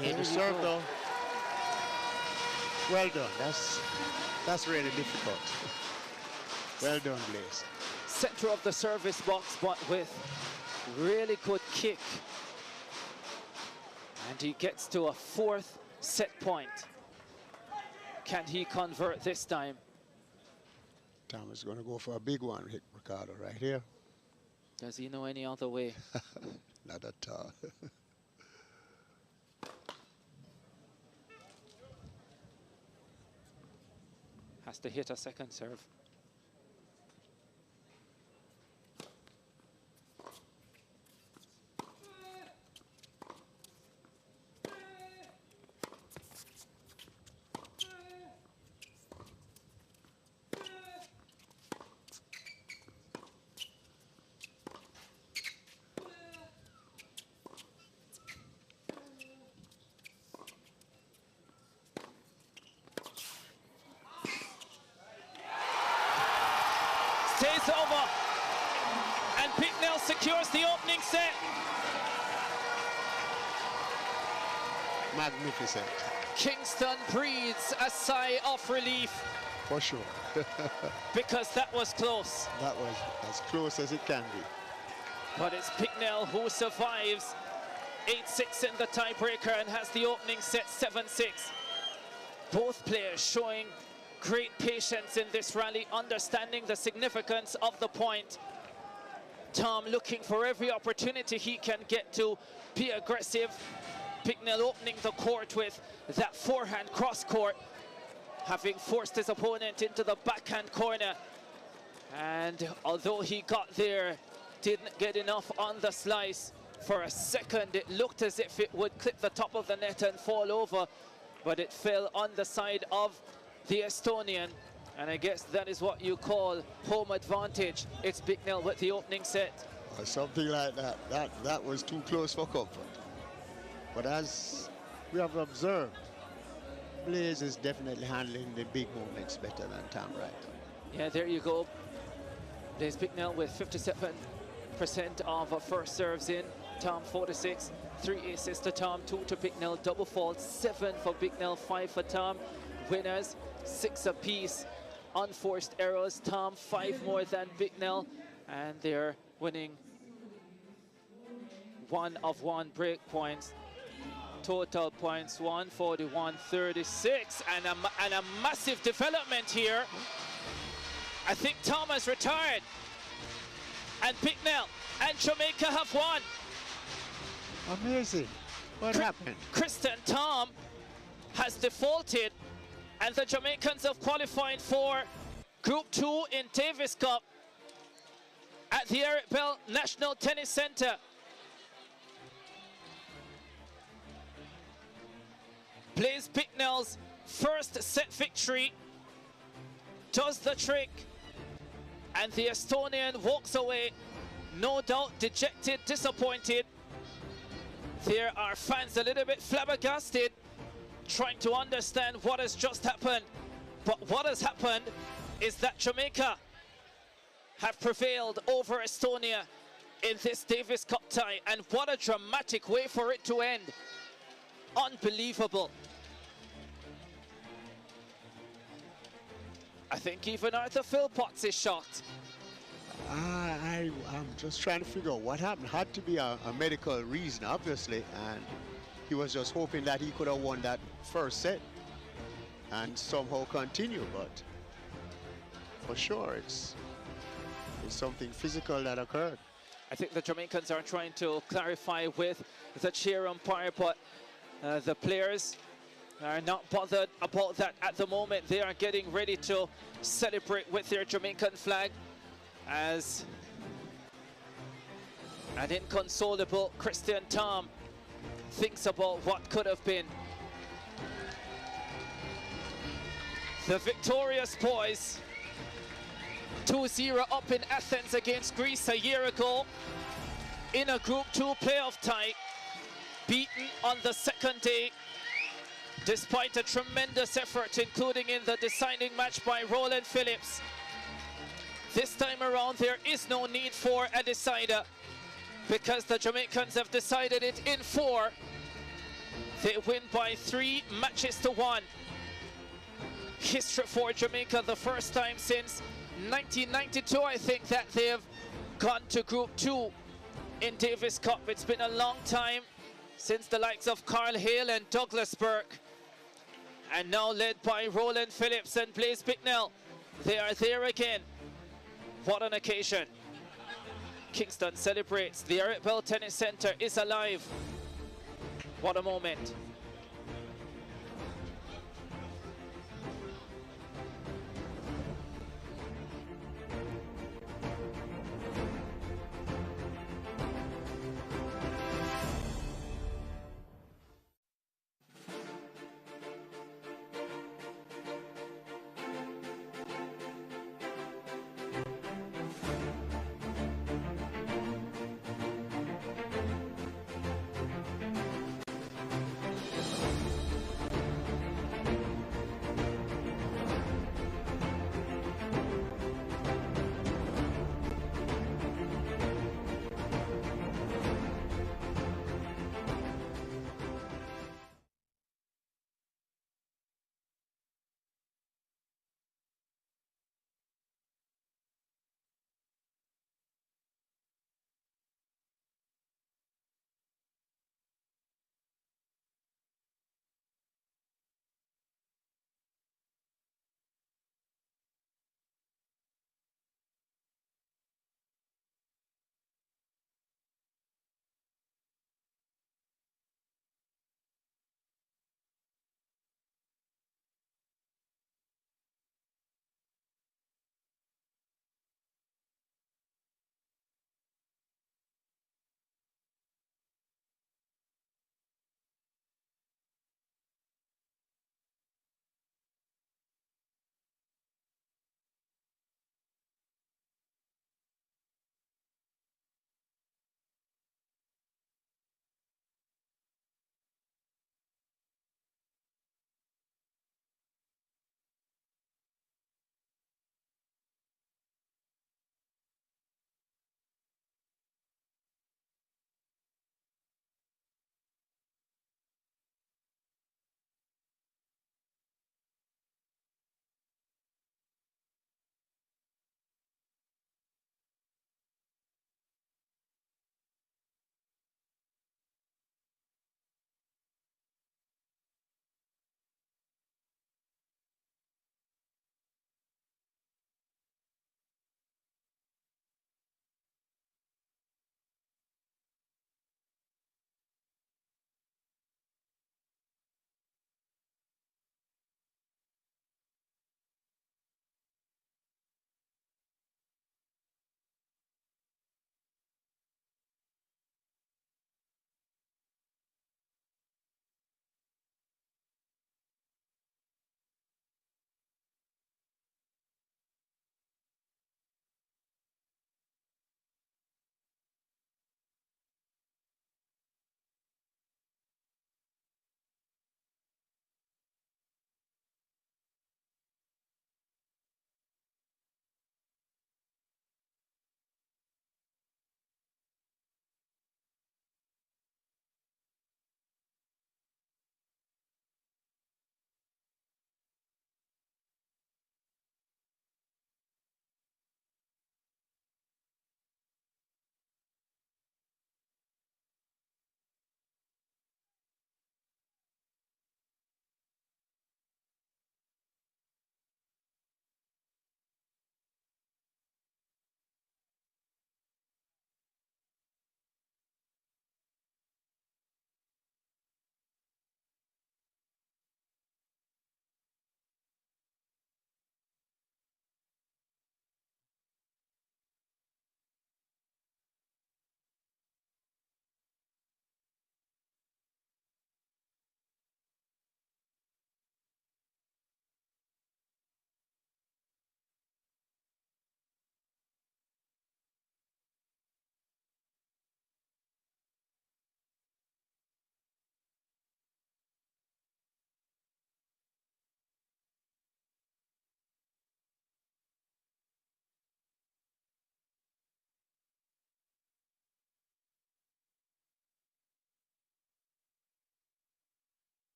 And the serve though. Well done. That's really difficult. Well done, Blaze. Center of the service box, but with really good kick. And he gets to a 4th set point. Can he convert this time? Tom is going to go for a big one, Ricardo, right here. Does he know any other way? Not at all. Has to hit a second serve. Stays over, and Bicknell secures the opening set. Magnificent. Kingston breathes a sigh of relief. For sure. Because that was close. That was as close as it can be. But it's Bicknell who survives. 8-6 in the tiebreaker and has the opening set 7-6. Both players showing great patience in this rally, understanding the significance of the point. Tom looking for every opportunity he can get to be aggressive. Bicknell opening the court with that forehand cross court, having forced his opponent into the backhand corner. And although he got there, didn't get enough on the slice. For a second, it looked as if it would clip the top of the net and fall over, but it fell on the side of the Estonian, and I guess that is what you call home advantage. It's Bicknell with the opening set. Something like that. That was too close for comfort. But as we have observed, Blaze is definitely handling the big moments better than Tom Wright. Yeah, there you go. Blaze Bicknell with 57% of first serves in. Tom 46, 3 aces to Tom, 2 to Bicknell, double faults, 7 for Bicknell, 5 for Tom. Winners 6 apiece. Unforced errors, Tom 5 more than Bicknell, and they're winning 1 break points. Total points 141.36, and a massive development here. I think Thomas retired, and Bicknell and Jamaica have won. Amazing. What happened? Kristen Tom has defaulted, and the Jamaicans have qualified for Group 2 in Davis Cup at the Eric Bell National Tennis Center. Blaise Bicknell's first set victory does the trick, and the Estonian walks away, no doubt dejected, disappointed. There are fans a little bit flabbergasted, trying to understand what has just happened. But what has happened is that Jamaica have prevailed over Estonia in this Davis Cup tie, and what a dramatic way for it to end. Unbelievable. I think even Arthur Philpotts is shocked. I'm just trying to figure out what happened. Had to be a medical reason, obviously, and he was just hoping that he could have won that first set and somehow continue, but for sure it's something physical that occurred. I think the Jamaicans are trying to clarify with the chair umpire, but the players are not bothered about that at the moment. They are getting ready to celebrate with their Jamaican flag as an inconsolable Christian Tom thinks about what could have been. The victorious boys, 2-0 up in Athens against Greece a year ago in a Group 2 playoff tie, beaten on the second day despite a tremendous effort, including in the deciding match by Roland Phillips. This time around, there is no need for a decider because the Jamaicans have decided it in 4. They win by 3 matches to 1. History for Jamaica, the first time since 1992, I think, that they have gone to Group 2 in Davis Cup. It's been a long time since the likes of Carl Hale and Douglas Burke. And now led by Roland Phillips and Blaise Bicknell. They are there again. What an occasion. Kingston celebrates. The Eric Bell Tennis Center is alive. What a moment.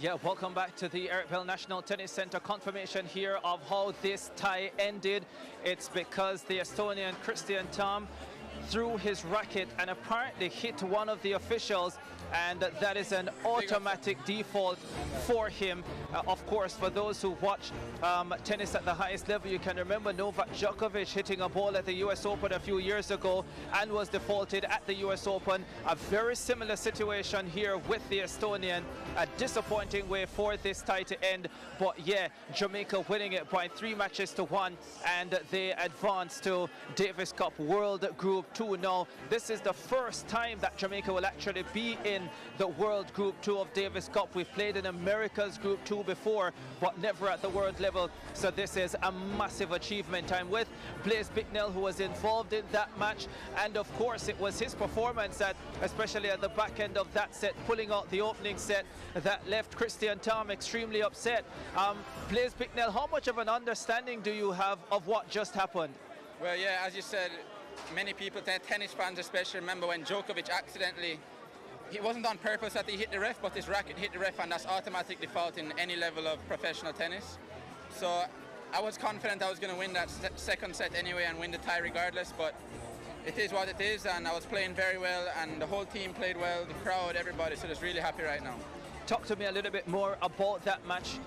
Yeah, welcome back to the Eric Bell National Tennis Center. Confirmation here of how this tie ended. It's because the Estonian Christian Tom threw his racket and apparently hit one of the officials, and that is an automatic default for him. Of course, for those who watch tennis at the highest level, you can remember Novak Djokovic hitting a ball at the US Open a few years ago and was defaulted at the US Open. A very similar situation here with the Estonian. A disappointing way for this tie to end, but yeah, Jamaica winning it by 3-1, and they advance to Davis Cup World Group 2 now. This is the first time that Jamaica will actually be in the World Group 2 of Davis Cup. We've played in America's Group 2 before, but never at the world level, so this is a massive achievement. I'm with Blaise Bicknell, who was involved in that match, and of course it was his performance that, especially at the back end of that set, pulling out the opening set, that left Christian Tom extremely upset. Blaise Bicknell, how much of an understanding do you have of what just happened? Well, yeah, as you said, many people, tennis fans especially, remember when Djokovic accidentally, it wasn't on purpose that he hit the ref, but his racket hit the ref, and that's automatic default in any level of professional tennis. So I was confident I was going to win that second set anyway and win the tie regardless, but it is what it is, and I was playing very well, and the whole team played well, the crowd, everybody, so just really happy right now. Talk to me a little bit more about that match.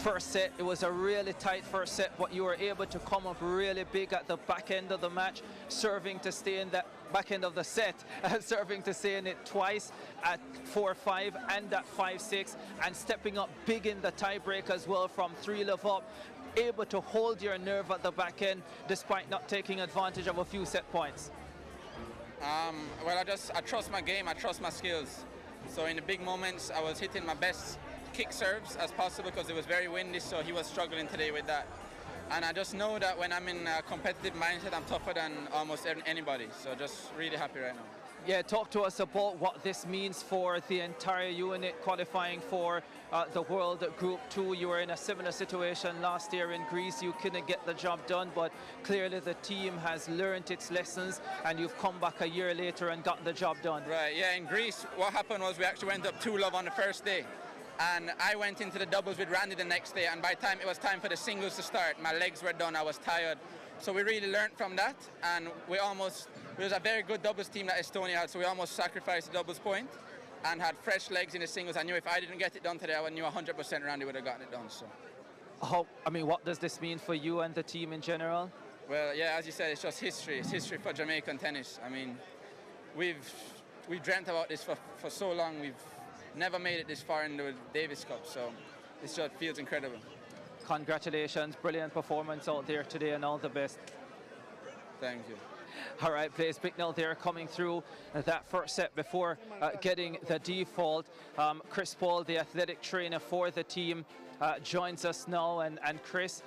First set, it was a really tight first set, but you were able to come up really big at the back end of the match, serving to stay in that back end of the set, serving to stay in it twice at 4-5 and at 5-6, and stepping up big in the tiebreak as well from 3-love up, able to hold your nerve at the back end despite not taking advantage of a few set points. Well, I trust my game, I trust my skills. So in the big moments, I was hitting my best kick serves as possible because it was very windy, so he was struggling today with that. And I just know that when I'm in a competitive mindset, I'm tougher than almost anybody. So just really happy right now. Yeah, talk to us about what this means for the entire unit qualifying for the World Group 2. You were in a similar situation last year in Greece. You couldn't get the job done, but clearly the team has learned its lessons, and you've come back a year later and gotten the job done. Right, yeah, in Greece, what happened was we actually went up 2-love on the first day. And I went into the doubles with Randy the next day, and by the time it was time for the singles to start, my legs were done, I was tired. So we really learned from that, and it was a very good doubles team that Estonia had, so we almost sacrificed the doubles point and had fresh legs in the singles. I knew if I didn't get it done today, I knew 100% Randy would have gotten it done. So, what does this mean for you and the team in general? Well, yeah, as you said, it's just history. It's history for Jamaican tennis. I mean, we've dreamt about this for so long. We've never made it this far in the Davis Cup, so this just feels incredible. Congratulations, brilliant performance out there today, and all the best. Thank you. All right, Blaise Bicknell there coming through that first set before getting the default. Chris Paul, the athletic trainer for the team, joins us now, and Chris,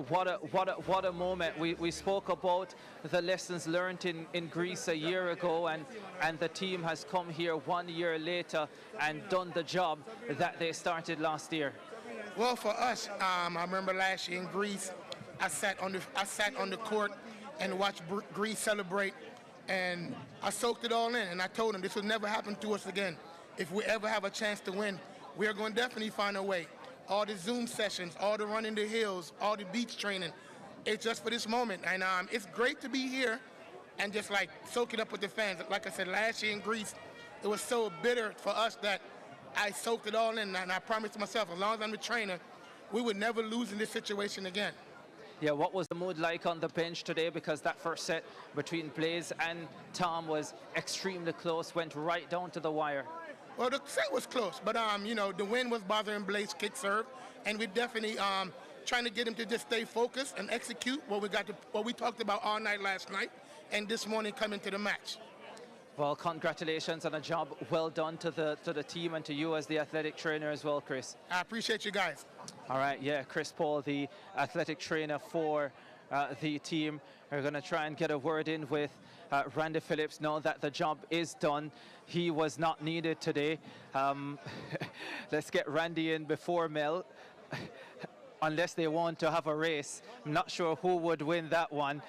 what a moment. We spoke about the lessons learned in Greece a year ago, and the team has come here 1 year later and done the job that they started last year. Well, for us, I remember last year in Greece, I sat on the court and watched Greece celebrate, and I soaked it all in, and I told them this would never happen to us again. If we ever have a chance to win, we are going to definitely find a way. All the Zoom sessions, all the running the hills, all the beach training, it's just for this moment. And it's great to be here and just like soak it up with the fans. Like I said, last year in Greece, it was so bitter for us that I soaked it all in, and I promised myself, as long as I'm the trainer, we would never lose in this situation again. Yeah, what was the mood like on the bench today? Because that first set between Blaise and Tom was extremely close, went right down to the wire. Well, the set was close, but the wind was bothering Blaise kick serve, and we definitely trying to get him to just stay focused and execute what we talked about all night last night, and this morning coming to the match. Well, congratulations on a job well done to the team and to you as the athletic trainer as well, Chris. I appreciate you guys. All right, yeah, Chris Paul, the athletic trainer for the team. We're going to try and get a word in with Randy Phillips now that the job is done. He was not needed today. Let's get Randy in before Mel. unless they want to have a race. I'm not sure who would win that one.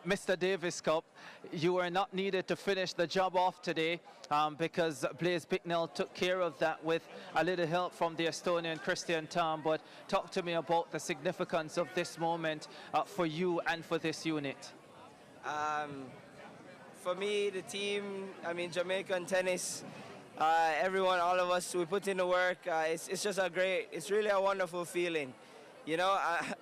Mr. Davis Cup, you were not needed to finish the job off today because Blaise Bicknell took care of that with a little help from the Estonian Christian Tom. But talk to me about the significance of this moment for you and for this unit. For me, the team, I mean, Jamaican tennis, everyone, all of us, we put in the work. It's just it's really a wonderful feeling. You know,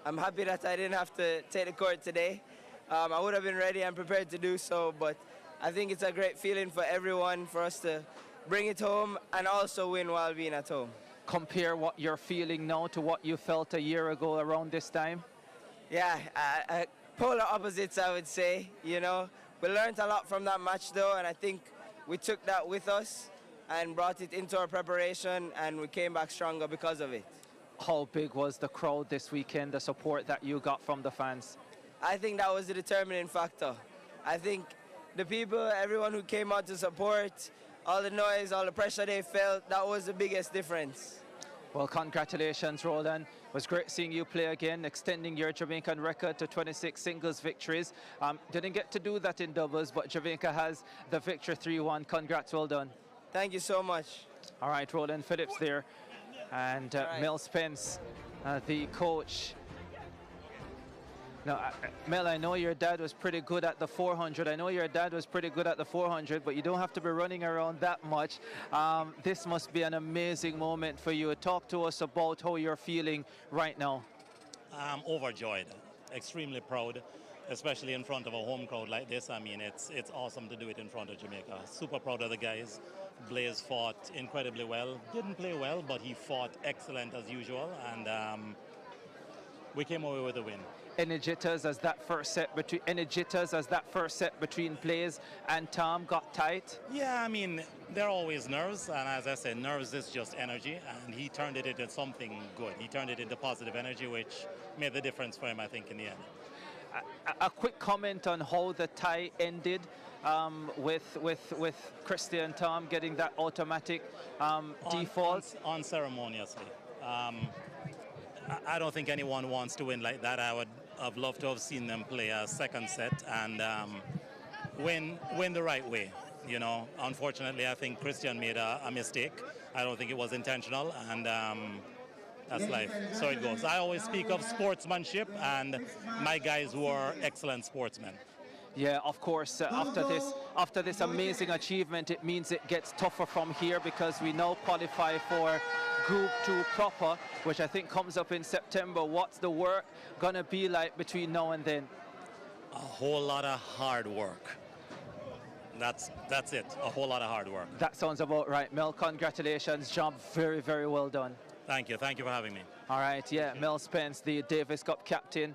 I'm happy that I didn't have to take the court today. I would have been ready and prepared to do so, but I think it's a great feeling for everyone, for us to bring it home and also win while being at home. Compare what you're feeling now to what you felt a year ago around this time? Yeah, polar opposites, I would say. You know, we learned a lot from that match though, and I think we took that with us and brought it into our preparation, and we came back stronger because of it. How big was the crowd this weekend, the support that you got from the fans? I think that was the determining factor. I think the people, everyone who came out to support, all the noise, all the pressure they felt, that was the biggest difference. Well, congratulations, Roland. It was great seeing you play again, extending your Jamaican record to 26 singles victories. Didn't get to do that in doubles, but Jamaica has the victory 3-1. Congrats, well done. Thank you so much. All right, Roland Phillips there. And Mel Spence, the coach. Now, Mel, I know your dad was pretty good at the 400. I know your dad was pretty good at the 400, but you don't have to be running around that much. This must be an amazing moment for you. Talk to us about how you're feeling right now. I'm overjoyed, extremely proud, especially in front of a home crowd like this. I mean, it's awesome to do it in front of Jamaica. Super proud of the guys. Blaise fought incredibly well. Didn't play well, but he fought excellent as usual, and we came away with a win. Any jitters as that first set between Blaise and Tom got tight? Yeah, I mean, there are always nerves, and as I said, nerves is just energy, and he turned it into something good. He turned it into positive energy, which made the difference for him, I think, in the end. A quick comment on how the tie ended with Christian Tom getting that automatic default. Unceremoniously. I don't think anyone wants to win like that. I would have loved to have seen them play a second set and win the right way. You know, unfortunately, I think Christian made a mistake. I don't think it was intentional, and that's life. So it goes. I always speak of sportsmanship, and my guys were excellent sportsmen. Yeah, of course. After this amazing achievement, it means it gets tougher from here because we now qualify for Group 2 proper, which I think comes up in September. What's the work gonna be like between now and then? A whole lot of hard work. That's it. A whole lot of hard work. That sounds about right. Mel, congratulations. Job very, very well done. Thank you. Thank you for having me. All right, yeah, Mel Spence, the Davis Cup captain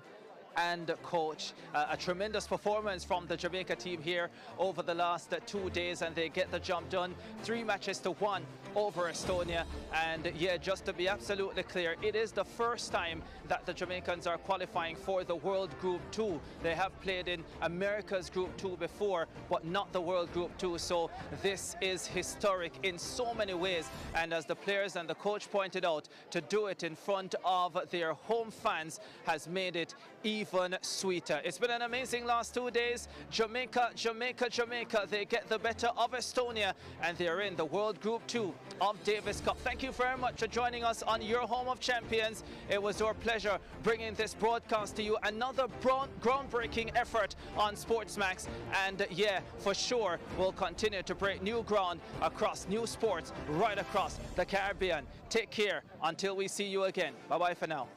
and coach. A tremendous performance from the Jamaica team here over the last 2 days, and they get the job done. 3 matches to 1 over Estonia. And yeah, just to be absolutely clear, it is the first time that the Jamaicans are qualifying for the World Group 2. They have played in America's Group 2 before, but not the World Group 2. So this is historic in so many ways. And as the players and the coach pointed out, to do it in front of their home fans has made it even sweeter. It's been an amazing last 2 days. Jamaica, they get the better of Estonia, and they're in the World Group 2 of Davis Cup. Thank you very much for joining us on your home of champions. It was our pleasure bringing this broadcast to you. Another groundbreaking effort on SportsMax, and yeah, for sure we'll continue to break new ground across new sports right across the Caribbean. Take care until we see you again. Bye bye for now.